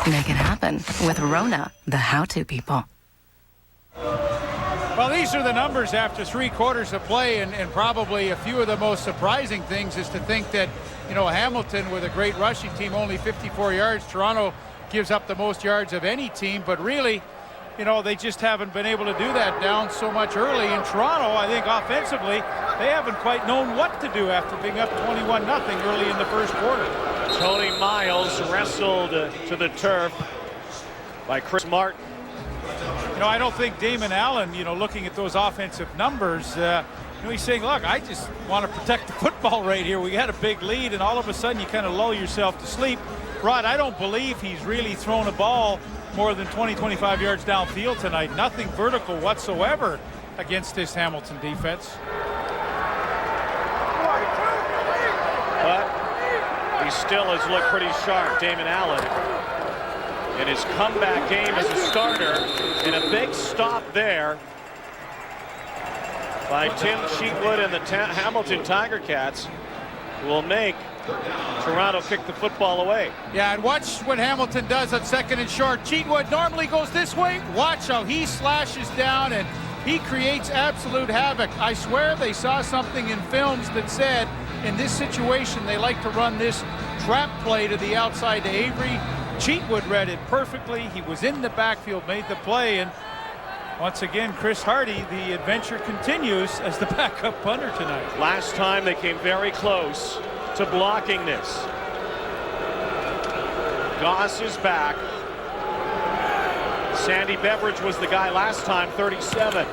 Make it happen with Rona, the how-to people. Well, these are the numbers after 3 quarters of play, and probably a few of the most surprising things is to think that, Hamilton with a great rushing team, only 54 yards. Toronto gives up the most yards of any team, but really, they just haven't been able to do that down so much early. In Toronto, I think offensively, they haven't quite known what to do after being up 21-0 early in the first quarter. Tony Miles wrestled to the turf by Chris Martin. I don't think Damon Allen, looking at those offensive numbers, he's saying, look, I just want to protect the football right here. We had a big lead, and all of a sudden you kind of lull yourself to sleep. Rod, I don't believe he's really thrown a ball more than 20-25 yards downfield tonight. Nothing vertical whatsoever against this Hamilton defense. But he still has looked pretty sharp, Damon Allen, in his comeback game as a starter. And a big stop there by Tim Cheatwood and the Hamilton Tiger Cats will make Toronto kick the football away. Yeah, and watch what Hamilton does on second and short. Cheatwood normally goes this way. Watch how he slashes down, and he creates absolute havoc. I swear they saw something in films that said in this situation they like to run this trap play to the outside to Avery. Cheatwood read it perfectly. He was in the backfield, made the play, and once again, Chris Hardy, the adventure continues as the backup punter tonight. Last time they came very close to blocking this. Goss is back. Sandy Beveridge was the guy last time, 37.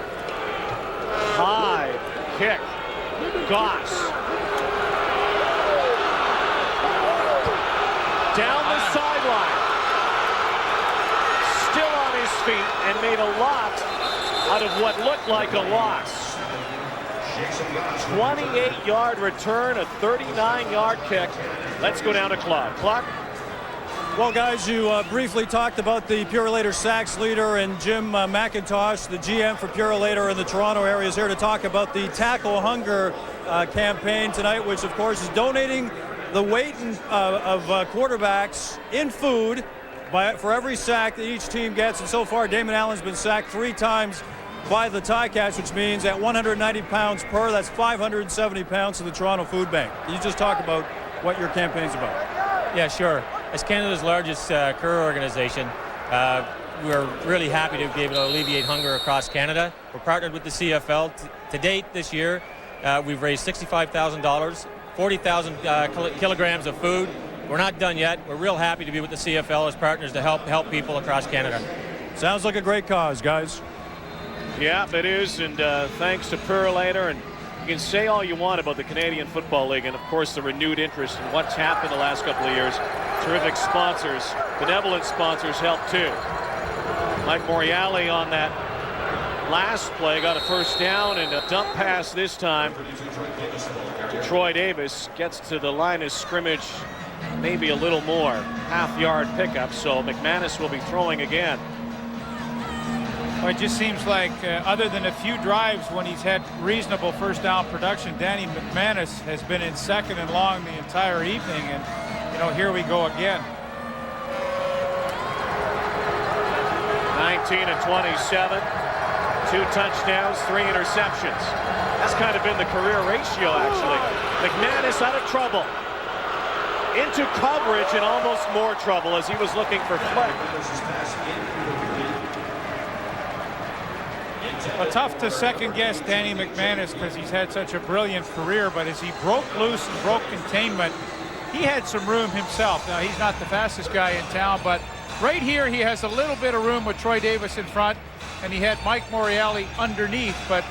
High kick. Goss. Down the sideline. Still on his feet and made a lot out of what looked like a loss. 28-yard return, a 39-yard kick. Let's go down to Clark. Clark? Well, guys, you briefly talked about the Purolator sacks leader, and Jim McIntosh, the GM for Purolator in the Toronto area, is here to talk about the Tackle Hunger campaign tonight, which, of course, is donating the weight of quarterbacks in food for every sack that each team gets. And so far, Damon Allen's been sacked 3 times by the Ticats, which means at 190 pounds per, that's 570 pounds to the Toronto Food Bank. You just talk about what your campaign's about. Yeah, sure. As Canada's largest career organization, we're really happy to be able to alleviate hunger across Canada. We're partnered with the CFL. To date this year, we've raised $65,000, 40,000 kilograms of food. We're not done yet. We're real happy to be with the CFL as partners to help people across Canada. Sounds like a great cause, guys. Yeah, it is, and thanks to Purolator, and you can say all you want about the Canadian Football League, and of course the renewed interest in what's happened the last couple of years. Terrific sponsors, benevolent sponsors help too. Mike Morreale on that last play got a first down, and a dump pass this time to Troy Davis. Gets to the line of scrimmage, maybe a little more, half-yard pickup, so McManus will be throwing again. Well, it just seems like other than a few drives when he's had reasonable first down production, Danny McManus has been in second and long the entire evening, and you know, here we go again. 19 and 27, 2 touchdowns, 3 interceptions. That's kind of been the career ratio, actually. McManus out of trouble, into coverage, and almost more trouble as he was looking for Fleck. Well, tough to second-guess Danny McManus because he's had such a brilliant career, but as he broke loose and broke containment, he had some room himself. Now, he's not the fastest guy in town, but right here he has a little bit of room with Troy Davis in front, and he had Mike Morreale underneath, but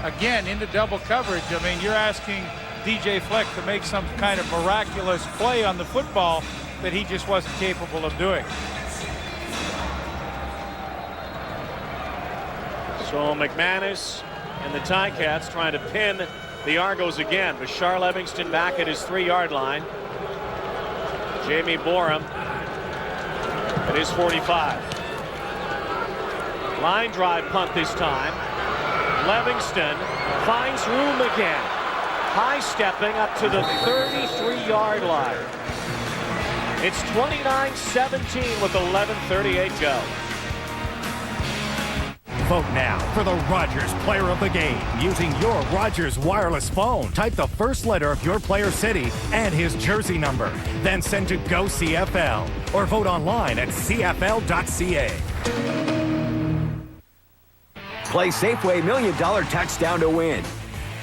again, into double coverage. I mean, you're asking DJ Fleck to make some kind of miraculous play on the football that he just wasn't capable of doing. So McManus and the Ticats trying to pin the Argos again. Bashar Livingston back at his 3-yard line. Jamie Borum at his 45. Line drive punt this time. Livingston finds room again. High stepping up to the 33-yard line. It's 29-17 with 11:38 go. Vote now for the Rogers Player of the Game using your Rogers wireless phone. Type the first letter of your player's city and his jersey number. Then send to Go CFL or vote online at CFL.ca. Play Safeway $1 Million Touchdown to win.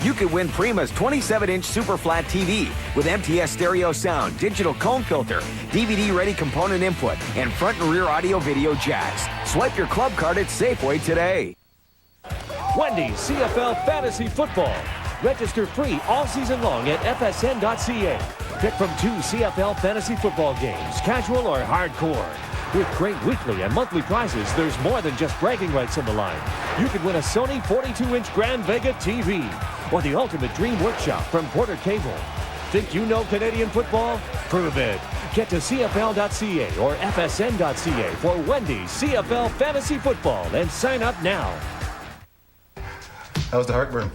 You could win Prima's 27-inch super flat TV with MTS stereo sound, digital comb filter, DVD-ready component input, and front and rear audio video jacks. Swipe your club card at Safeway today. Wendy's CFL Fantasy Football. Register free all season long at FSN.ca. Pick from 2 CFL Fantasy Football games, casual or hardcore. With great weekly and monthly prizes, there's more than just bragging rights on the line. You could win a Sony 42-inch Grand Vega TV or the ultimate dream workshop from Porter Cable. Think you know Canadian football? Prove it. Get to CFL.ca or FSN.ca for Wendy's CFL Fantasy Football and sign up now. How's the heartburn?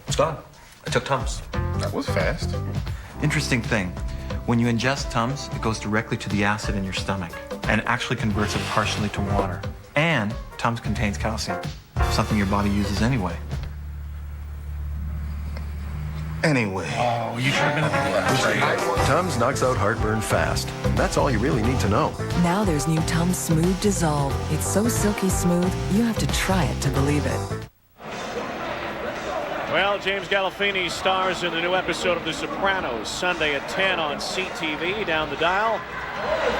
It's gone. I took Tums. That was fast. Interesting thing. When you ingest Tums, it goes directly to the acid in your stomach and actually converts it partially to water. And Tums contains calcium, something your body uses anyway. Anyway. Oh, you should have been at the game. Tums knocks out heartburn fast. That's all you really need to know. Now there's new Tums Smooth Dissolve. It's so silky smooth, you have to try it to believe it. Well, James Gandolfini stars in the new episode of The Sopranos, Sunday at 10 on CTV. Down the dial.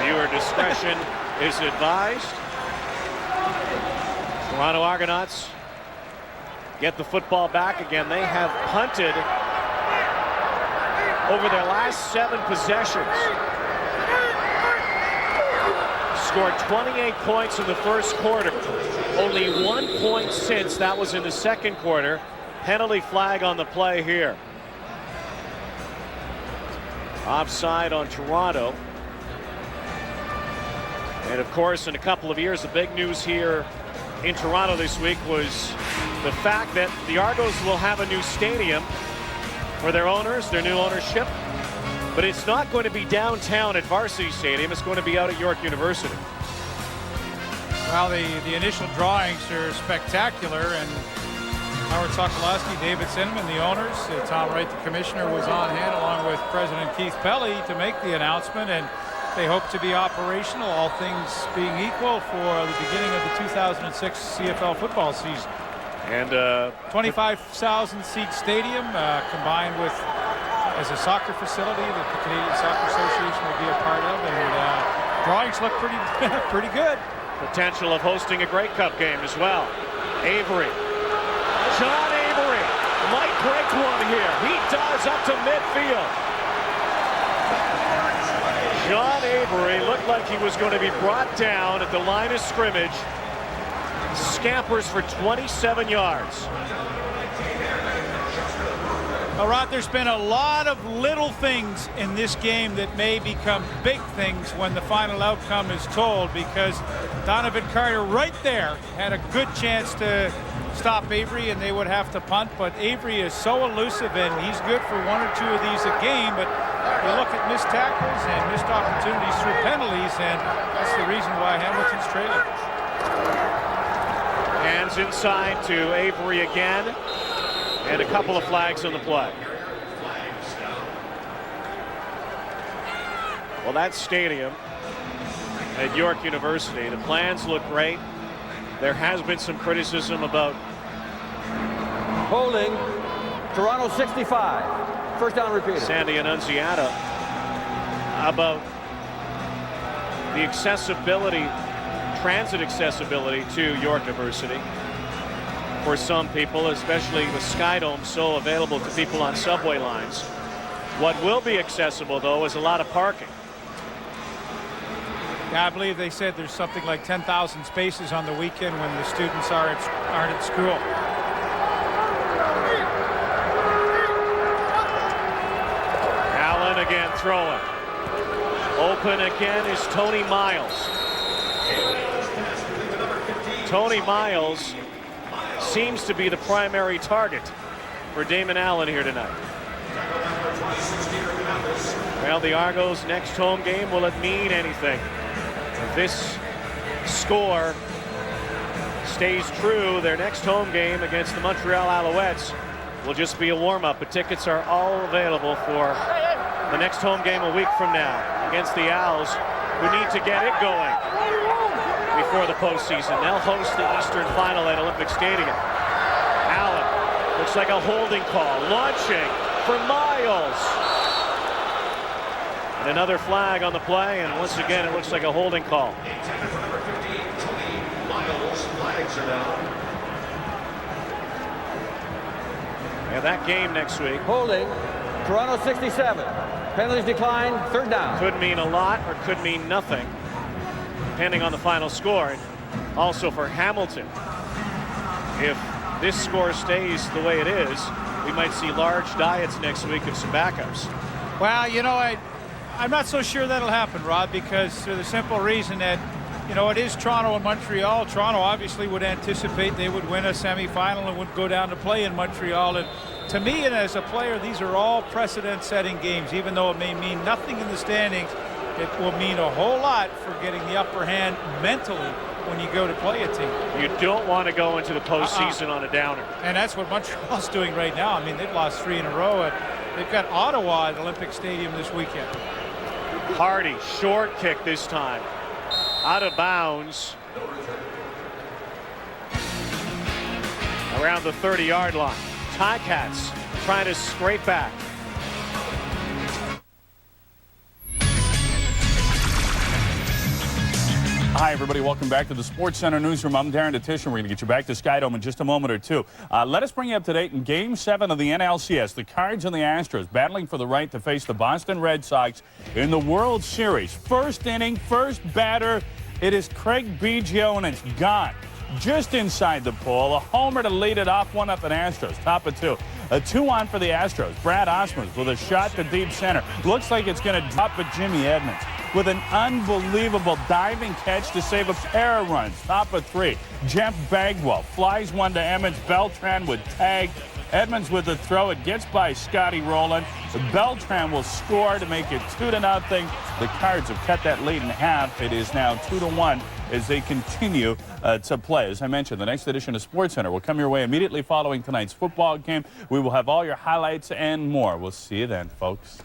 Viewer discretion is advised. Toronto Argonauts get the football back again. They have punted over their last 7 possessions. Scored 28 points in the first quarter. Only 1 point since. That was in the second quarter. Penalty flag on the play here. Offside on Toronto. And of course, in a couple of years, the big news here in Toronto this week was the fact that the Argos will have a new stadium for their owners, their new ownership. But it's not going to be downtown at Varsity Stadium. It's going to be out at York University. Well, the initial drawings are spectacular, and Howard Sokolowski, David Cinnamon, the owners, Tom Wright, the commissioner, was on hand along with President Keith Pelly to make the announcement, and they hope to be operational, all things being equal, for the beginning of the 2006 CFL football season. And 25,000 seat stadium combined with as a soccer facility that the Canadian Soccer Association will be a part of, and drawings look pretty good. Potential of hosting a Grey Cup game as well. Avery. John Avery might break one here. He does, up to midfield. John Avery looked like he was going to be brought down at the line of scrimmage. Scampers for 27 yards. Well, Rod, there's been a lot of little things in this game that may become big things when the final outcome is told, because Donovan Carter right there had a good chance to stop Avery and they would have to punt, but Avery is so elusive and he's good for one or two of these a game, but you look at missed tackles and missed opportunities through penalties, and that's the reason why Hamilton's trailing. Hands inside to Avery again. And a couple of flags on the play. Well, that stadium at York University, the plans look great. There has been some criticism about holding. Toronto 65. First down repeated. Sandy Annunziata about the accessibility, transit accessibility to York University. For some people, especially the Sky Dome, so available to people on subway lines. What will be accessible, though, is a lot of parking. Yeah, I believe they said there's something like 10,000 spaces on the weekend when the students aren't at school. Allen again throwing. Open again is Tony Miles. Tony Miles seems to be the primary target for Damon Allen here tonight. Well, the Argos' next home game, will it mean anything? If this score stays true, their next home game against the Montreal Alouettes will just be a warm-up, but tickets are all available for the next home game a week from now against the Owls, who need to get it going before the postseason. They'll host the Eastern Final at Olympic Stadium. Allen looks like a holding call, launching for Miles. And another flag on the play, and once again it looks like a holding call. And that game next week. Holding. Toronto 67. Penalties decline. Third down. Could mean a lot or could mean nothing, depending on the final score. And also for Hamilton, if this score stays the way it is, we might see large diets next week of some backups. Well, you know, I'm not so sure that'll happen, Rod, because for the simple reason that, you know, it is Toronto and Montreal. Toronto obviously would anticipate they would win a semifinal and would go down to play in Montreal. And to me, and as a player, these are all precedent-setting games. Even though it may mean nothing in the standings, it will mean a whole lot for getting the upper hand mentally when you go to play a team. You don't want to go into the postseason on a downer. And that's what Montreal's doing right now. I mean, they've lost 3 in a row. And they've got Ottawa at Olympic Stadium this weekend. Hardy, short kick this time. Out of bounds. Around the 30-yard line. Ticats trying to scrape back. Hi, everybody. Welcome back to the Sports Center Newsroom. I'm Darren Detition. We're going to get you back to Sky Dome in just a moment or two. Let us bring you up to date in Game 7 of the NLCS. The Cards and the Astros battling for the right to face the Boston Red Sox in the World Series. First inning, first batter. It is Craig Biggio, and it's gone. Just inside the pole. A homer to lead it off. 1-0 Astros. Top of 2. A 2-on for the Astros. Brad Osmus with a shot to deep center. Looks like it's going to drop at Jimmy Edmonds with an unbelievable diving catch to save a pair of runs. Top of 3. Jeff Bagwell flies one to Edmonds. Beltran would tag. Edmonds with the throw. It gets by Scotty Rowland. Beltran will score to make it 2-0. The Cards have cut that lead in half. It is now 2-1 as they continue to play. As I mentioned, the next edition of SportsCenter will come your way immediately following tonight's football game. We will have all your highlights and more. We'll see you then, folks.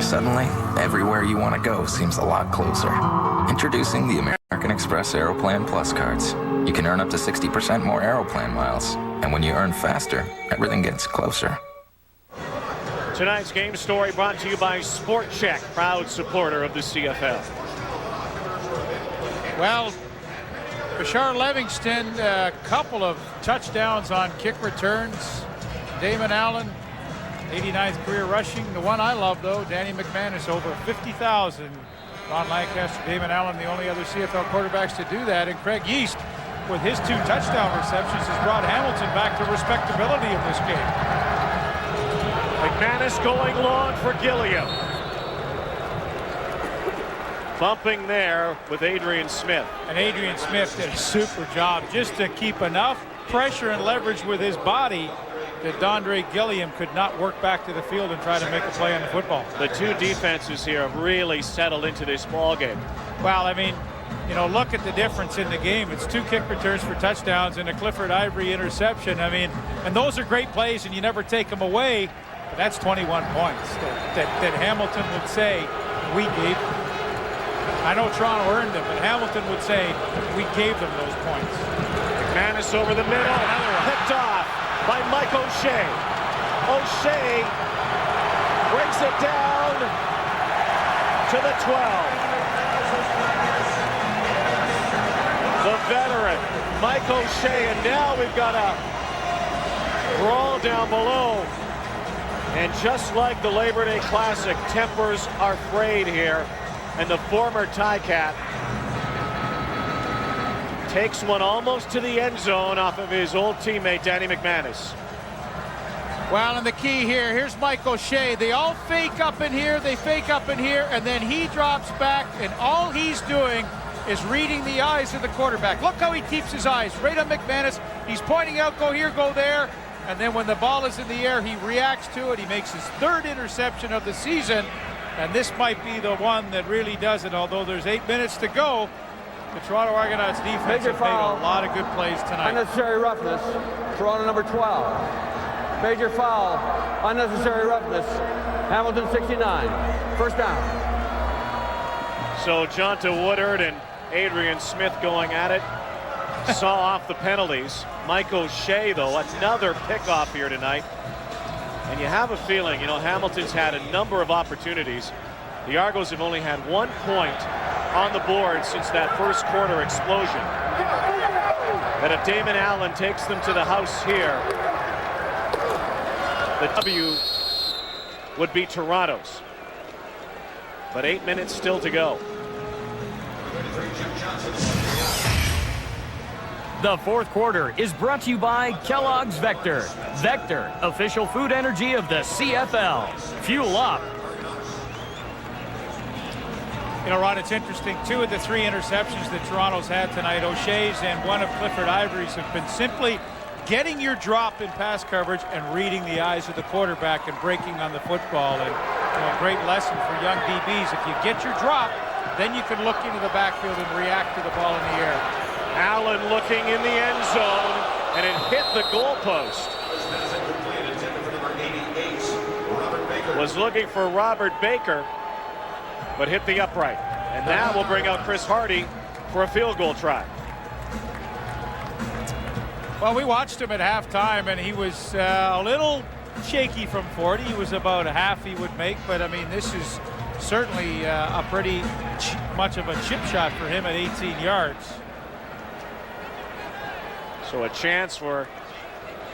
Suddenly, everywhere you want to go seems a lot closer. Introducing the American American Express Aeroplan Plus cards. You can earn up to 60% more Aeroplan miles. And when you earn faster, everything gets closer. Tonight's game story brought to you by Sport Check, proud supporter of the CFL. Well, Bashar Livingston, a couple of touchdowns on kick returns. Damon Allen, 89th career rushing. The one I love, though, Danny McManus, over 50,000. Ron Lancaster, Damon Allen, the only other CFL quarterbacks to do that. And Craig Yeast, with his 2 touchdown receptions, has brought Hamilton back to respectability in this game. McManus going long for Gilliam. Bumping there with Adrian Smith. And Adrian Smith did a super job just to keep enough pressure and leverage with his body that Dondre Gilliam could not work back to the field and try to make a play on the football. The 2 defenses here have really settled into this ball game. Well, I mean, you know, look at the difference in the game. It's 2 kick returns for touchdowns and a Clifford Ivory interception. I mean, and those are great plays and you never take them away. But that's 21 points that Hamilton would say we gave them. I know Toronto earned them, but Hamilton would say we gave them those points. McManus over the middle, picked off by Mike O'Shea. O'Shea brings it down to the 12. The veteran, Mike O'Shea, and now we've got a brawl down below. And just like the Labor Day Classic, tempers are frayed here. And the former Ticat takes one almost to the end zone off of his old teammate, Danny McManus. Well, and the key here, here's Mike O'Shea. They all fake up in here, they fake up in here, and then he drops back, and all he's doing is reading the eyes of the quarterback. Look how he keeps his eyes right on McManus. He's pointing out, go here, go there. And then when the ball is in the air, he reacts to it. He makes his 3rd interception of the season. And this might be the one that really does it, although there's 8 minutes to go. The Toronto Argonauts defense has made a lot of good plays tonight. Unnecessary roughness, Toronto number 12. Major foul, unnecessary roughness, Hamilton 69. First down. So Jonta Woodard and Adrian Smith going at it. Saw off the penalties. Mike O'Shea, though, another pickoff here tonight. And you have a feeling, you know, Hamilton's had a number of opportunities. The Argos have only had 1 point on the board since that first quarter explosion. That if Damon Allen takes them to the house here, the W would be Toronto's. But 8 minutes still to go. The 4th quarter is brought to you by Kellogg's Vector. Vector, official food energy of the CFL. Fuel up. You know, Rod, it's interesting. 2 of the 3 interceptions that Toronto's had tonight, O'Shea's and one of Clifford Ivory's, have been simply getting your drop in pass coverage and reading the eyes of the quarterback and breaking on the football. And you know, a great lesson for young DBs. If you get your drop, then you can look into the backfield and react to the ball in the air. Allen looking in the end zone, and it hit the goalpost. Was looking for Robert Baker, but hit the upright. And that will bring out Chris Hardy for a field goal try. Well, we watched him at halftime, and he was a little shaky from 40. He was about a half he would make, but I mean, this is certainly a pretty much of a chip shot for him at 18 yards. So a chance for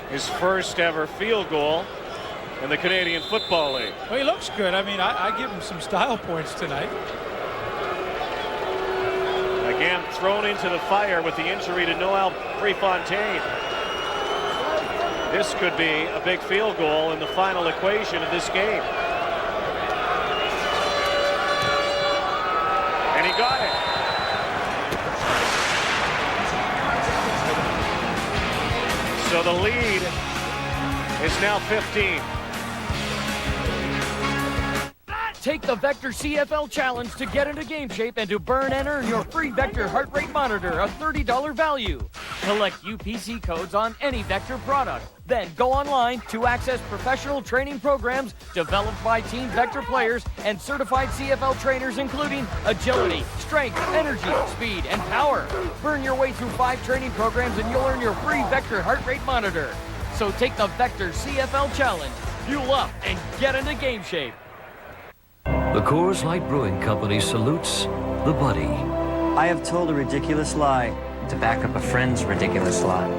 his first ever field goal in the Canadian Football League. Well, he looks good. I mean, I give him some style points tonight. Again, thrown into the fire with the injury to Noel Prefontaine. This could be a big field goal in the final equation of this game. And he got it. So the lead is now 15. Take the Vector CFL Challenge to get into game shape and to burn and earn your free Vector heart rate monitor, a $30 value. Collect UPC codes on any Vector product. Then go online to access professional training programs developed by Team Vector players and certified CFL trainers, including agility, strength, energy, speed, and power. Burn your way through 5 training programs and you'll earn your free Vector heart rate monitor. So take the Vector CFL Challenge, fuel up, and get into game shape. The Coors Light Brewing Company salutes the buddy. I have told a ridiculous lie to back up a friend's ridiculous lie.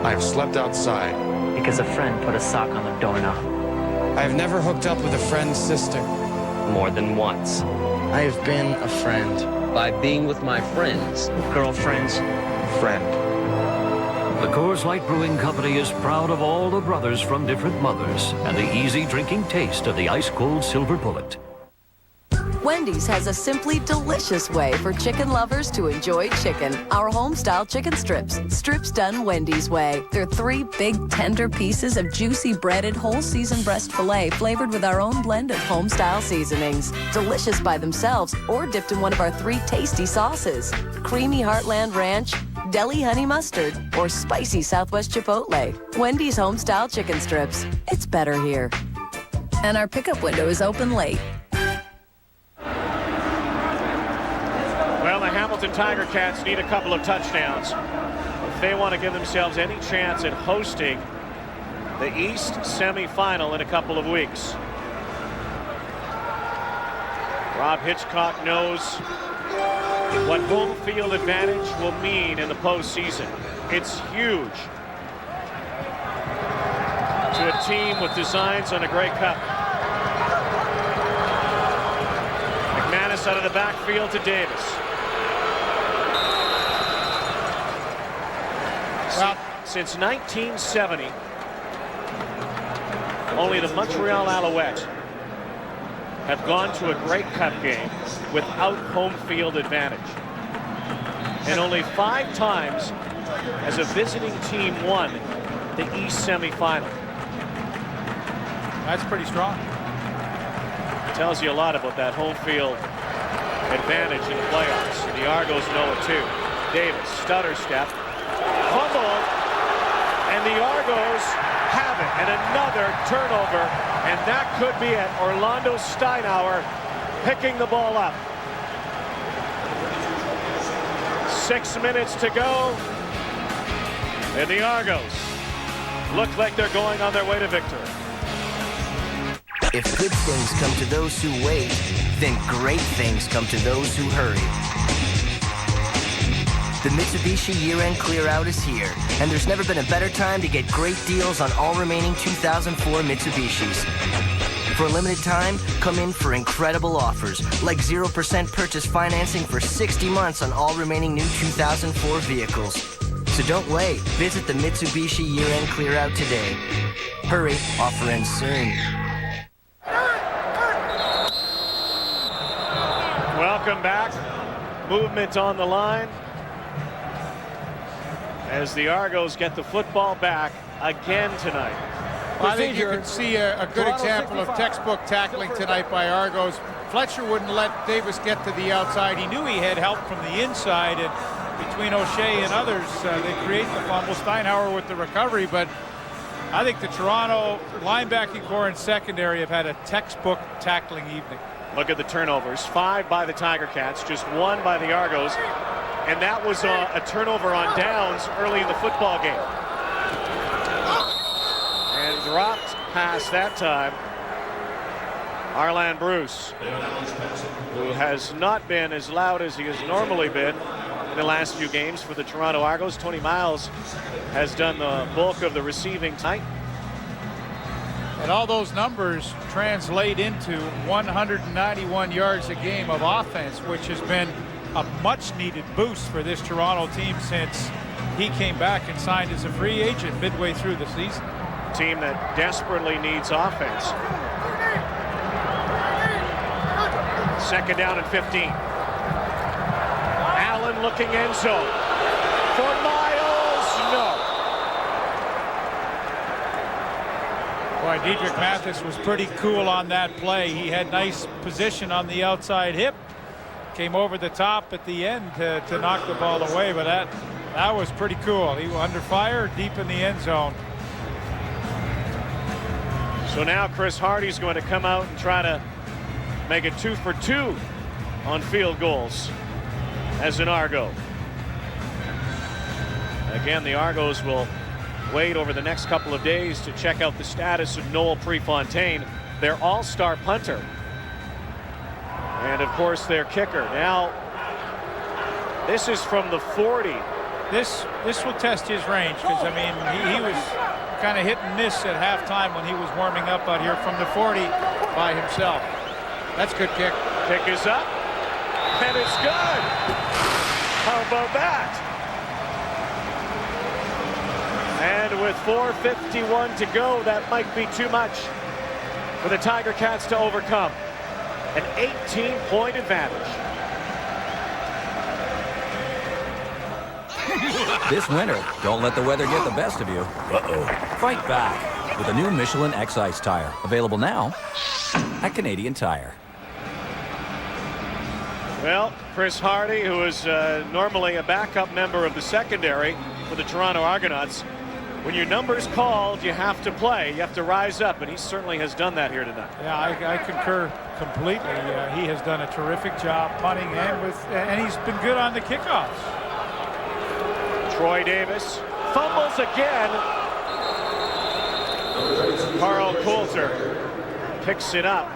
I have slept outside because a friend put a sock on the doorknob. I have never hooked up with a friend's sister more than once. I have been a friend by being with my friends, girlfriends, friend. The Coors Light Brewing Company is proud of all the brothers from different mothers and the easy drinking taste of the ice-cold Silver Bullet. Wendy's has a simply delicious way for chicken lovers to enjoy chicken. Our home-style chicken strips. Strips done Wendy's way. They're 3 big, tender pieces of juicy breaded whole season breast filet flavored with our own blend of home-style seasonings. Delicious by themselves or dipped in one of our 3 tasty sauces. Creamy Heartland Ranch, Deli Honey Mustard, or spicy Southwest Chipotle. Wendy's home-style chicken strips. It's better here. And our pickup window is open late. Well, the Hamilton Tiger Cats need a couple of touchdowns if they want to give themselves any chance at hosting the East semifinal in a couple of weeks. Rob Hitchcock knows what home field advantage will mean in the postseason. It's huge to a team with designs on a Grey Cup. McManus out of the backfield to Davis. Well, since 1970, only the Montreal Alouettes have gone to a Grey Cup game without home field advantage. And only 5 times has a visiting team won the East semifinal. That's pretty strong. Tells you a lot about that home field advantage in the playoffs. And the Argos know it too. Davis, stutter step. Fumble, and the Argos have it, and another turnover, and that could be it. Orlando Steinauer picking the ball up. 6 minutes to go, and the Argos look like they're going on their way to victory. If good things come to those who wait, then great things come to those who hurry. The Mitsubishi year-end clear-out is here, and there's never been a better time to get great deals on all remaining 2004 Mitsubishis. For a limited time, come in for incredible offers, like 0% purchase financing for 60 months on all remaining new 2004 vehicles. So don't wait. Visit the Mitsubishi year-end clear-out today. Hurry, offer ends soon. Welcome back. Movement on the line as the Argos get the football back again tonight. Well, I think you can see a good example of textbook tackling tonight by Argos. Fletcher wouldn't let Davis get to the outside. He knew he had help from the inside, and between O'Shea and others, they create the fumble. Steinauer with the recovery, but I think the Toronto linebacking core and secondary have had a textbook tackling evening. Look at the turnovers. 5 by the Tiger Cats, just 1 by the Argos. And that was a turnover on downs early in the football game. And dropped pass that time. Arland Bruce, who has not been as loud as he has normally been in the last few games for the Toronto Argos. Tony Miles has done the bulk of the receiving tonight. And all those numbers translate into 191 yards a game of offense, which has been a much-needed boost for this Toronto team since he came back and signed as a free agent midway through the season. Team that desperately needs offense. 2nd down and 15. Allen looking end zone. For Miles, no. Boy, Diedrich Mathis was pretty cool on that play. He had nice position on the outside hip. Came over the top at the end to knock the ball away, but that That was pretty cool. He was under fire deep in the end zone. So now Chris Hardy's going to come out and try to make it 2 for 2 on field goals as an Argo. Again, the Argos will wait over the next couple of days to check out the status of Noel Prefontaine, their all-star punter. And of course their kicker. Now, this is from the 40. This will test his range, because I mean he was kind of hit and miss at halftime when he was warming up out here from the 40 by himself. That's a good kick. Kick is up, and it's good. How about that? And with 4:51 to go, that might be too much for the Tiger Cats to overcome. An 18-point advantage. This winter, don't let the weather get the best of you. Fight back with a new Michelin X Ice tire. Available now at Canadian Tire. Well, Chris Hardy, who is normally a backup member of the secondary for the Toronto Argonauts, when your number's called, you have to play. You have to rise up, and he certainly has done that here tonight. Yeah, I concur completely. He has done a terrific job punting and he's been good on the kickoffs. Troy Davis fumbles again. Carl Coulter picks it up,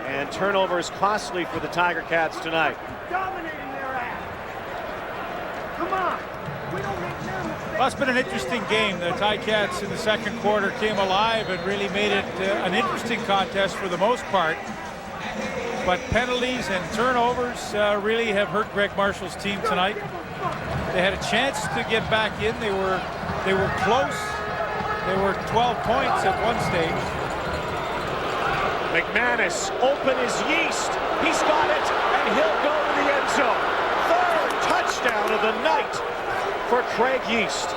and turnover is costly for the Tiger Cats tonight. Well, it's been an interesting game. The Ticats in the second quarter came alive and really made it an interesting contest for the most part. But penalties and turnovers really have hurt Greg Marshall's team tonight. They had a chance to get back in. They were close. They were 12 points at one stage. McManus open as yeast. He's got it, and he'll go to the end zone. Third touchdown of the night for Craig Yeast.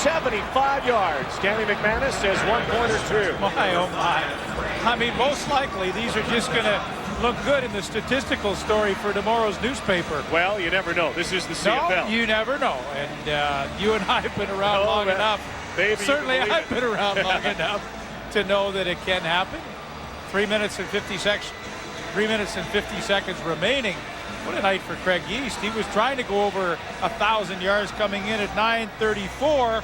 75 yards. Danny McManus says 1 point or 2. My, oh my. I mean, most likely these are just going to look good in the statistical story for tomorrow's newspaper. Well, you never know. This is the CFL. No, you never know. And you and I have been around long enough. Baby, certainly I've been around long enough to know that it can happen. 3 minutes and 50 seconds. 3 minutes and 50 seconds remaining. What a night for Craig Yeast. He was trying to go over 1,000 yards coming in at 9:34.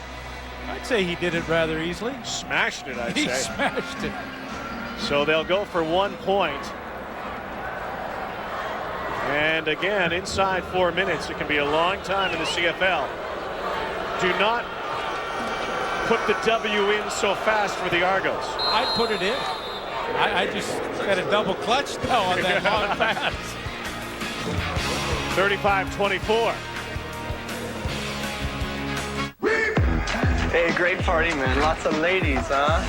I'd say he did it rather easily. Smashed it, I'd say. He smashed it. So they'll go for 1 point. And again, inside 4 minutes, it can be a long time in the CFL. Do not put the W in so fast for the Argos. I'd put it in. I just got a double clutch now on that long pass. 35-24. Hey, great party, man. Lots of ladies, huh?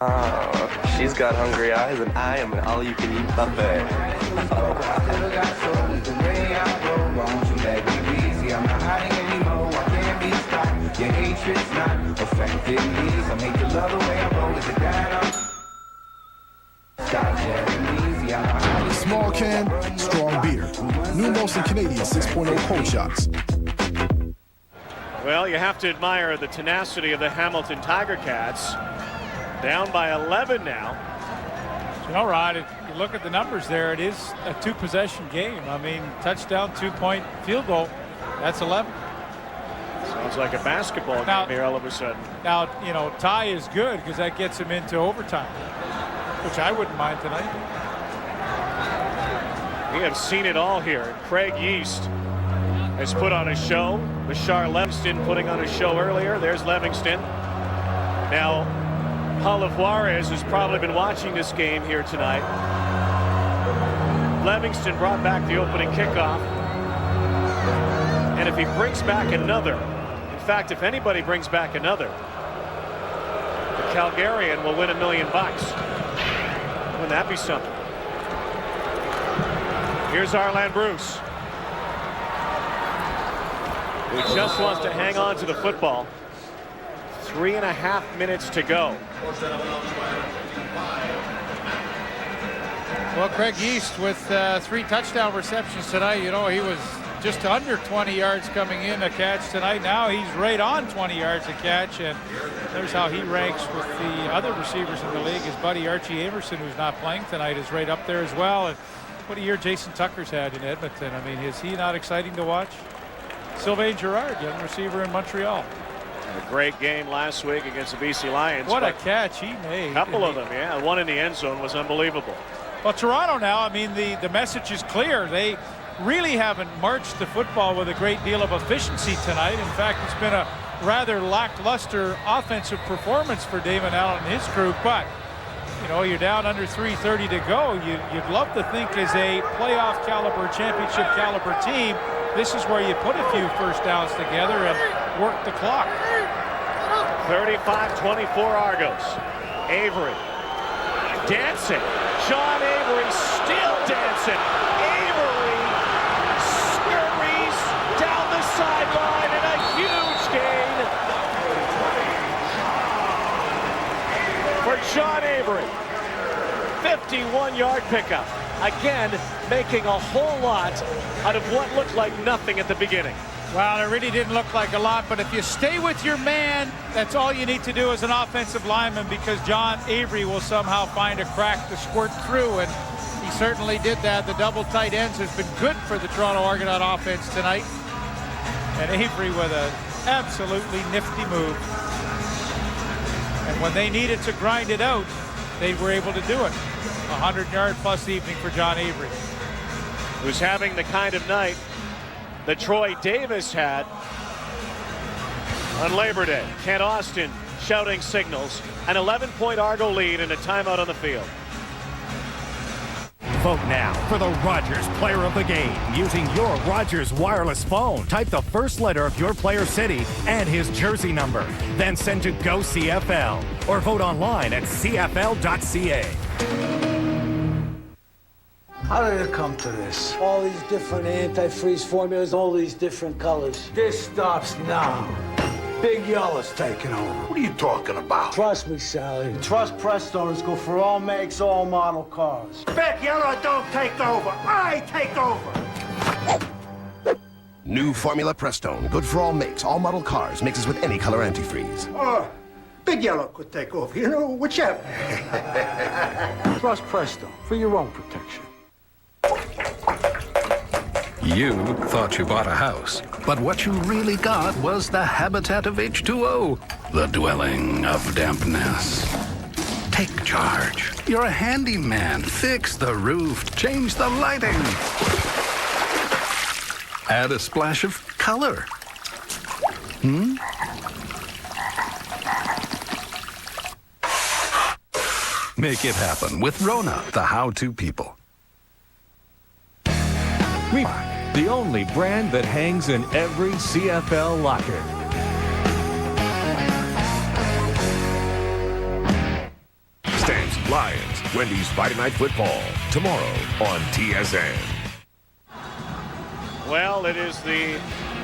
Oh, she's got hungry eyes, and I am an all-you-can-eat buffet. Your hatred's not affecting me, so make you love the way I roll it down. Small can, strong beer. New Molson Canadian 6.0 cold shots. Well, you have to admire the tenacity of the Hamilton Tiger Cats. Down by 11 now. You know, Rod, if you look at the numbers there, it is a 2-possession game. I mean, touchdown, 2-point field goal. That's 11. Sounds like a basketball game here all of a sudden. Now, you know, tie is good because that gets him into overtime, which I wouldn't mind tonight. We have seen it all here. Craig Yeast has put on a show. Bashar Livingston putting on a show earlier. There's Livingston. Now, Paulo Juarez has probably been watching this game here tonight. Livingston brought back the opening kickoff. And if he brings back another, in fact, if anybody brings back another, the Calgarian will win $1 million. Wouldn't that be something? Here's Arlan Bruce, who just wants to hang on to the football. 3.5 minutes to go. Well, Craig East with 3 touchdown receptions tonight. You know, he was just under 20 yards coming in a catch tonight. Now he's right on 20 yards a catch, and there's how he ranks with the other receivers in the league. His buddy Archie Amerson, who's not playing tonight, is right up there as well. And what a year Jason Tucker's had in Edmonton. I mean, is he not exciting to watch? Sylvain Girard, young receiver in Montreal. A great game last week against the BC Lions. What a catch he made. A couple of them, yeah. One in the end zone was unbelievable. Well, Toronto now, I mean, the message is clear. They really haven't marched the football with a great deal of efficiency tonight. In fact, it's been a rather lackluster offensive performance for Damon Allen and his group. But, you know, you're down under 3:30 to go. You'd love to think as a playoff caliber, championship caliber team, this is where you put a few first downs together and work the clock. 35-24 Argos. Avery dancing. Sean Avery still dancing. Avery scurries down the sideline and a huge gain for Sean Avery. 51-yard pickup. Again, making a whole lot out of what looked like nothing at the beginning. Well, it really didn't look like a lot, but if you stay with your man, that's all you need to do as an offensive lineman, because John Avery will somehow find a crack to squirt through, and he certainly did that. The double tight ends has been good for the Toronto Argonaut offense tonight. And Avery with an absolutely nifty move. And when they needed to grind it out, they were able to do it. 100-yard plus evening for John Avery, who's having the kind of night that Troy Davis had on Labor Day. Kent Austin shouting signals, an 11-point Argo lead and a timeout on the field. Vote now for the Rogers Player of the Game using your Rogers wireless phone. Type the first letter of your player's city and his jersey number. Then send to Go CFL or vote online at CFL.ca. How did it come to this? All these different antifreeze formulas, all these different colors. This stops now. Big Yellow's taking over. What are you talking about? Trust me, Sally. Trust Prest owners go for all makes, all model cars. Big Yellow don't take over. I take over. New Formula Prestone. Good for all makes, all model cars. Mixes with any color antifreeze. Oh, Big Yellow could take over. You know, whichever. Trust Presto for your own protection. You thought you bought a house, but what you really got was the habitat of H2O, the dwelling of dampness. Take charge. You're a handyman. Fix the roof, change the lighting. Add a splash of color. Make it happen with Rona, the how-to people. The only brand that hangs in every CFL locker. Stamps, Lions, Wendy's Friday Night Football, tomorrow on TSN. Well, it is the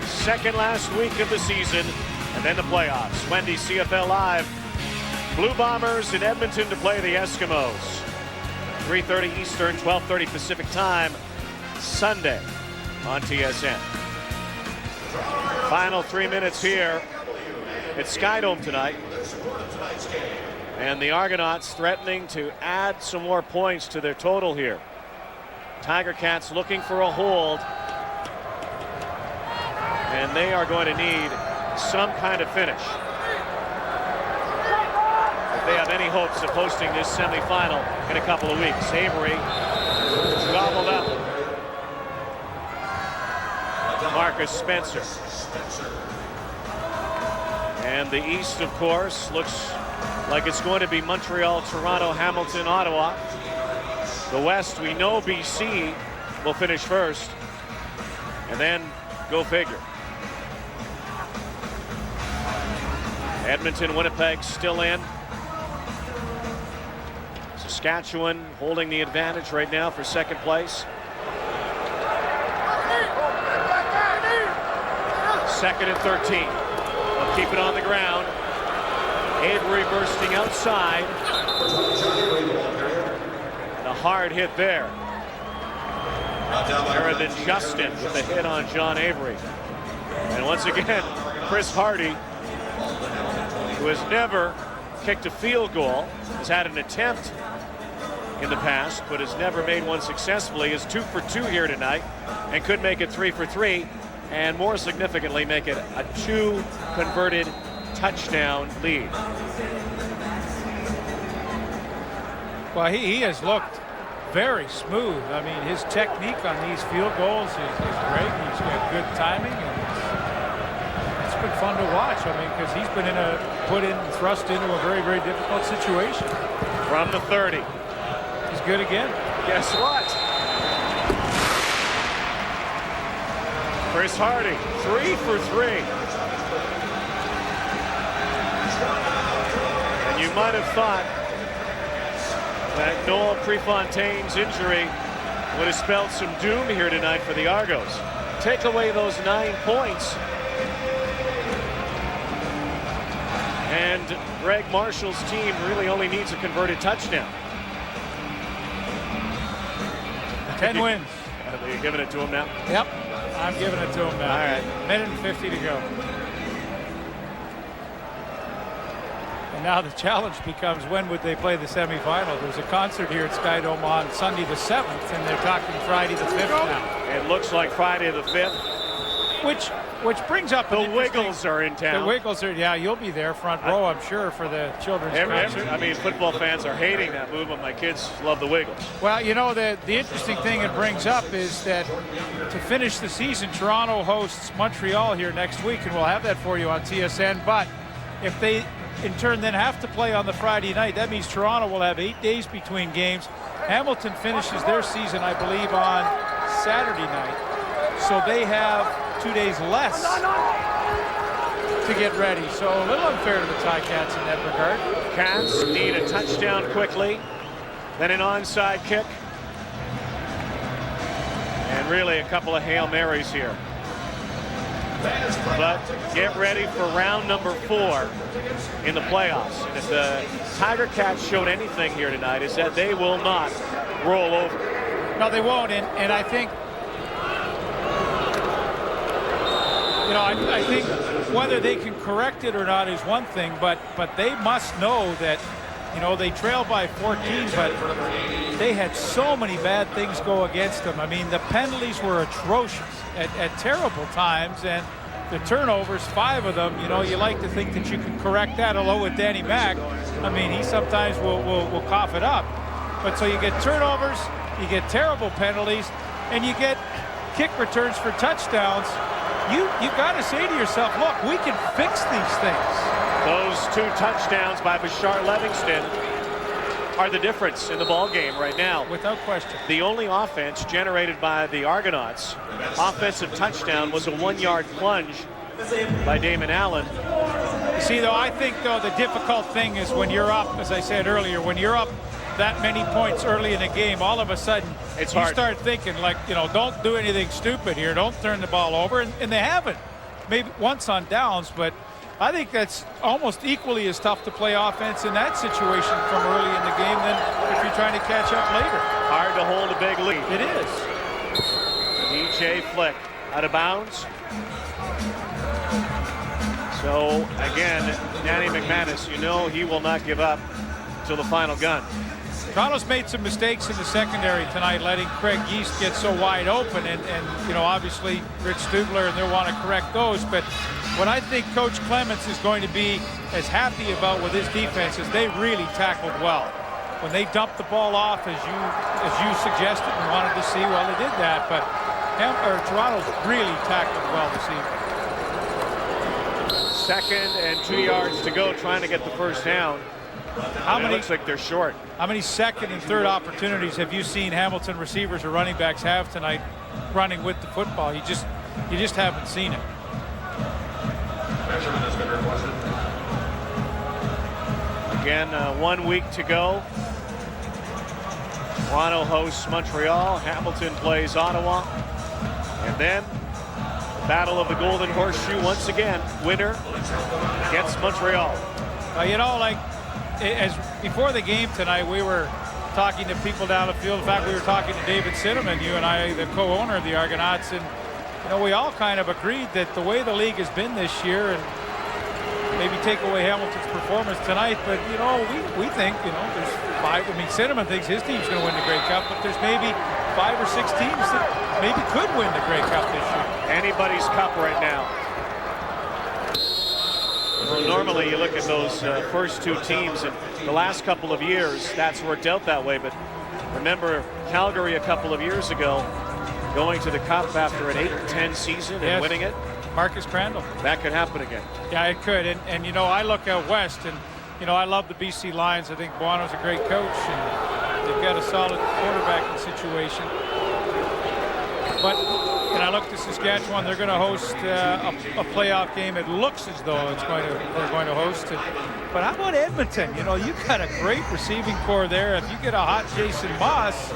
second last week of the season, and then the playoffs. Wendy's CFL Live. Blue Bombers in Edmonton to play the Eskimos. 3:30 Eastern, 12:30 Pacific time, Sunday on TSN. Final 3 minutes here at Skydome tonight. And the Argonauts threatening to add some more points to their total here. Tiger Cats looking for a hold. And they are going to need some kind of finish if they have any hopes of hosting this semifinal in a couple of weeks. Avery gobbled up. Marcus Spencer. And the East, of course, looks like it's going to be Montreal, Toronto, Hamilton, Ottawa. The West, we know BC will finish first. And then go figure. Edmonton, Winnipeg still in. Saskatchewan holding the advantage right now for second place. Second and 13. They'll keep it on the ground. Avery bursting outside. And A hard hit there. Better than Justin with the hit on John Avery. And once again, Chris Hardy, who has never kicked a field goal, has had an attempt in the past, but has never made one successfully, is 2 for 2 here tonight and could make it 3 for 3, and more significantly make it a 2 converted touchdown lead. Well, he has looked very smooth. I mean, his technique on these field goals is great. He's got good timing, and it's been fun to watch. I mean, because he's been thrust into a very, very difficult situation. From the 30. He's good again. Guess what? Chris Hardy, 3 for 3. And you might have thought that Noel Prefontaine's injury would have spelled some doom here tonight for the Argos. Take away those 9 points, and Greg Marshall's team really only needs a converted touchdown. 10 wins. Are you giving it to him now? Yep, I'm giving it to him now. All right. Minute and 50 to go. And now the challenge becomes, when would they play the semifinal? There's a concert here at Sky Dome on Sunday the 7th, and they're talking Friday the 5th now. It looks like Friday the 5th. Which brings up the Wiggles are in town. The Wiggles are, yeah, you'll be there front row, I'm sure, for the children's concert. I mean, football fans are hating that move, but my kids love the Wiggles. Well, you know, the interesting thing it brings up is that to finish the season, Toronto hosts Montreal here next week, and we'll have that for you on TSN. But if they, in turn, then have to play on the Friday night, that means Toronto will have 8 days between games. Hamilton finishes their season, I believe, on Saturday night. So they have 2 days less to get ready. So a little unfair to the Ticats in that regard. Cats need a touchdown quickly, then an onside kick, and really a couple of Hail Marys here. But get ready for round number 4 in the playoffs. And if the Tiger Cats showed anything here tonight, is that they will not roll over. No, they won't. And I think, you know, I think whether they can correct it or not is one thing, but they must know that, you know, they trail by 14, but they had so many bad things go against them. I mean, the penalties were atrocious at terrible times, and the turnovers, 5 of them, you know, you like to think that you can correct that, although with Danny Mack, I mean, he sometimes will cough it up. But so you get turnovers, you get terrible penalties, and you get kick returns for touchdowns. You got to say to yourself, look, we can fix these things. Those 2 touchdowns by Bashar Livingston are the difference in the ball game right now. Without question. The only offense generated by the Argonauts, offensive touchdown, was a 1-yard plunge by Damon Allen. You see, though, I think, though, the difficult thing is when you're up, as I said earlier, when you're up that many points early in the game, all of a sudden you start thinking, like, you know, don't do anything stupid here. Don't turn the ball over. And they haven't. Maybe once on downs, but I think that's almost equally as tough to play offense in that situation from early in the game than if you're trying to catch up later. Hard to hold a big lead. It is. DJ Flick out of bounds. So, again, Danny McManus, you know he will not give up till the final gun. Toronto's made some mistakes in the secondary tonight, letting Craig Yeast get so wide open, and you know, obviously Rich Stubler, and they'll want to correct those. But what I think Coach Clements is going to be as happy about with his defense is they really tackled well. When they dumped the ball off, as you suggested and wanted to see, well, they did that. But Toronto's really tackled well this evening. 2nd and 2 yards to go, trying to get the first down. It looks like they're short. How many 2nd and 3rd opportunities have you seen Hamilton receivers or running backs have tonight running with the football? You just haven't seen it. Again, 1 week to go. Toronto hosts Montreal. Hamilton plays Ottawa. And then Battle of the Golden Horseshoe once again. Winner gets Montreal. You know, like, as before the game tonight, we were talking to people down the field. In fact, we were talking to David Cinnamon, you and I, the co-owner of the Argonauts, and we all kind of agreed that the way the league has been this year, and maybe take away Hamilton's performance tonight, but we think there's 5. I mean, Cinnamon thinks his team's going to win the Grey Cup, but there's maybe 5 or 6 teams that maybe could win the Grey Cup this year. Anybody's cup right now. Well, normally you look at those first 2 teams, and the last couple of years that's worked out that way. But remember Calgary a couple of years ago going to the Cup after an 8-10 season and winning it. Marcus Crandall. That could happen again. Yeah, it could. And I look out west, and I love the BC Lions. I think Buono's a great coach, and they've got a solid quarterbacking situation. But I look to Saskatchewan, they're going to host a playoff game. It looks as though they're going to host it. But how about Edmonton? You've got a great receiving core there. If you get a hot Jason Moss,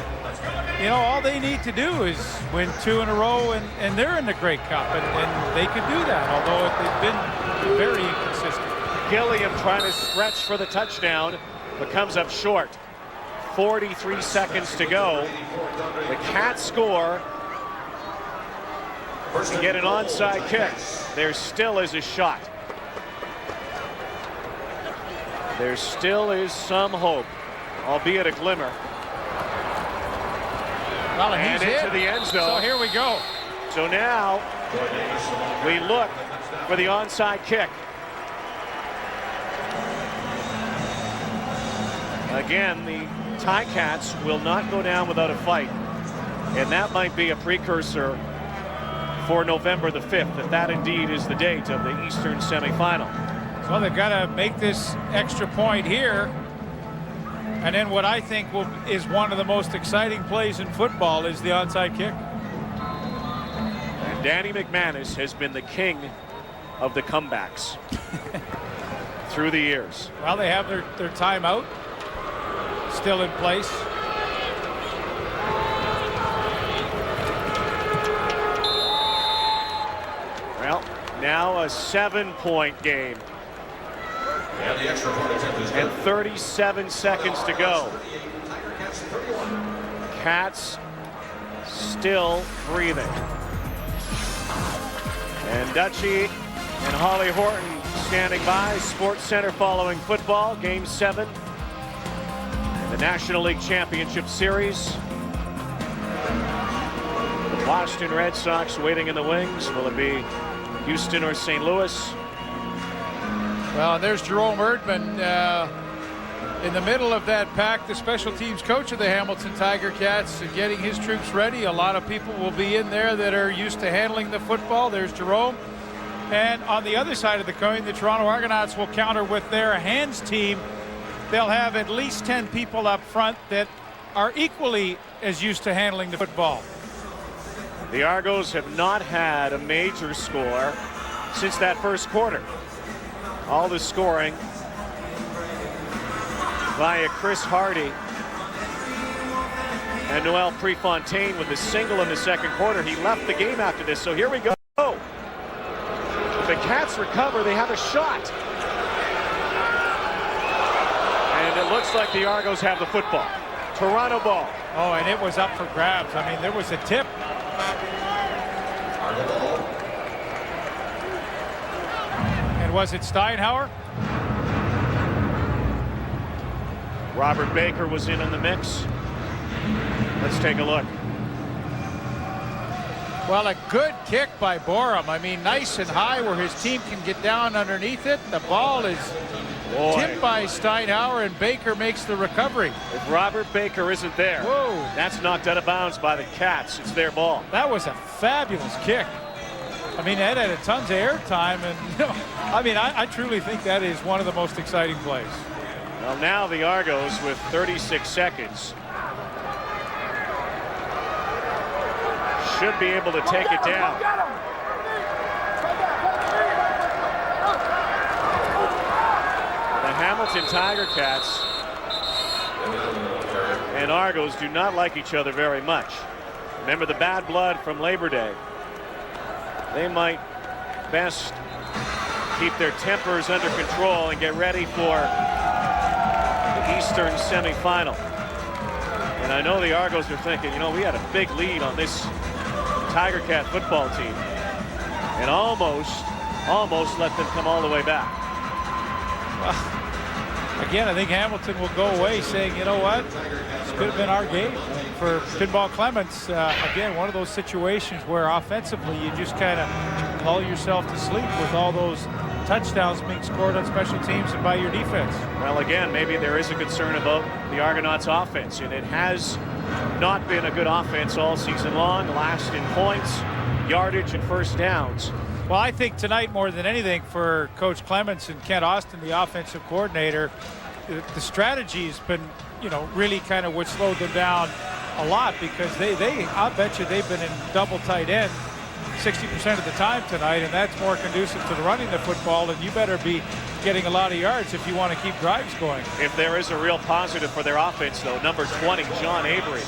all they need to do is win 2 in a row, and they're in the Grey Cup, and they could do that, although they've been very inconsistent. Gilliam trying to stretch for the touchdown, but comes up short. 43 seconds to go. The Cats score and get an onside kick. There still is a shot. There still is some hope, albeit a glimmer. Well, and into the end zone. So here we go. So now we look for the onside kick. Again, the Ticats will not go down without a fight. And that might be a precursor for November the 5th, if that indeed is the date of the Eastern semifinal. So they've got to make this extra point here. And then what I think is one of the most exciting plays in football is the onside kick. And Danny McManus has been the king of the comebacks through the years. Well, they have their timeout still in place. Well, now a 7-point game. And 37 seconds to go. Cats still breathing. And Dutchie and Holly Horton standing by. Sports Center following football. Game 7. The National League Championship Series. The Boston Red Sox waiting in the wings. Will it be Houston or St. Louis? Well, there's Jerome Erdman in the middle of that pack, the special teams coach of the Hamilton Tiger Cats, getting his troops ready. A lot of people will be in there that are used to handling the football. There's Jerome. And on the other side of the coin, the Toronto Argonauts will counter with their hands team. They'll have at least 10 people up front that are equally as used to handling the football. The Argos have not had a major score since that first quarter. All the scoring via Chris Hardy and Noel Prefontaine with a single in the second quarter. He left the game after this, so here we go. If the Cats recover, they have a shot. And it looks like the Argos have the football. Toronto ball. Oh, and it was up for grabs. I mean, there was a tip. And was it Steinhauer? Robert Baker was in the mix. Let's take a look. Well, a good kick by Borum. I mean, nice and high where his team can get down underneath it. The ball is tipped by Steinhauer, and Baker makes the recovery. If Robert Baker isn't there, that's knocked out of bounds by the Cats. It's their ball. That was a fabulous kick. I mean, that had tons of air time, and I mean, I truly think that is one of the most exciting plays. Well, now the Argos with 36 seconds should be able to take it down. The Hamilton Tiger Cats and Argos do not like each other very much. Remember the bad blood from Labor Day. They might best keep their tempers under control and get ready for the Eastern semifinal. And I know the Argos are thinking, you know, we had a big lead on this Tiger Cat football team and almost let them come all the way back. Again, I think Hamilton will go away saying, you know what, this could have been our game. For Pinball Clements, again, one of those situations where offensively you just kind of lull yourself to sleep with all those touchdowns being scored on special teams and by your defense. Well, again, maybe there is a concern about the Argonauts offense, and it has not been a good offense all season long, last in points, yardage, and first downs. Well, I think tonight more than anything for Coach Clements and Kent Austin, the offensive coordinator, the strategy has been, you know, really kind of what slowed them down a lot, because I bet you they've been in double tight end 60% of the time tonight, and that's more conducive to the running the football, and you better be getting a lot of yards if you want to keep drives going. If there is a real positive for their offense, though, number 20, John Avery.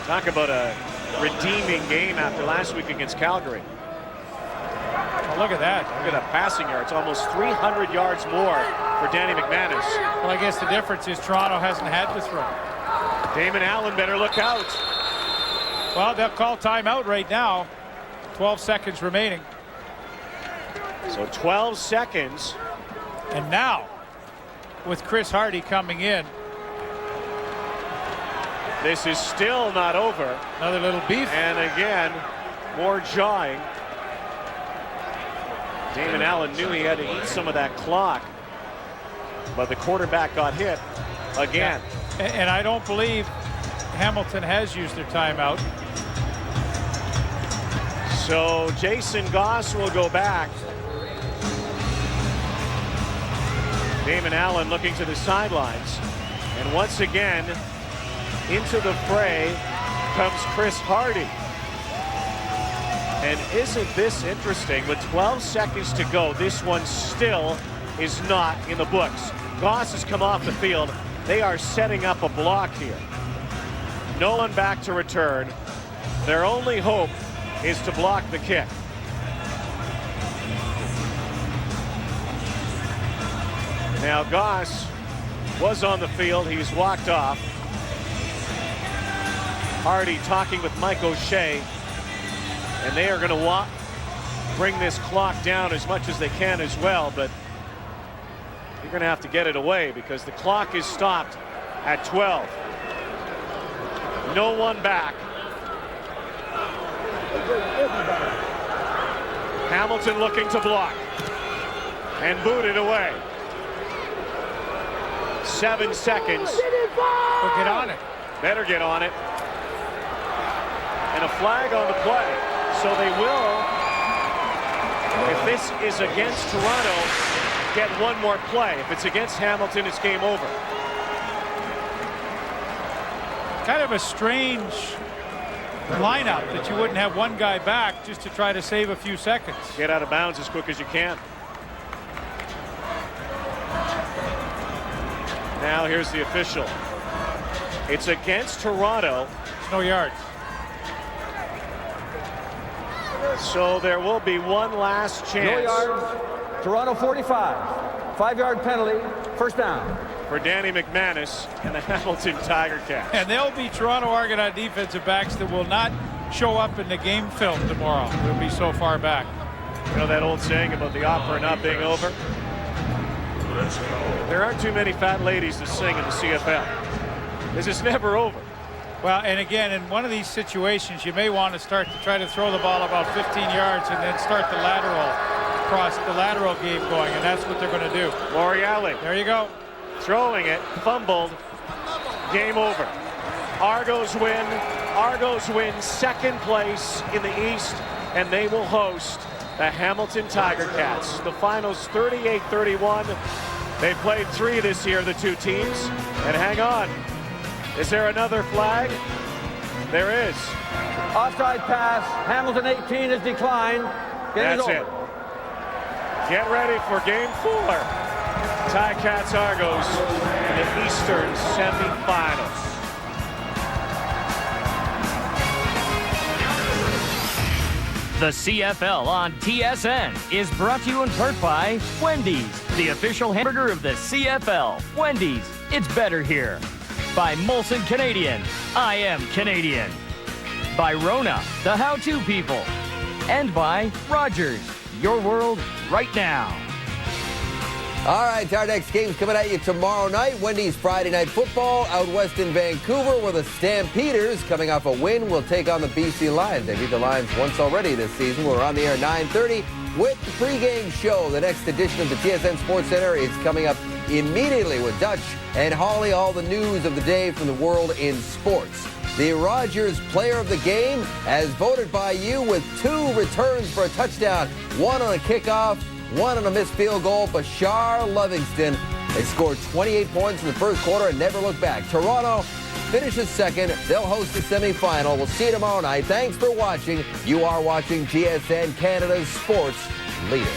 Talk about a redeeming game after last week against Calgary. Oh, look at that. Look at that passing yards, almost 300 yards more for Danny McManus. Well, I guess the difference is Toronto hasn't had to throw. Damon Allen better look out. Well, they'll call timeout right now. 12 seconds remaining. So 12 seconds. And now, with Chris Hardy coming in. This is still not over. Another little beef. And again, more jawing. Damon Allen knew he had to eat some of that clock, but the quarterback got hit again. Yeah. And I don't believe Hamilton has used their timeout. So Jason Goss will go back. Damon Allen looking to the sidelines. And once again, into the fray comes Chris Hardy. And isn't this interesting? With 12 seconds to go, this one still is not in the books. Goss has come off the field. They are setting up a block here. No one back to return. Their only hope is to block the kick. Now Goss was on the field. He's walked off. Hardy talking with Mike O'Shea, and they are going to bring this clock down as much as they can as well, but you're going to have to get it away because the clock is stopped at 12. No one back. Hamilton looking to block and boot it away. 7 seconds. But get on it. Better get on it. And a flag on the play. So they will, if this is against Toronto, get one more play. If it's against Hamilton, it's game over. Kind of a strange lineup that you wouldn't have one guy back just to try to save a few seconds. Get out of bounds as quick as you can. Now here's the official. It's against Toronto. It's no yards. So there will be one last chance. No yards. Toronto 45. 5-yard penalty. First down. For Danny McManus and the Hamilton Tiger Cats. And there'll be Toronto Argonaut defensive backs that will not show up in the game film tomorrow. They'll be so far back. You know that old saying about the opera not being over? There aren't too many fat ladies that sing in the CFL. This is never over. Well, and again, in one of these situations, you may want to start to try to throw the ball about 15 yards and then start the lateral game going, and that's what they're going to do. Moriali. There you go. Throwing it, fumbled, game over. Argos win. Argos win second place in the East, and they will host the Hamilton Tiger Cats. The finals 38-31. They played 3 this year, the two teams. And hang on, is there another flag? There is. Offside pass. Hamilton 18 is declined. That's it. Get ready for game 4. Ticats Argos in the Eastern semifinals. The CFL on TSN is brought to you in part by Wendy's, the official hamburger of the CFL. Wendy's, it's better here. By Molson Canadian, I am Canadian. By Rona, the how-to people. And by Rogers, your world right now. All right, our next game's coming at you tomorrow night. Wendy's Friday Night Football out west in Vancouver, where the Stampeders, coming off a win, will take on the BC Lions. They beat the Lions once already this season. We're on the air 9:30 with the pregame show. The next edition of the TSN Sports Center is coming up immediately with Dutch and Holly. All the news of the day from the world in sports. The Rogers Player of the Game, as voted by you, with 2 returns for a touchdown, 1 on a kickoff, 1 on a missed field goal. Bashar Livingston. They scored 28 points in the first quarter and never looked back. Toronto finishes second. They'll host the semifinal. We'll see you tomorrow night. Thanks for watching. You are watching TSN, Canada's sports leader.